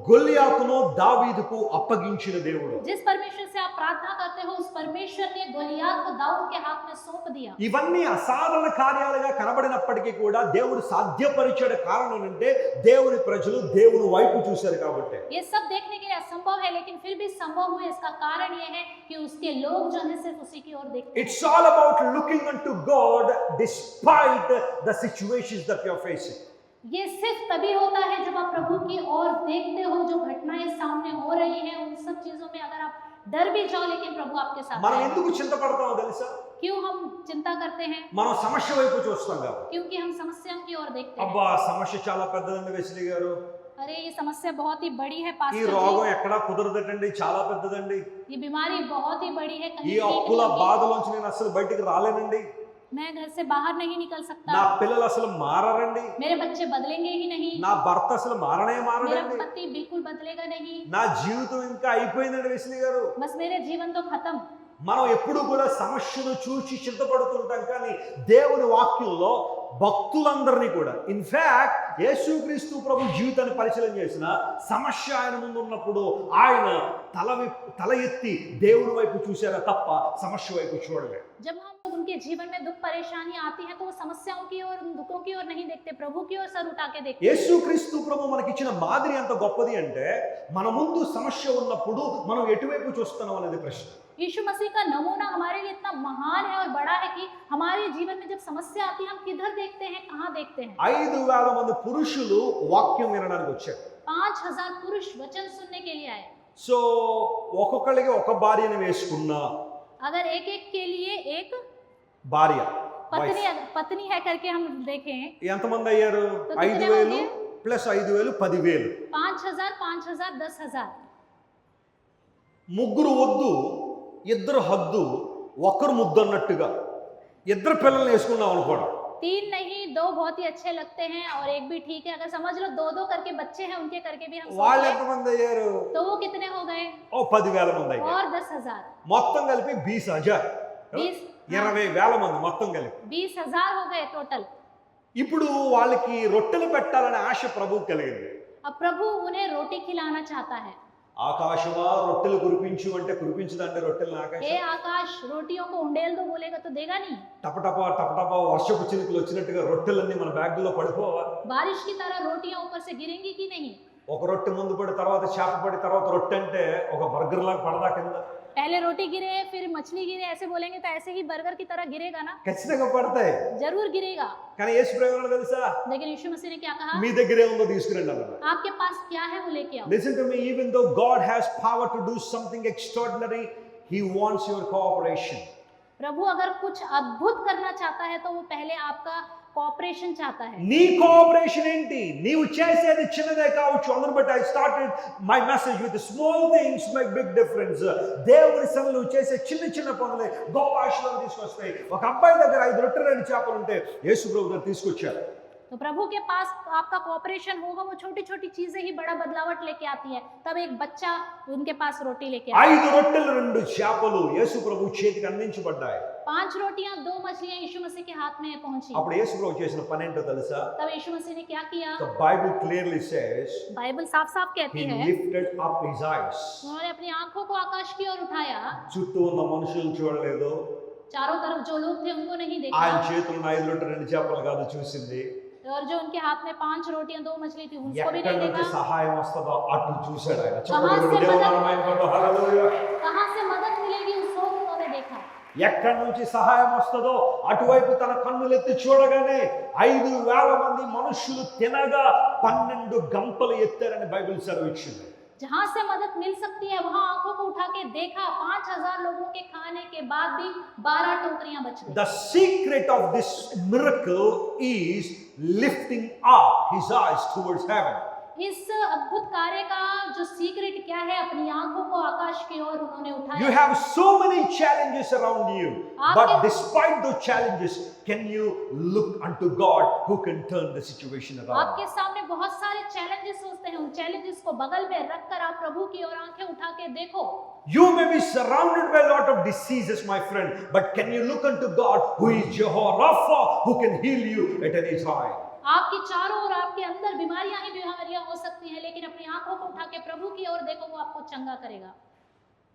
గొలియాతును దావీదుకు అప్పగించిన దేవుడు. जिस परमेश्वर से आप प्रार्थना करते हो उस परमेश्वर ने गोलियत को दाऊद के हाथ में सौंप दिया। ఇవన్నీ అసాధారణ కార్యాలుగా కనబడినప్పటికీ కూడా దేవుడు సాధ్యపరిచే కారణం అంటే దేవుని ప్రజలు దేవుని వైపు చూశారు కాబట్టి. ये सब देखने के लिए असंभव है लेकिन फिर भी संभव हुए इसका कारण ये है कि उसके लोग जो है सिर्फ उसी की ओर देखते हैं। It's all about looking unto God despite the situations that you are facing. ये सिर्फ तभी होता है जब आप प्रभु की ओर देखते हो, जो घटनाएं सामने हो रही हैं उन सब चीजों में अगर आप डर भी जाओ लेकिन प्रभु आपके साथ మనం है। ఎందుకు చింతపడతామో తెలుసా? क्यों हम चिंता करते हैं? మనం సమస్య వైపు చూస్తాం కాబట్టి. क्योंकि हम समस्याओं की ओर देखते हैं। అబ్బా సమస్య చాలా పెద్దదండి వెస్లీ గారు, अरे ये समस्या बहुत ही बड़ी है ఈ पास्टर రోగం जी, ఎక్కడా కుదరదటండి, చాలా పెద్దదండి, ये बीमारी बहुत ही बड़ी है, ఈ कहीं ठीक అప్పుల नहीं होगी। బాధలోంచి నేను అసలు బయటికి రాలేనండి, मैं घर से बाहर नहीं निकल నా सकता, పిల్లలు అసలు మారరండి, मेरे बच्चे बदलेंगे ही नहीं, నా భర్త అసలు మారనే मेरा మారడండి, पति बिल्कुल बदलेगा नहीं, నా జీవితం ఇంకా అయిపోయిందండి వెస్లీ గారు. बस मेरे जीवन तो खत्म। మనం ఎప్పుడు కూడా సమస్యను చూసి చింతపడుతుంటాం, కానీ దేవుని వాక్యంలో భక్తులందరినీ కూడా ఇన్ఫాక్ట్ యేసుక్రీస్తు ప్రభు జీవితాన్ని పరిశీలన చేసిన సమస్య ఆయన ముందు ఉన్నప్పుడు ఆయన తల ఎత్తి దేవుని వైపు చూశారా తప్ప సమస్య వైపు చూడలేదు. जब हम उनके जीवन में दुख परेशानी आती है तो वो समस्याओं की ओर, दुखों की ओर नहीं देखते, प्रभु की ओर सर उठा के देखते। యేసుక్రీస్తు ప్రభు మనకిచ్చిన మాదిరి ఎంత గొప్పది అంటే మన ముందు సమస్య ఉన్నప్పుడు మనం ఎటువైపు చూస్తున్నాం అనేది ప్రశ్న. यीशु मसीह का नमूना हमारे लिए इतना महान है और बड़ा है कि हमारे जीवन में जब समस्या आती है हम किधर देखते हैं, कहाँ देखते हैं। 5,000 మంది పురుషులు వాక్యం వినడానికి వచ్చారు. 5,000 पुरुष वचन सुनने के लिए आए। సో ఒక్కొక్కరికి ఒక భార్యను వేసుకున్నా, अगर एक एक के लिए एक భార్య पत्नी है करके हम देखें ఎంతమంది అయ్యారు? तो कितने 5,000 होंगे? ప్లస్ 5,000 10,000. 5,000 5,000 10,000। ముగ్గురు వద్దు ఇద్దరు హద్దు, ఒకరు ముద్దు అన్నట్టుగా ఇద్దరు పిల్లల్ని వేసుకున్నాం అనుకోండి. 3 नहीं 2 बहुत ही अच्छे लगते हैं और एक भी ठीक है, अगर समझ लो 2 करके बच्चे हैं उनके करके भी हम వాళ్ళు सोचें, ఎంతమంది అయ్యారు? तो वो कितने हो गए? ఓ 10,000 మంది అయ్యారు. और 10,000, మొత్తం కలిపి 20,000, 20,000 మంది మొత్తం కలిపి. 20,000 हो गए टोटल। ఇప్పుడు వాళ్ళకి రొట్టెలు పెట్టాలనే ఆశ ప్రభువు కలిగింది. अब प्रभु उन्हें रोटी खिलाना चाहता है। ఆకాశమా రొట్టెలు కురిపించు అంటే కురిపించదండి రొట్టెలు ఆకాశం. हे आकाश रोटियों को उंडेल दो बोलेगा तो देगा नहीं। టపటపా టపటపా వర్షపు చినుకులు వచ్చినట్టుగా రొట్టెలన్నీ మన బ్యాగుల్లో పడిపోవా? बारिश की तरह रोटियां ऊपर से गिरेंगी कि नहीं? ఒక రొట్టె ముందు పడి తర్వాత చేప పడి తర్వాత రొట్టె అంటే ఒక బర్గర్ లాగా పడదా కింద? पहले रोटी गिरे फिर मछली गिरे ऐसे बोलेंगे तो ऐसे ही बर्गर की तरह गिरेगा ना, ఖచ్చితంగా పడతాయి. जरूर गिरेगा। కానీ యేసు ప్రేమలో తెలుసా, लेकिन यीशु मसीह ने क्या कहा? మీ దగ్గరే ఉందో తీసుకురండి అన్నారు. आपके पास क्या है वो लेके आओ। Listen to me, even though God has power to do something extraordinary, he wants your cooperation. प्रभु अगर कुछ अद्भुत करना चाहता है तो वो पहले आपका కోఆపరేషన్ चाहता है। నీ కోఆపరేషన్ ఏంటి? నీవు చేసేది చిన్నదే కావచ్చు. అందరూ but I started my message with small things make big difference. దేవుని సన్నిధిలో నువ్వు చేసే చిన్న చిన్న పనులే గొప్ప ఆశీర్వాదం తీసుకొస్తాయి. ఒక అబ్బాయి దగ్గర 5 రొట్టెలు 2 చేపలు ఉంటే యేసు ప్రభు దగ్గర తీసుకొచ్చారు. तो प्रभु के पास आपका कोऑपरेशन होगा, वो छोटी छोटी चीजें ही बड़ा बदलावट लेके आती है। तब एक बच्चा उनके पास रोटी लेके आया। 5 రొట్టెలు 2 చేపలు యేసు ప్రభు చేతికి అందించబడ్డాయి. 5 रोटियां 2 मछलियां यीशु मसीह के हाथ में पहुंची। అప్పుడు యేసు ప్రభు చేసిన పని ఏంటో తెలుసా? तब यीशु मसीह ने क्या किया? The Bible clearly says Bible साफ साफ कहती he है lifted up his eyes. उन्होंने अपनी आंखों को आकाश की ओर उठाया। చుట్టూ ఉన్న మనుషులను చూడలేదు, चारों तरफ जो लोग थे उनको नहीं ఆయన देखा, చేతుల్లో 5 రొట్టెలు 2 చేపలు కాదు చూసింది. और जो उनके हाथ में 5 रोटियां 2 मछली थी उसको भी ఎక్కడి नहीं నుంచి देखा। సహాయం వస్తుందో అటు చూశాడు ఆయన. కహాం సే దేవుని మహిమపడు, హల్లెలూయా. कहां से मदद मिलेगी उस ओर उन्होंने देखा। ఎక్కడి నుంచి సహాయం వస్తుందో అటువైపు తన కన్నులెత్తి చూడగానే 5,000 మంది మనుషులు తినగా 12 గంపలు ఎత్తారని బైబిల్ సెలవిచ్చింది. जहां से मदद मिल सकती है वहां आंखों को उठा के देखा, 5,000 लोगों के खाने के बाद भी 12 टोकरियां बच गई। The secret of this miracle is lifting up his eyes towards heaven. इस अद्भुत कार्य का जो सीक्रेट क्या है? अपनी आंखों को आकाश की ओर उन्होंने You उठाया। have so many challenges around you, but despite those challenges, can you look unto God who can turn the situation around? आपके सामने बहुत सारे चैलेंजेस होते हैं, उन चैलेंजेस को बगल में रखकर आप प्रभु की ओर आंखें उठा के देखो। You may be surrounded by a lot of diseases, my friend, but can you look unto God who is Jehovah Rapha, who can heal you at any time? आपके चारों ओर आपके अंदर बीमारियां ही बीमारियां हो सकती हैं, लेकिन अपनी आंखों को उठा के प्रभु की ओर देखो, वो आपको चंगा करेगा।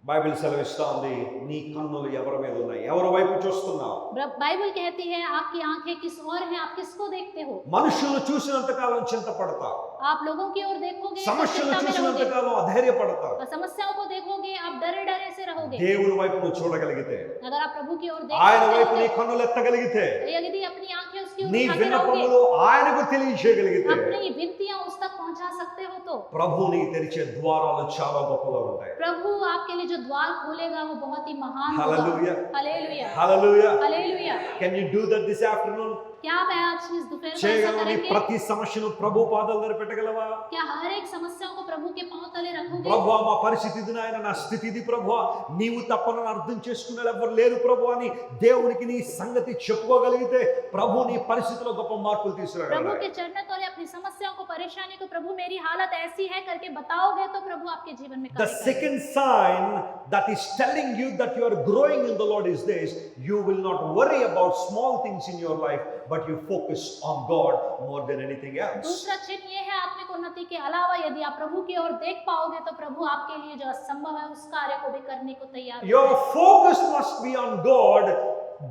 బైబిల్ సెలవిస్తా ఉంది, నీ కన్నులు ఎవరి మీద ఉన్నాయి, ఎవరి వైపు చూస్తున్నావు? बाइबल कहती है आपकी आंखें किस ओर हैं, आप किसको देखते हो? మనుషులు చూసినంత కాలం చింతపడతావు, आप लोगों की ओर देखोगे तो సమస్యలు चिंता में చూసినంత रहोगे, కాలం అధైర్యపడతావు. और समस्याओं को देखोगे आप डरे डरे से रहोगे। దేవుని వైపు నువ్వు చూడగలిగితే, अगर आप प्रभु की ओर ఆయన देखते వైపు నీ हो, కన్నులు ఎత్తగలిగితే, यदि अपनी आंखें उसकी ओर నీ उठाते रहोगे, విన్నపములు ఆయనకు తెలియజేయగలిగితే, अपनी विनतियां उस तक पहुंचा सकते हो, तो ప్రభు నీకు తెరిచే ద్వారాలు చాలా గొప్పగా ఉంటాయి. प्रभु आपके लिए जो द्वार खोलेगा वो बहुत ही महान होगा। Hallelujah. Hallelujah, hallelujah. Hallelujah. Can you do that this afternoon? क्या आप आज इस दोपहर को ऐसा చేయగలవా? నీ करेंगे? ప్రతి సమస్యను ప్రభు పాదాల దగ్గర పెట్టగలవా? क्या हर एक समस्याओं को प्रभु के पांव तले रखोगे? ప్రభువా, మా పరిస్థితి ఇది నాయన, నా స్థితి ఇది ప్రభువా, నీవు తప్ప నన్ను అర్థం చేసుకునే ఎవరు లేరు ప్రభువా అని దేవునికి నీ సంగతి చెప్పుకోగలిగితే ప్రభు నీ పరిస్థితిలో గొప్ప మార్పులు प्रभु తీసుకురాగలడు. के चरणों तले अपनी समस्याओं को, परेशानी को, प्रभु मेरी हालत ऐसी है करके बताओगे तो प्रभु आपके जीवन में The करेगा। second sign that is telling you that you are growing in the Lord is this: you will not worry about small things in your life, but you focus on God more than anything else. दूसरा चिन्ह ये है आत्मिक उन्नति के अलावा यदि आप प्रभु की ओर देख पाओगे तो प्रभु आपके लिए जो असंभव है उस कार्य को भी करने को तैयार है। Your focus must be on God,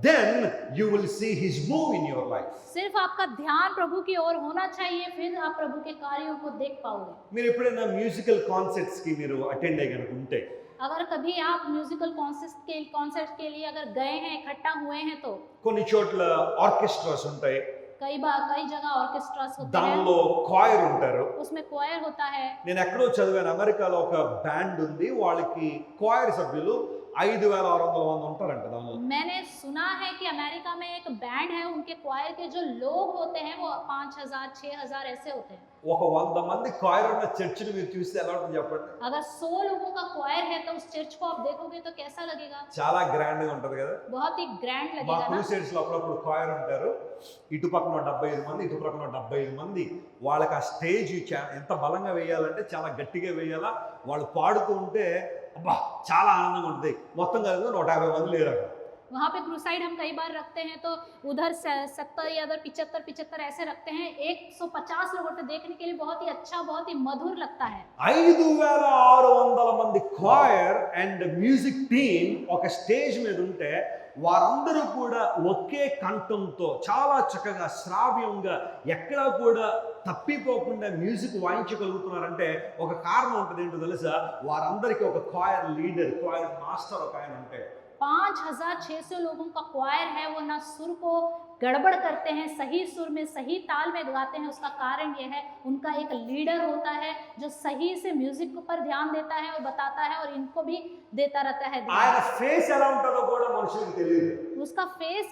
then you will see His move in your life. सिर्फ आपका ध्यान प्रभु की ओर होना चाहिए, फिर आप प्रभु के कार्यों को देख पाओगे। మీరు ఎప్పుడైనా మ్యూజికల్ కాన్సర్ట్స్ కి మీరు అటెండ్ అయ్యి కనుక ఉంటే, अगर कभी आप म्यूजिकल कॉन्सर्ट के लिए अगर गए हैं, इकट्ठा हुए हैं, तो కొన్ని చోట్ల ఆర్కెస్ట్రాస్ ఉంటాయి, कई जगह ऑर्केस्ट्रास होते దానిలో हैं, కాయర్ ఉంటారు. उसमें क्वायर होता है। నేను ఎక్కడో చదివాను, అమెరికాలో ఒక బ్యాండ్ ఉంది, వాళ్ళకి కాయర్ సభ్యులు 5,600 మంది ఉంటారంట దానిలో. मैंने सुना है कि अमेरिका में एक बैंड है, उनके क्वायर के जो लोग होते हैं वो 5,000 6,000 ऐसे होते हैं। ఒక 100 మంది కాయర్ ఉన్న చర్చిని మీరు చూస్తే ఎలా ఉంటుంది చెప్పండి? अगर 100 लोगों का क्वायर है तो उस चर्च को आप देखोगे तो कैसा लगेगा? చాలా గ్రాండ్ గా ఉంటది కదా. बहुत ही ग्रैंड మా लगेगा ना। క్రూసేడ్స్ లో అప్పుడప్పుడు కాయర్ ఉంటారు, ఇటు పక్కన 75 మంది, ఇటు పక్కన 75 మంది. వాళ్ళకి ఆ స్టేజ్ ఎంత బలంగా వేయాలంటే చాలా గట్టిగా వేయాలా. వాళ్ళు పాడుతూ ఉంటే అబ్బా చాలా ఆనందంగా ఉంటుంది. మొత్తం కలిసి 150 మంది లేరు అక్కడ. वहाँ पे क्रूसाइड हम कई बार रखते हैं तो उधर 70 या उधर 75 ऐसे रखते हैं। 150 लोग होते हैं, देखने के लिए बहुत ही अच्छा, बहुत ही मधुर लगता है। 5,600 మంది కాయర్ అండ్ మ్యూజిక్ టీమ్ ఒక స్టేజ్ మీద ఉంటే వారందరూ కూడా ఒకే కంఠంతో చాలా చక్కగా శ్రావ్యంగా ఎక్కడా కూడా తప్పిపోకుండా మ్యూజిక్ వాయించగలుగుతున్నారంటే ఒక కారణం ఉంటుంది. ఏంటో తెలుసా? వారందరికీ ఒక కాయర్ లీడర్, కాయర్ మాస్టర్ ఒక ఆయన ఉంటాడు. 5,600 लोगों का क्वायर है, वो ना सुर को गड़बड़ करते हैं, सही सुर में सही ताल में गाते हैं। उसका कारण ये है उनका एक लीडर होता है जो सही से म्यूजिक पर ध्यान देता है और बताता है और इनको भी देता रहता है ध्यान। ఆయన ఫేస్ ఎలా ఉంటుందో కూడా మనుషులకు తెలియదు. उसका फेस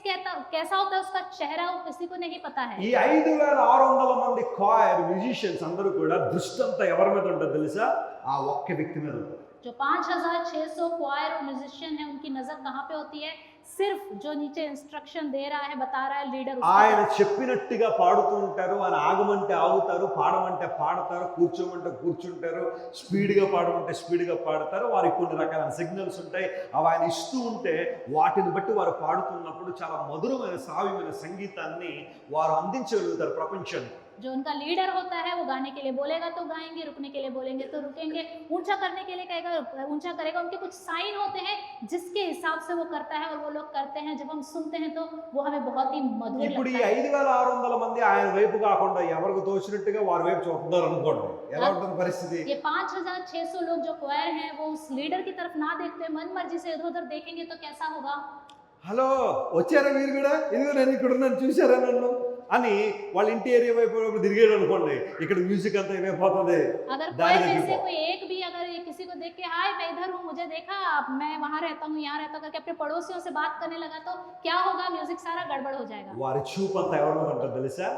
कैसा होता है, उसका चेहरा वो किसी को नहीं पता है। ఈ 5,600 మంది కాయర్ మ్యూజిషియన్స్ అందరూ కూడా దృష్టి అంతా ఎవరి మీద ఉంటుంది తెలుసా? ఆ ఒక్క వ్యక్తి మీద ఉంటుంది. जो 5,600 क्वायर और म्यूजिशियन है उनकी नजर कहाँ पे होती है? सिर्फ जो नीचे इंस्ट्रक्शन दे रहा है, बता रहा है लीडर, ఆయన చెప్పినట్టుగా పాడుతూ ఉంటారు. ఆయన ఆగమంటే ఆగుతారు, పాడమంటే పాడతారు, కూర్చోమంటే కూర్చుంటారు, స్పీడ్గా పాడమంటే స్పీడ్గా పాడతారు. వారికి కొన్ని రకాల సిగ్నల్స్ ఉంటాయి, అవి ఆయన ఇస్తూ ఉంటే వాటిని బట్టి వారు పాడుతున్నప్పుడు చాలా మధురమైన శ్రావ్యమైన సంగీతాన్ని వారు అందించగలుగుతారు ప్రపంచానికి. जो उनका लीडर होता है वो गाने के लिए बोलेगा तो गाएंगे, रुकने के लिए बोलेंगे तो रुकेंगे, ऊंचा करने के लिए कहेगा ऊंचा करेगा। उनके कुछ साइन होते हैं जिसके हिसाब से वो करता है और वो लोग करते हैं। जब हम सुनते हैं तो वो हमें बहुत ही मधुर ఇప్పుడు ఈ लगता है। 5,600 మంది ఆయన వైపు కాకుండా ఎవరికి తోచినట్టుగా వారి వైపు చూస్తున్నారు అనుకోండి, ఎలా ఉంటుంది పరిస్థితి? ये 5,600 लोग जो क्वायर हैं वो उस लीडर की तरफ ना देखते मन मर्जी से इधर उधर देखेंगे तो कैसा होगा? హలో వచ్చారా మీరు కూడా, ఇదిగో నేను ఇక్కడ ఉన్నాను చూసారా నన్ను అని వాళ్ళ ఇంటి ఏరియా వైపు తిరిగేది అనుకోండి, ఇక్కడ మ్యూజిక్ అంతా ఏమైపోతుంది. अगर क्वायर में से कोई एक भी अगर ये किसी को देख के हाय मैं इधर हूँ, मुझे देखा, मैं वहाँ रहता हूँ, यहाँ रहता हूँ करके अपने पड़ोसियों से बात करने लगा तो क्या होगा? म्यूजिक सारा गड़बड़ हो जाएगा। వారి చూపు అంతా ఎవరి మీద ఉంటుంది తెలుసా?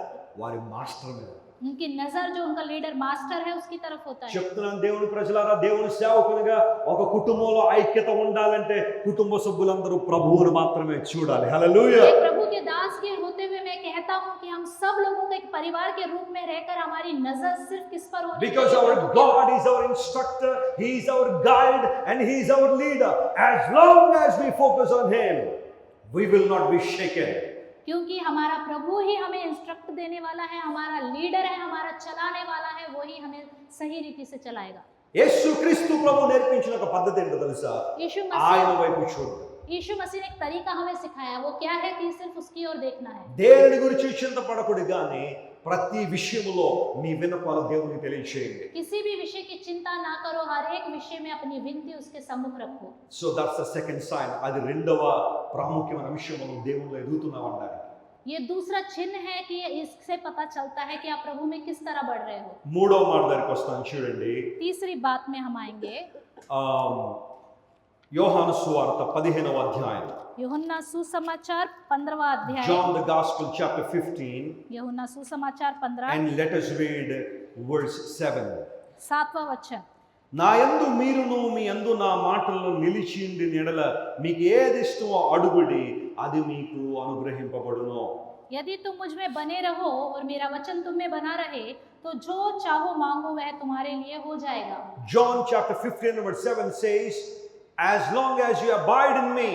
వారి మాస్టర్ మీద. उनकी नजर जो उनका लीडर मास्टर है उसकी तरफ होता है। చెప్తున్నాను దేవుని ప్రజలారా, దేవుని సేవకునిగా ఒక కుటుంబంలో ఐక్యత ఉండాలంటే కుటుంబ సభ్యులందరూ ప్రభువును మాత్రమే చూడాలి. హల్లెలూయా. एक प्रभु के दास के होते हुए मैं कहता हूँ कि हम सब लोगों को एक परिवार के रूप में रहकर हमारी नजर सिर्फ किस पर होनी चाहिए? Because our God is our instructor, He is our guide and He is our leader. As long as we focus on Him, we will not be shaken. क्योंकि हमारा प्रभु ही हमें इंस्ट्रक्ट देने वाला है, हमारा लीडर है, हमारा चलाने वाला है, वही हमें सही रीति से चलाएगा। యేసుక్రీస్తు ప్రభు నేర్పించిన ఒక పద్ధతి ఏంటో తెలుసా? यीशु ఆయన मसीह వైపు చూడడం. यीशु मसीह ने एक तरीका हमें सिखाया, वो क्या है कि सिर्फ उसकी ओर देखना है। దేవుని గురించి చింతపడకూడదు కానీ ప్రతి విషయములో మీ విన్నపాలు దేవునికి తెలియచేయండి. किसी भी विषय की चिंता ना करो, हर एक विषय में अपनी विनती उसके सम्मुख रखो। So that's the second sign. అది రెండవ ప్రాముఖ్యమైన విషయం, మనం దేవునిలో ఎదుగుతున్నాం అనడానికి. ये दूसरा चिन्ह है कि इससे पता चलता है कि आप प्रभु में किस तरह बढ़ रहे हो। మూడవ మాట దగ్గరికి వస్తాను చూడండి. तीसरी बात में हम आएंगे, యోహాను సువార్త 15వ అధ్యాయం. यूहन्ना सुसमाचार 15वां अध्याय। John the Gospel chapter 15 यूहन्ना सुसमाचार 15 and let us read verse 7. 7वां वचन। నా యందు మీరును మీ యందు నా మాటల్లో నిలిచిండి నెడల మీకు ఏది ఇష్టమో అడుగుడి, అది మీకు అనుగ్రహింపబడును. यदि तुम मुझ में बने रहो और मेरा वचन तुम में बना रहे, तो जो चाहो मांगो वह तुम्हारे लिए हो जाएगा। John chapter 15 verse 7 says, as long as you abide in me,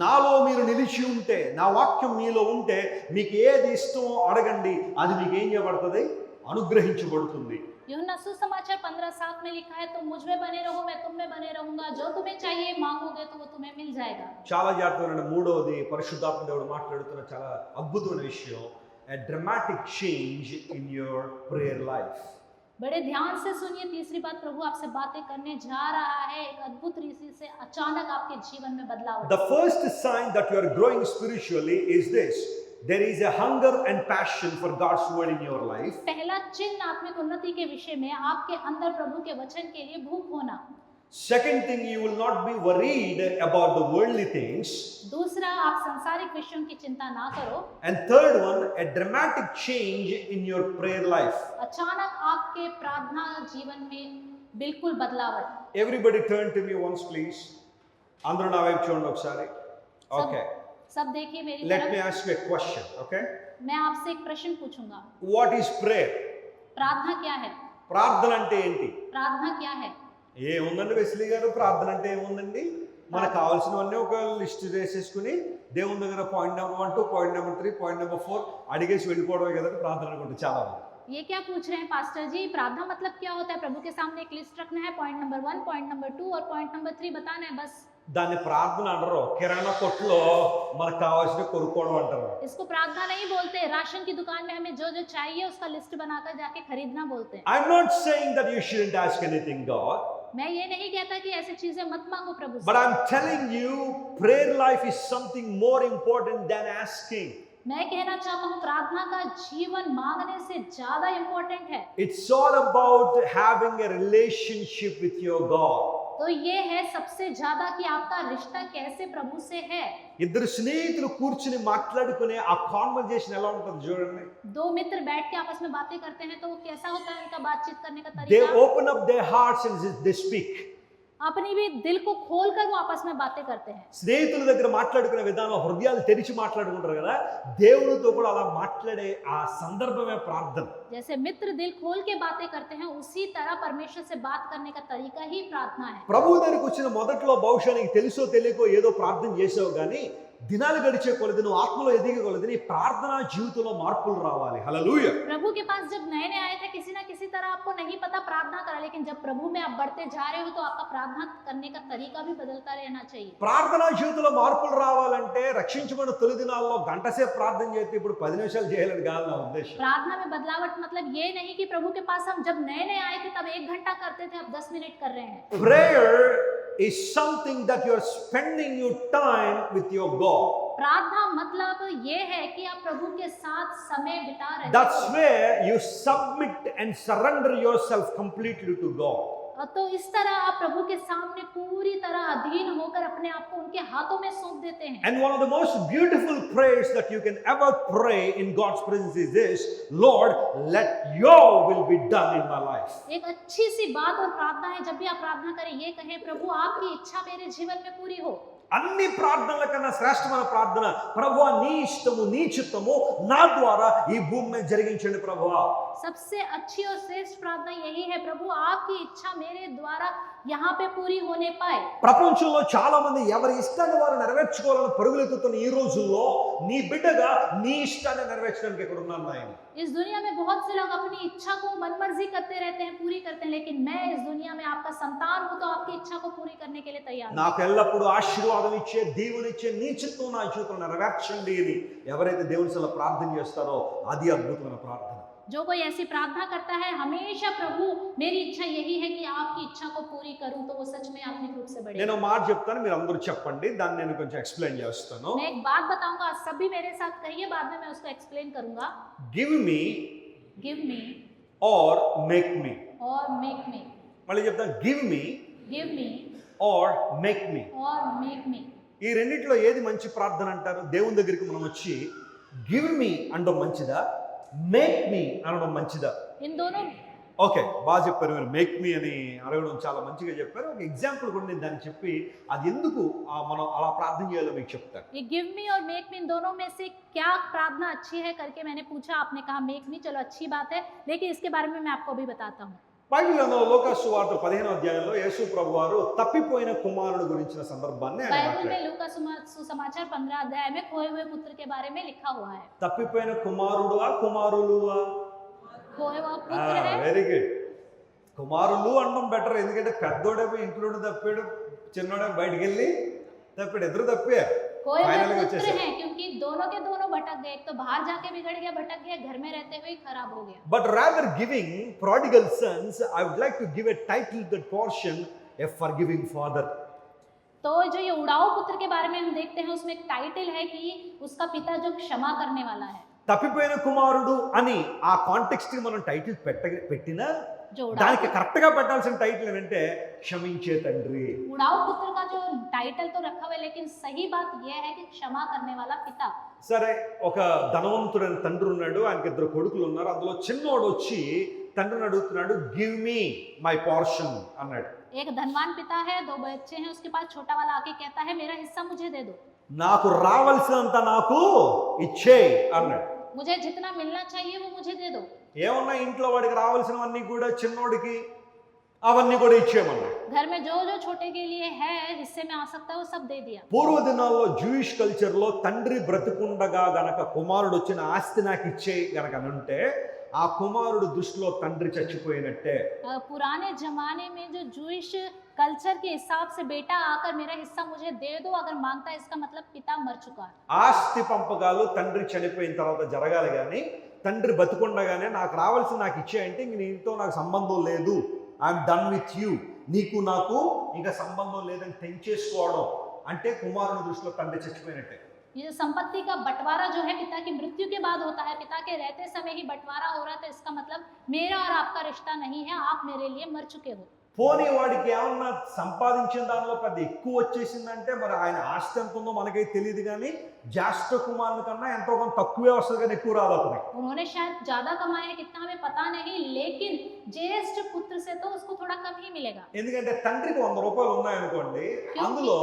నాలో మీరు నిలిచి ఉంటే, నా వాక్యం మీలో ఉంటే, మీకు ఏది ఇష్టమో అడగండి, అది మీకు ఏం చేయబడుతుంది? అనుగ్రహించబడుతుంది. यूहन्ना सुसमाचार 15:7 में लिखा है, तुम मुझ में बने रहो मैं तुम में बने रहूंगा, जो तुम्हें चाहिए मांगोगे तो वो तुम्हें मिल जाएगा। చాలా జాగ్రత్తగా మూడవది పరిశుద్ధాత్మ దేవుడు మాట్లాడుతున్న చాలా అద్భుతమైన విషయం, a dramatic change in your prayer life. बड़े ध्यान से सुनिए, तीसरी बात प्रभु आपसे बातें करने जा रहा है, एक अद्भुत रीति से अचानक आपके जीवन में बदलाव। The first sign that you are growing spiritually is this: there is a hunger and passion for God's word in your life. पहला चिन्ह आत्मिक उन्नति के विषय में आपके अंदर प्रभु के वचन के लिए भूख होना। Second thing, you will not be worried about the worldly things. दूसरा, आप सांसारिक विषयों की चिंता ना करो। And third one, a dramatic change in your prayer life. अचानक आपके प्रार्थना जीवन में बिल्कुल बदलावट। Everybody turn to me once please. అందరూ నా వైపు చూడండి ఒకసారి. Okay. सब देखिए मेरी Let me तरफ। ask you a question, okay? मैं आपसे एक प्रश्न पूछूंगा, What is prayer? प्रार्थना क्या है? ప్రార్థన అంటే ఏంటి? प्रार्थना क्या है? ఏముందండి వెస్లీ గారు, ప్రార్థన అంటే ఏముందండి? మనకు కావాల్సినవన్నీ ఒక లిస్ట్ వేసేసుకుని దేవుని దగ్గర point number 1 2 point number 3 point number 4 అడిగేసి వెళ్ళిపోవడమే కదా ప్రార్థన అనుకుంటే చాలా మంది. ये क्या पूछ रहे हैं पास्टर जी, प्रार्थना मतलब क्या होता है? प्रभु के सामने एक लिस्ट रखना है, पॉइंट नंबर 1, पॉइंट नंबर 2 और पॉइंट नंबर 3 बताना है, बस। దాన్ని ప్రార్థన అంటారు. కిరాణా కొట్టులో మనకు కావాల్సిన కొనుక్కోవడం అంటారు. इसको प्रार्थना नहीं बोलते। राशन की दुकान में हमें जो जो चाहिए उसका लिस्ट बनाकर जाके खरीदना बोलते हैं। I'm not saying that you shouldn't ask anything God, मैं ये नहीं कहता कि ऐसी चीजें मत मांगो प्रभु से। but I'm telling you prayer life is something more important than asking. मैं कहना चाहता हूँ प्रार्थना का जीवन मांगने से ज्यादा इम्पोर्टेंट है। It's all about having a relationship with your God. तो ये है सबसे ज्यादा कि आपका रिश्ता कैसे प्रभु से है। ఇద్దరు స్నేహితులు కూర్చుని మాట్లాడుకునే ఆ కాన్వర్జేషన్ ఎలా ఉంటుంది చూడండి. दो मित्र बैठ के आपस में बातें करते हैं तो वो कैसा होता है उनका बातचीत करने का They तरीका? open up their hearts and they speak. अपनी भी दिल को खोलकर वो आपस में बातें करते हैं। స్నేహితుల దగ్గర మాట్లాడుకునే విధానం హృదయాలు తెరిచి మాట్లాడుకుంటారు కదా, దేవునితో కూడా అలా మాట్లాడే ఆ సందర్భమే ప్రార్థన. जैसे मित्र दिल खोल के बातें करते हैं, उसी तरह परमेश्वर से बात करने का तरीका ही प्रार्थना है। ప్రభు దగ్గరికి వచ్చిన మొదట్లో బహుశా నీకు తెలుసో తెలియకో ఏదో ప్రార్థన చేసావు కానీ దినాలు గడిచే కొలది నువ్వు ఆత్మలో ఎదిగే కొలది నీ ప్రార్థనా జీవితంలో మార్పులు రావాలి. హల్లెలూయా. प्रभु के पास जब नए नए आए थे, किसी ना किसी तरह आपको नहीं पता प्रार्थना करा, लेकिन जब प्रभु में आप बढ़ते जा रहे हो तो आपका प्रार्थना करने का तरीका भी बदलता रहना चाहिए। ప్రార్థనా జీవితంలో మార్పులు రావాలంటే రక్షించబడిన తొలి దినాల్లో గంట సేపు ప్రార్థన చేస్తే ఇప్పుడు 10 నిమిషాలు చేయాలని కాదు నా ఉద్దేశం. प्रार्थना में बदलावट मतलब ये नहीं कि प्रभु के पास हम जब नए नए आए थे तब 1 घंटा करते थे, अब 10 मिनट कर रहे हैं। Prayer is something that you are spending your time with your God. प्रार्थना मतलब ये है कि आप प्रभु के साथ समय बिता रहे That's हो। where you submit and surrender yourself completely to God. तो इस तरह आप प्रभु के सामने पूरी तरह अधीन होकर अपने आप को उनके हाथों में सौंप देते हैं। And one of the most beautiful prayers that you can ever pray in God's presence is this: Lord, let your will be done in my life. एक अच्छी सी बात और प्रार्थना है, जब भी आप प्रार्थना करें ये कहें, प्रभु आपकी इच्छा मेरे जीवन में पूरी हो। అన్ని ప్రార్థనల కన్నా శ్రేష్టమైన ప్రార్థన, ప్రభువా నీ ఇష్టము నీ చిత్తము నా ద్వారా ఈ భూమి మీద జరిగించండి ప్రభువా. सबसे अच्छी और श्रेष्ठ प्रार्थना यही है, प्रभु आपकी इच्छा मेरे द्वारा यहाँ पे पूरी होने पाए। ప్రపంచంలో చాలా మంది ఎవరి ఇష్టాన్ని వారు నెరవేర్చుకోవాలని పరుగులెత్తుతున్న ఈ రోజుల్లో నీ బిడ్డగా నీ ఇష్టాన్ని నెరవేర్చడానికి ఇక్కడ ఉన్నాను నాయన. इस दुनिया में बहुत से लोग अपनी इच्छा को मनमर्जी करते रहते हैं, पूरी करते हैं, लेकिन मैं इस दुनिया में आपका संतान हूं तो आपकी इच्छा को पूरी करने के लिए तैयार हूं। నాకు ఎల్లప్పుడూ ఆశీర్వాదం ఇచ్చే దేవునిచ్చే నీ చిత్తం నా జీవితంలో నెరవేర్చండి అని ఎవరైతే దేవుని సల ప్రార్థన చేస్తారో అది అద్భుతమైన ప్రార్థన. जो कोई ऐसी प्रार्थना करता है हमेशा, प्रभु मेरी इच्छा यही है कि आपकी इच्छा को पूरी करूं, तो वो सच में आत्मिक रूप से बढ़ेगा। నేను మాట చెప్తాను, మీరు అందరూ చెప్పండి, దాన్ని నేను కొంచెం ఎక్స్ప్లెయిన్ చేస్తాను. मैं एक बात बताऊंगा, सभी मेरे साथ कहिए, बाद में मैं उसको एक्सप्लेन करूंगा। Give me give me are make me. और मेक मी। మళ్ళీ చెప్తాను, give me give me are make me. और मेक मी। ఈ రెండిట్లో ఏది మంచి ప్రార్థన అంటారు? దేవుని దగ్గరికి మనం వచ్చి గివ్ మీ అనడం మంచిదా, మేక్ మీ అనడం మంచిదా? इन दोनों ఓకే, బాగా చెప్పారు మీరు. మేక్ మీ అని అడగడం చాలా మంచిగా చెప్పారు. ఒక ఎగ్జాంపుల్ కూడా నేను దాన్ని చెప్పి అది ఎందుకు మనం అలా ప్రార్థన చేయాలో మీకు చెప్తాను. ये गिव मी और मेक मी, इन दोनों में से क्या प्रार्थना अच्छी है करके मैंने पूछा, आपने कहा मेक मी, चलो अच्छी बात है, लेकिन इसके बारे में मैं आपको अभी बताता हूँ। బైబిల్ గ్రంథంలో లోకాసు సువార్త 15వ అధ్యాయంలో యేసు ప్రభువారు తప్పిపోయిన కుమారుడు గురించిన సందర్భాన్ని ఆయన बाइबल में మాట్లాడారు. लूका सुसमाचार 15 अध्याय में खोए हुए पुत्र के बारे में लिखा हुआ है। తప్పిపోయిన కుమారుడువా కుమారులువా? खोए हुआ पुत्र है। Very good. కుమారులు అనడం బెటర్, ఎందుకంటే పెద్దోడేమో ఇంట్లో తప్పాడు, చిన్నోడేమో బయటికి వెళ్ళి తప్పాడు, ఇద్దరు తప్పే खोए हुए फाइनल में पुत्र अच्छे से। हैं, क्योंकि दोनों के दोनों भटक गए, एक तो बाहर जाके बिगड़ गया, भटक गया, घर में रहते हुए ही खराब हो गया। But rather giving prodigal sons, I would like to give a title to that portion, a forgiving father. तो जो ये उड़ाऊ पुत्र के बारे में हम देखते हैं, उसमें एक टाइटल है कि उसका पिता जो क्षमा करने वाला है। తప్పిపోయిన కుమారుడు అని ఆ కాంటెక్స్ట్ కి మనం టైటిల్ పెట్టినా जो దానికి కరెక్ట్ గా పెట్టాల్సిన టైటిల్ ఏంటంటే క్షమించే తండ్రి. उड़ाऊ पुत्र का जो टाइटल तो रखा हुआ है, लेकिन सही बात यह है कि क्षमा करने वाला पिता। సరే, ఒక ధనవంతుడైన తండ్రి ఉన్నాడు, ఆయనకి ఇద్దరు కొడుకులు ఉన్నారు. అందులో చిన్నోడు వచ్చి తండ్రిని అడుగుతున్నాడు, గివ్ మీ మై పోర్షన్ అన్నాడు. एक धनवान पिता है, दो बच्चे हैं, उसके पास छोटा वाला आके कहता है मेरा हिस्सा मुझे दे दो, నాకు రావాల్సినంత నాకు ఇచ్చేయ్ అన్నాడు. मुझे जितना मिलना चाहिए वो मुझे दे दो। ఏమన్నా ఇంట్లో వాడికి రావాల్సినవన్నీ కూడా చిన్నోడికి అవన్నీ కూడా ఇచ్చేయమన్నాడు. घर में जो जो छोटे के लिए है हिस्से में आ सकता है वो सब दे दिया। పూర్వ దినాల్లో జూయిష్ కల్చర్లో తండ్రి బ్రతుకుండగా గనక కుమారుడు వచ్చిన ఆస్తి నాకు ఇచ్చే గనక అంటే ఆ కుమారుడు దృష్టిలో తండ్రి చచ్చిపోయినట్టే. पुराने जमाने में जो जूइश कल्चर के हिसाब से बेटा आकर मेरा हिस्सा मुझे दे दो अगर मांगता है, इसका मतलब पिता मर चुका है। ఆస్తి పంపకాలు తండ్రి చనిపోయిన తర్వాత జరగాలి, కానీ తండ్రి బతుకుండగానే నాకు రావాల్సి నాకు ఇచ్చేయంటే ఇంక నీతో నాకు సంబంధం లేదు, ఐఎమ్ డన్ విత్ యూ, నీకు నాకు ఇంకా సంబంధం లేదని తెంచేసుకోవడం అంటే కుమారుని దృష్టిలో తండ్రి చచ్చిపోయినట్టే. ये संपत्ति का बंटवारा जो है पिता की मृत्यु के बाद होता है, पिता के रहते समय ही बंटवारा हो रहा है, तो इसका मतलब मेरा और आपका रिश्ता नहीं है, आप मेरे लिए मर चुके हो। పోనీ వాడికి ఏమన్నా సంపాదించిన దానిలో పెద్ద ఎక్కువ వచ్చేసిందంటే మరి ఆయన ఆస్తి ఎంత ఉందో మనకైతే తెలియదు, కానీ జ్యేష్ఠ కుమారుని కన్నా ఎంతో కొంత తక్కువే వస్తుంది, కానీ ఎక్కువ రాదు అతనికి. उन्होंने शायद ज्यादा कमाए हैं, कितना हमें पता नहीं, लेकिन ज्येष्ठ पुत्र से तो उसको थोड़ा कम ही मिलेगा। ఎందుకంటే తండ్రికి 100 రూపాయలు ఉన్నాయనుకోండి, అందులో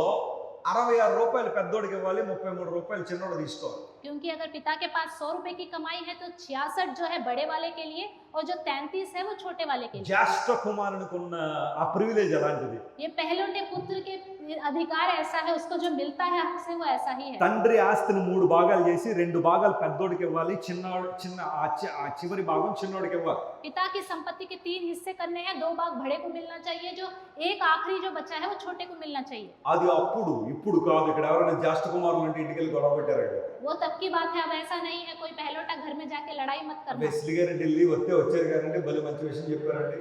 66 రూపాయలు పెద్దోడికి ఇవ్వాలి, 33 రూపాయలు చిన్నోడు తీసుకోవాలి. क्योंकि अगर पिता के पास 100 रुपए की कमाई है तो 66 जो है बड़े वाले के लिए और जो 33 है वो छोटे वाले के लिए। జ్యేష్ఠ కుమారునికి ఉన్న ఆ ప్రివిలేజ్ అలాంటిది. ये पहलौठे पुत्र के अधिकार ऐसा है, उसको जो मिलता है हक से वो ऐसा ही है। తండ్రి ఆస్తిని 3 భాగాలు చేసి 2 భాగాలు పెద్దోడికి ఇవ్వాలి, ఆ చివరి భాగం చిన్నోడికి ఇవ్వాలి. पिता की संपत्ति के 3 हिस्से करने हैं, 2 भाग बड़े को मिलना चाहिए, जो एक आखिरी जो बचा है वो छोटे को मिलना चाहिए। అది అప్పుడు, ఇప్పుడు కాదు. ఇక్కడ ఎవరైనా జ్యేష్ఠ కుమారులు అంటే ఇంటికి వెళ్ళి గొడవ పెట్టారు. वो तब की बात है, अब ऐसा नहीं है, कोई पहलौठा घर में जाके लड़ाई मत करना। వెస్లీ గారు ఢిల్లీ వచ్చారు కానీ భలే మంచి విషయం చెప్పారండి.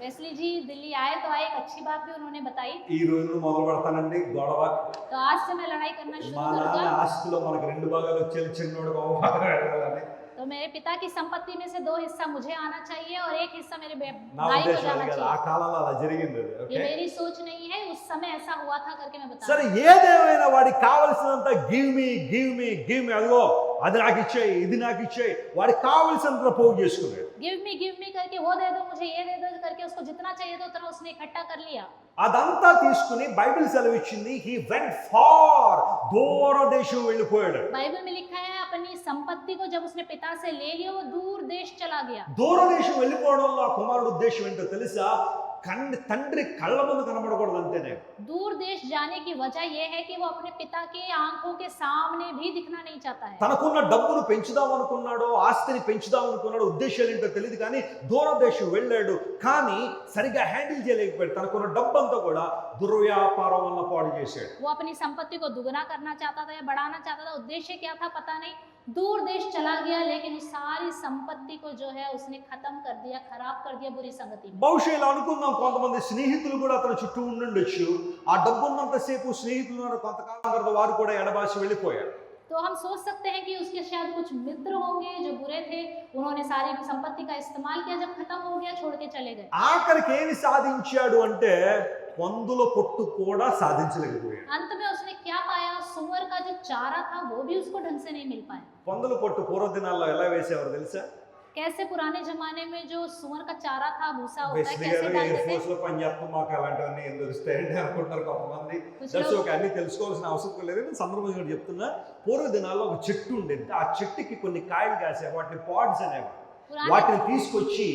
वेस्ली जी दिल्ली आए तो आए, एक अच्छी बात भी उन्होंने बताई। ఈ రోజు మొదలు పెడతానండి గొడవ. तो आज से मैं लड़ाई करना शुरू మా నాన్న करूंगा। ఆస్తిలో మనకు 2 భాగాలు వచ్చేది, చిన్నోడు ఒక భాగం వెళ్ళాలని. तो मेरे पिता की संपत्ति में से 2 हिस्सा मुझे आना चाहिए और 1 हिस्सा मेरे నా भाई को ఉద్దేశం जाना అది కాదు, ఆ चाहिए। కాలంలో అలా జరిగింది అది. ये ఓకే, मेरी सोच नहीं है, उस समय ऐसा हुआ था करके मैं बता సరే रही हूं। ఏదేమైనా వాడికి కావాల్సినంత give me give me give me, అదిగో అది నాకు ఇచ్చేయి, ఇది నాకు ఇచ్చేయి, వాడికి కావాల్సినంత పోగు చేసుకున్నాడు. गिव मी करके वो दे दो, मुझे ये दे दो करके उसको जितना चाहिए था उतना उसने इकट्ठा कर लिया। అదంతా తీసుకుని బైబిల్ సెలవిచ్చింది హీ వెంట్ ఫార్, దూర దేశం వెళ్ళిపోయాడు. बाइबल में लिखा है अपनी संपत्ति को जब उसने पिता से ले लिया वो दूर देश चला गया. దూర దేశం వెళ్ళిపోవడంలో ఆ కుమారుడు ఉద్దేశం ఏంటో తెలుసా? తండ్రి కళ్ళ ముందు కనబడకూడదు అంతేనే. दूर देश जाने की वजह यह है कि वो अपने पिता के आंखों के सामने भी दिखना नहीं चाहता है. తనకున్న డబ్బును పెంచుదాం అనుకున్నాడు, ఆస్తిని పెంచుదాం అనుకున్నాడు, ఉద్దేశాలు ఏంటో తెలియదు కానీ దూర దేశం వెళ్ళాడు. కానీ సరిగా హ్యాండిల్ చేయలేకపోయాడు. తనకున్న డబ్బంతా కూడా దుర్వ్యాపారం వల్ల పాడు చేశాడు. वो अपनी संपत्ति को दुगना करना चाहता था या बढ़ाना चाहता था, उद्देश्य क्या था पता नहीं. दूर देश चला गया लेकिन उस सारी संपत्ति को जो है उसने खत्म कर दिया, खराब कर दिया बुरी संगति में. బహుశా ఇలా అనుకుందాం, కొంతమంది స్నేహితులు కూడా అతని చుట్టూ ఉండుండొచ్చు. ఆ డబ్బు ఉన్నంతసేపు స్నేహితులు ఉన్నారు, కొంతకాలం తర్వాత వారు కూడా ఎడబాసి వెళ్ళిపోయారు. तो हम सोच सकते हैं कि उसके शायद कुछ मित्र होंगे जो बुरे थे, उन्होंने सारी संपत्ति का इस्तेमाल किया, जब खत्म हो गया छोड़ के चले गए. ఆఖరికి ఏమి సాధించాడు అంటే పందుల పొట్టు కూడా సాధించలేకపోయాడు. अंत में उसने क्या पाया? सुअर का जो चारा था वो भी उसको ढंग से नहीं मिल पाया. పందుల పొట్టు పూర్వ దినాల్లో ఎలా వేసేవారు తెలుసా? कैसे पुराने जमाने में जो सुअर का चारा था, भूसा होता है, వెస్లీ कैसे గారు डालते ఎయిర్ थे? ఫోర్స్ లో పనిచేస్తాం, మాకు అలాంటివన్నీ ఏం తెలుస్తాయండి అనుకుంటారు కొంతమంది. कुछ దట్స్ लोग ఓకే, అన్ని తెలుసుకోవాల్సిన అవసరం లేదు. నేను సందర్భంగా కూడా చెప్తున్నా. పూర్వ దినాల్లో ఒక చెట్టు ఉండేది. ఆ చెట్టుకి కొన్ని కాయలు కాసే, వాటిని పాడ్స్ అనేవారు. पुराने వాటిని తీసుకొచ్చి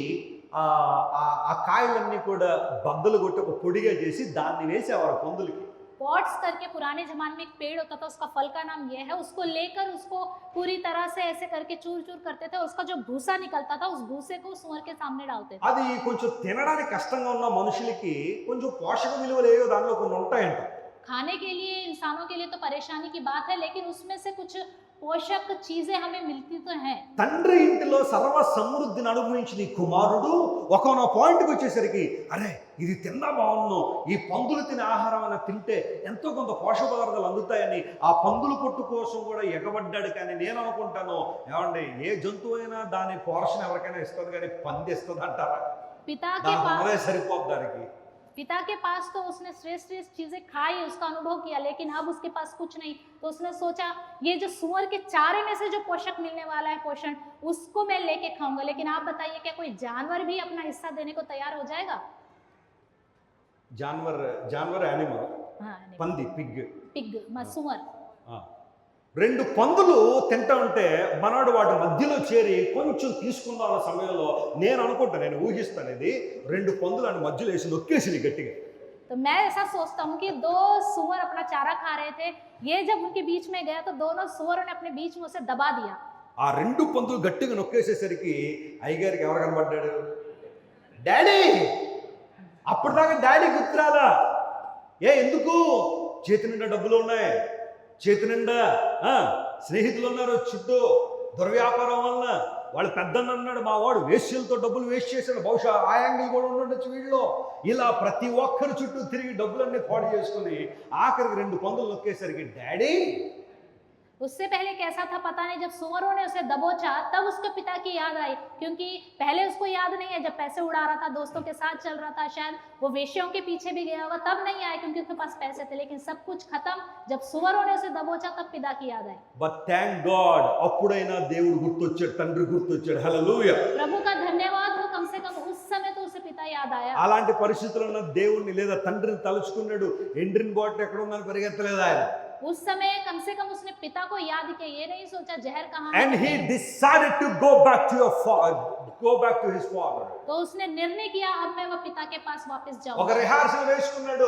ఆ కాయలన్నీ కూడా బద్దలు కొట్టి ఒక పొడిగా చేసి దాన్ని వేసేవారు పందులకి. पॉट्स करके पुराने जमाने में एक पेड़ होता था, उसका फल का नाम यह है. उसको लेकर उसको पूरी तरह से ऐसे करके चूर चूर करते थे. उसका जो भूसा निकलता था उस भूसे को सुअर के सामने डालते थे. అది కొంచెం తినడానికి కష్టంగా ఉన్న మనుషులకి కొంచెం పోషక విలువలు ఏవో దానిలో కొన్ని ఉంటాయంట. खाने के लिए इंसानों के लिए तो परेशानी की बात है, लेकिन उसमें से कुछ पोषक चीजें हमें मिलती तो हैं. తండ్రి ఇంటిలో సర్వ సమృద్ధిని అనుభవించిన ఈ కుమారుడు ఒకనో పాయింట్కి వచ్చేసరికి అరే ఇది తిన్నా బాగున్నాం, ఈ పందులు తినే ఆహారం అయినా తింటే ఎంతో కొంత పోషక పదార్థాలు అందుతాయని ఆ పందుల పొట్టు కోసం కూడా ఎగబడ్డాడు. కానీ నేను అనుకుంటాను, ఏమండి ఏ జంతువు అయినా దాని పోషణ ఎవరికైనా ఇస్తుంది కానీ పంది ఇస్తుంది అంటారా? पिता के దాని पास మనమే సరిపోద్ది దానికి. पिता के पास तो उसने श्रेष्ठ श्रेष्ठ चीजें खाई, उसका अनुभव किया, लेकिन अब उसके पास कुछ नहीं. तो उसने सोचा ये जो सुअर के चारे में से जो पोषक मिलने वाला है, पोषण, उसको मैं लेके खाऊंगा. लेकिन आप बताइए क्या कोई जानवर भी अपना हिस्सा देने को तैयार हो जाएगा? జాన్వర్ యానిమల్, हाँ, పంది, పిగ్. पिग, सुअर. రెండు పందులు తింటా ఉంటే మనవాడు వాటి మధ్యలో చేరి కొంచెం తీసుకుందాం అన్న సమయంలో నేను అనుకుంటా, నేను ఊహిస్తాను, ఇది రెండు పందులు అని మధ్యలో వేసి నొక్కేసింది గట్టిగా. तो मैं ऐसा सोचता हूँ कि दो सुअर अपना चारा खा रहे थे, ये जब उनके बीच में गया तो दोनों सुअरों ने अपने बीच में उसे दबा दिया. ఆ రెండు పందులు గట్టిగా నొక్కేసేసరికి అయ్యగారికి ఎవరు కనబడ్డాడు? డాడీ. అప్పటిదాకా డాడీ గుర్తురాలా. ఎందుకు? చేతి నిండా డబ్బులు ఉన్నాయి, చేతి నిండా స్నేహితులు ఉన్నారు చుట్టూ. దుర్వ్యాపారం వల్ల వాళ్ళు పెద్దన్న అన్నాడు, మా వాడు వేస్యలతో డబ్బులు వేస్ట్ చేశాడు, బహుశా ఆ యాంగిల్ కూడా ఉండొచ్చు వీళ్ళు. ఇలా ప్రతి ఒక్కరి చుట్టూ తిరిగి డబ్బులన్నీ పాడు చేసుకుని ఆఖరికి రెండు పందులు నొక్కేసరికి డాడీ. उससे पहले कैसा था पता नहीं, जब सुअरों ने उसे दबोचा तब उसके पिता की याद आई, क्योंकि पहले उसको याद नहीं है. जब पैसे उड़ा रहा था, दोस्तों के साथ चल रहा था, शायद वो वेश्याओं के पीछे भी गया होगा, तब नहीं आया क्योंकि उसके पास पैसे थे. लेकिन सब कुछ खत्म जब सुअरों ने उसे दबोचा तब पिता की याद आई. బట్ థ్యాంక్ గాడ్, అప్పుడైనా దేవుడు గుర్తొచ్చాడు, తండ్రి గుర్తొచ్చాడు. హల్లెలూయా. प्रभु का धन्यवाद हो, कम से कम उस समय तो उसे पिता याद आया. అలాంటి పరిస్థితుల్లో దేవుణ్ణి లేదా తండ్రిని తలుచుకున్నాడు. ఎండ్రిన్ బాటిల్ ఎక్కడ ఉందని పరిగెత్తలేదు ఆయన. उस समय कम से कम उसने पिता को याद किया, ये नहीं सोचा जहर कहाँ है. And he decided to go back to his father. तो उसने निर्णय किया अब मैं वह पिता के पास वापस ఒక जाऊंगा. రిహార్సల్ వేసుకున్నాడు.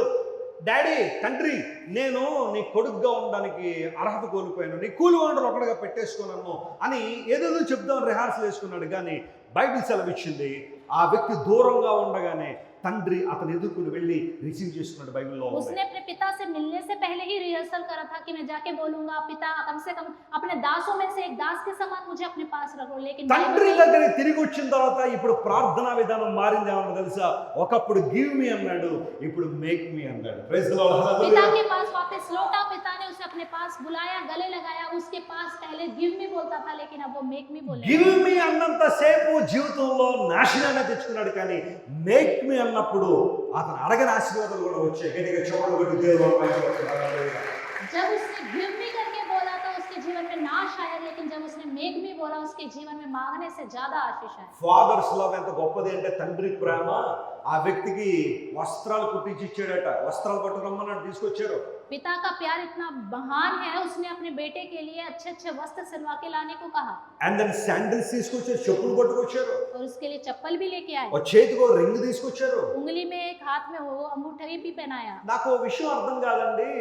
డాడీ, తండ్రి, నేను నీ కొడుకుగా ఉండడానికి అర్హత కోల్పోయాను, నీ కూలి వంటలు ఒకటిగా పెట్టేసుకున్నాను అని ఏదేదో చెప్దాం రిహార్సల్ వేసుకున్నాడు. కానీ బైబిల్ సెలవిచ్చింది ఆ వ్యక్తి దూరంగా ఉండగానే తండ్రి అతను ఎదుర్కొని వెళ్ళి రిసీవ్ చేసుకున్నాడు. బైబిల్లో उसने अपने पिता से मिलने से पहले ही रिहर्सल करा था कि मैं जाके बोलूंगा पिता कम से कम अपने दासों में से एक दास के समान मुझे अपने पास रखो. लेकिन తండ్రి దగ్గర తిరిగి వచ్చిన తర్వాత ఇప్పుడు ప్రార్థనా విధానం మారింది. ఏమన్నా తెలుసా? ఒకప్పుడు గివ్ మీ అన్నాడు, ఇప్పుడు మేక్ మీ అన్నాడు. Praise the Lord. पिता హల్లెలూయా. के पास वापस लौटा. पिता ने उसे अपने पास बुलाया, गले लगाया. उसके पास पहले गिव मी बोलता था, लेकिन अब वो मेक मी बोलने लगा. గివ్ మీ అన్నంత సేపు జీవితంలో నాశనాన్ని తెచ్చుకున్నాడు. కానీ మేక్ మీ అన్నప్పుడు అతను అడగని ఆశీర్వాదాలు కూడా వచ్చాయి. గట్టిగా చప్పట్లు కొట్టి దేవుని మహిమ పరచండి. హల్లెలూయా. जब उसने गिव मी करके बोला तो उसके जीवन में नाश आशीष आया, लेकिन जब उसने मेक मी बोला उसके जीवन में मांगने से ज्यादा आशीष आया। ఫాదర్స్ లవ్ ఎంత గొప్పది అంటే తండ్రి ప్రేమ ఆ వ్యక్తికి వస్త్రాలు కుట్టించి ఇచ్చాడట, వస్త్రాలు పట్టురమ్మని తీసుకొచ్చారు. पिता का प्यार इतना महान है, उसने अपने बेटे के लिए अच्छे अच्छे वस्त्र सिलवा के लाने को कहा అండ్ దెన్ శాండిల్స్ తీసుకొచ్చారు, చెప్పులు పట్టుకొచ్చారు, और उसके लिए चप्पल भी लेके आए, ఒక చేతికి ఒక రింగ్ తీసుకొచ్చారు. उंगली में एक हाथ में वो अंगूठा भी पहनाया। నాకు ఓ విషయం అర్థం కాదండి,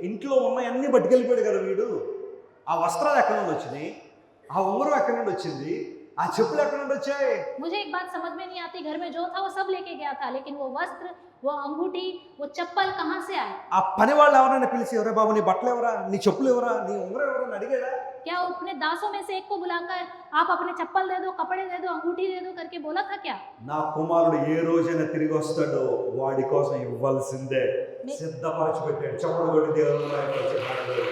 ఇంట్లో ఉన్న అన్ని పట్టుకెళ్ళిపోయాడు కదా వీడు. ఆ వస్త్రాలు ఎక్కడి నుండి వచ్చినాయి, ఆ ఉంగరం ఎక్కడి నుండి వచ్చింది, ఆ చెప్పులు ఎక్కడి నుండి వచ్చాయి? मुझे एक बात समझ में नहीं आती, घर में जो था वो सब लेके गया था, लेकिन वो वस्त्र, वो अंगूठी, वो चप्पल कहाँ से आए? ఆ పని వాళ్ళు ఎవరైనా పిలిచి, ఎవరే బాబు నీ బట్టలు ఎవరా, నీ చెప్పులు ఎవరా, నీ ఉంగరం ఎవరని అడిగాడా? क्या वो अपने दासों में से एक को बुलाकर आप अपने चप्पल दे दो, कपड़े दे दो, अंगूठी दे दो करके बोला था क्या? నా కుమారుడు ఏ రోజైనా తిరిగి వస్తాడో వాడి కోసం ఇవ్వాల్సిందే సిద్ధపరచి పెట్టాడు. చప్పట్లు కొట్టి దేవుని మహిమపరచండి.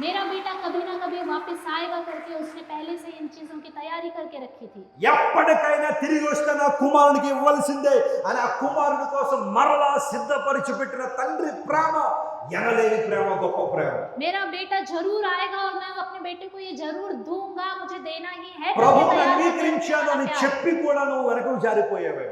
मेरा बेटा कभी ना कभी वापस आएगा करके उसने पहले से इन चीजों की तैयारी करके रखी थी। ఎప్పటికైనా తిరిగి వస్తే నా కుమారునికి ఇవ్వాల్సిందే అని ఆ కుమారుడి కోసం మరలా సిద్ధపరిచి పెట్టిన తండ్రి ప్రేమ ఎనలేని ప్రేమ, గొప్ప ప్రేమ. मेरा बेटा जरूर आएगा और मैं अपने बेटे को ये जरूर दूंगा, मुझे देना ही है। ప్రభువుని అంగీకరించాను అని చెప్పి కూడా నువ్వు వెనకకు జారిపోయావే,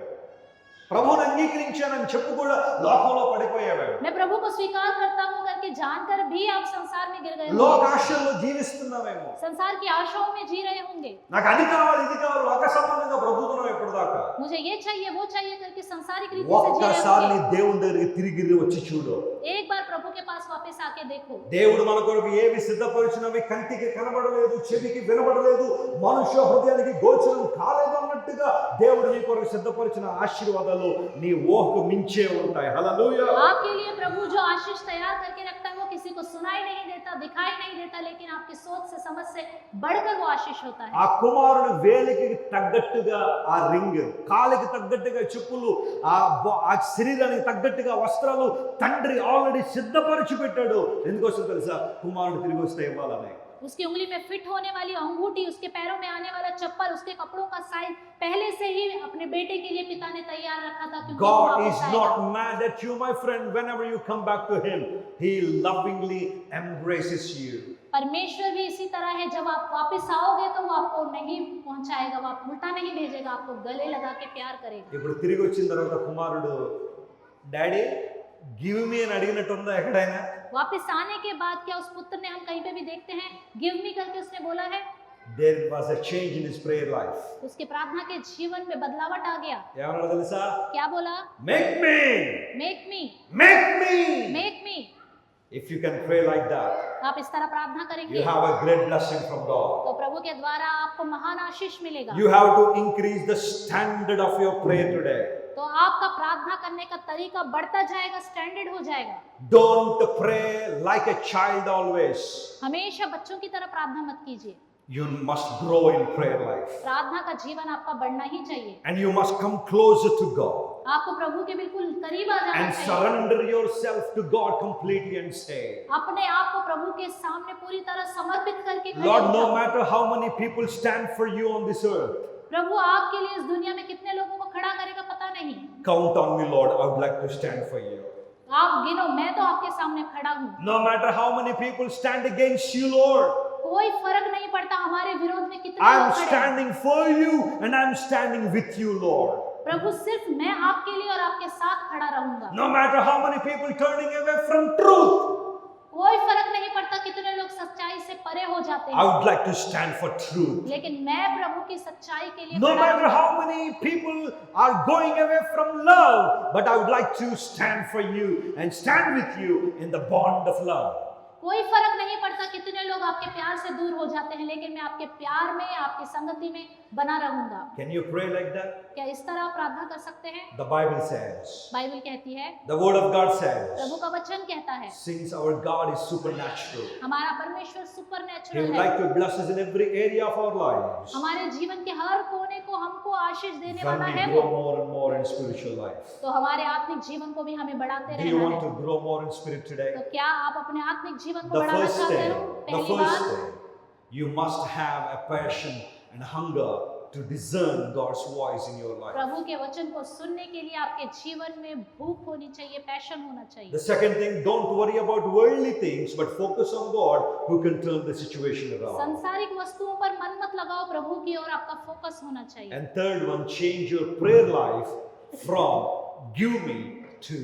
ప్రభువుని అంగీకరించానని చెప్పి కూడా లోకంలో పడిపోయావే, मैं प्रभु को स्वीकार करता हूँ करके जानकर भी आप संसार में गिर गए లోక होंगे, ఆశల్లో జీవిస్తున్నావేమో. संसार की आशाओं में जी रहे होंगे। నాకు అది కావాలి ఇది కావాలి లోక సంబంధంగా బ్రతుకుతున్నావు ఎప్పుడు దాకా. मुझे ये चाहिए वो चाहिए करके संसारिक रीति से जी रहे ఒక్కసారి నీ होंगे। దేవుని దగ్గరికి తిరిగి వచ్చి చూడు. एक बार प्रभु के पास वापस आके देखो, దేవుడు మన కొరకు ఏవి సిద్ధపరిచినవి కంటికి కనబడలేదు, చెవికి వినబడలేదు, మనుష్య హృదయానికి గోచరం కాలేదు అన్నట్టుగా దేవుడు నీ కొరకు సిద్ధపరిచిన ఆశీర్వాదాలు నీ ఊహకు మించే ఉంటాయి. హల్లెలూయా. आपके लिए प्रभु जो आशीष तैयार करके रखता है वो किसी को सुनाई नहीं देता, दिखाई नहीं देता, लेकिन आपकी सोच से समझ से बढ़कर वो आशीष होता है। ఆ కుమారుడు వేలికి తగ్గట్టుగా ఆ రింగ్, కాలికి తగ్గట్టుగా చెప్పులు, ఆ శరీరానికి తగ్గట్టుగా వస్త్రాలు తండ్రి ఆల్రెడీ సిద్ధపరిచి పెట్టాడు. ఎందుకోసం తెలుసా? కుమారుడు తిరిగి వస్తే ఇవ్వాలని. उसकी उंगली में फिट होने वाली अंगूठी, उसके पैरों में आने वाला चप्पल, उसके कपड़ों का साइज पहले से ही अपने बेटे के लिए पिता ने तैयार रखा था, क्योंकि वो God वापस is आएगा। not mad at you, my friend. Whenever you come back to Him, He lovingly embraces you. परमेश्वर भी इसी तरह है, जब आप वापस आओगे तो वो आपको नहीं पहुंचाएगा, वो आप उल्टा नहीं भेजेगा, आपको गले लगा के प्यार करेगा। ఇప్పుడు తిరిగి వచ్చిన తర్వాత కుమారుడు డాడీ గివ్ మీ అని అడిగినట్టు ఉందా ఎక్కడైనా? वापस आने के बाद क्या उस पुत्र ने, हम कहीं पे भी देखते हैं गिव मी करके उसने बोला है? There was a change in his prayer life. उसके प्रार्थना के जीवन में बदलावट आ गया। ఏమన్నాడు తెలుసా? क्या बोला? Make me, make me, make me. Make me. If you can pray like that, आप इस तरह प्रार्थना you करेंगे have a great blessing from God. तो प्रभु के द्वारा आपको महान आशीष मिलेगा। You have to increase the standard of your prayer today. तो आपका प्रार्थना करने का तरीका बढ़ता जाएगा, स्टैंडर्ड हो जाएगा। Don't pray like a child always. हमेशा बच्चों की तरह प्रार्थना मत कीजिए। You must grow in prayer life. प्रार्थना का जीवन आपका बढ़ना ही चाहिए। And you must come closer to God. आपको प्रभु के बिल्कुल करीब आ जाना And चाहिए। surrender yourself to God completely and say, अपने आप को प्रभु के सामने पूरी तरह समर्पित करके खड़े Lord, हो no जाओ। matter how many people stand for you on this earth, प्रभु आपके लिए इस दुनिया में कितने लोगों को खड़ा करेगा पता नहीं। count on me, Lord. I would like to stand for you. आप गिनो, मैं तो आपके सामने खड़ा हूँ। No matter how many people stand against you, Lord, कोई फर्क नहीं पड़ता हमारे विरोध में कितने I am लोग खड़े हैं। standing for you and I am standing with you, Lord. प्रभु सिर्फ मैं आपके लिए और आपके साथ खड़ा रहूंगा। No matter how many people turning away from truth, कोई फर्क नहीं पड़ता कितने लोग सच्चाई से परे हो जाते I हैं, would like to stand for truth. लेकिन मैं प्रभु की सच्चाई के लिए No खड़ा matter हूं। how many people are going away from love, but I would like to stand for you and stand with you in the bond of love. कोई फर्क नहीं पड़ता कितने लोग आपके प्यार से दूर हो जाते हैं, लेकिन मैं आपके प्यार में, आपकी संगति में बना रहूंगा। Can you pray like that? क्या इस तरह आप प्रार्थना कर सकते हैं? The Bible says, बाइबल कहती है, the Word of God Prabhu says, का वचन कहता है, since our God is supernatural, हमारा परमेश्वर He सुपरनैचुरल would है। like to bless us in every area of our lives. हमारे जीवन के हर कोने को हमको आशीष देने When वाला we है grow वो। more and more in spiritual life. तो हमारे आत्मिक जीवन को भी हमें बढ़ाते Do you रहना want है। to grow more in spirit today? तो क्या आप अपने आत्मिक जीवन को The बढ़ाना first चाहते thing, हो? the पहली first बात, thing, you must have a passion and hunger to discern God's voice in your life. प्रभु के वचन को सुनने के लिए आपके जीवन में भूख होनी चाहिए, पैशन होना चाहिए। The second thing, don't worry about worldly things, but focus on God who can turn the situation around. संसारिक वस्तुओं पर मन मत लगाओ, प्रभु की ओर आपका फोकस होना चाहिए। And third one, change your prayer life from give me to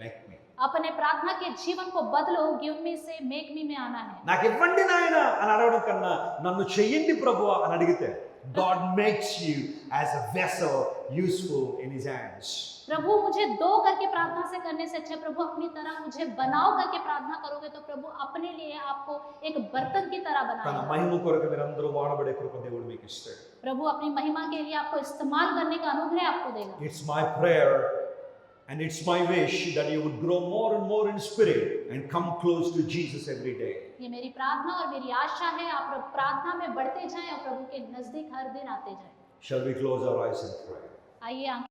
make me. अपने प्रार्थना के जीवन को बदलो, गिव मी से मेक मी में आना है। నాకు ఇవ్వండి నాయనా అని అడగడం కన్నా నన్ను చెయ్యండి ప్రభువా అని అడిగితే God makes you as a vessel useful in his hands. प्रभु मुझे दो करके प्रार्थना से करने से अच्छा प्रभु अपनी तरह मुझे बनाओ करके प्रार्थना करोगे तो प्रभु अपने लिए आपको एक बर्तन की तरह తన बनाएगा। మహిమ కొరకు మీరందరూ వాడబడే కృప దేవుడు మీకు ఇస్తాడు. प्रभु अपनी महिमा के लिए आपको इस्तेमाल करने का अनुग्रह आपको देगा। It's my prayer and it's my wish that you would grow more and more in spirit and come close to Jesus every day. ये मेरी प्रार्थना और मेरी आशा है, आप प्रार्थना में बढ़ते जाएं और प्रभु के नजदीक हर दिन आते जाएं। Shall we close our eyes and pray? आइए आंखें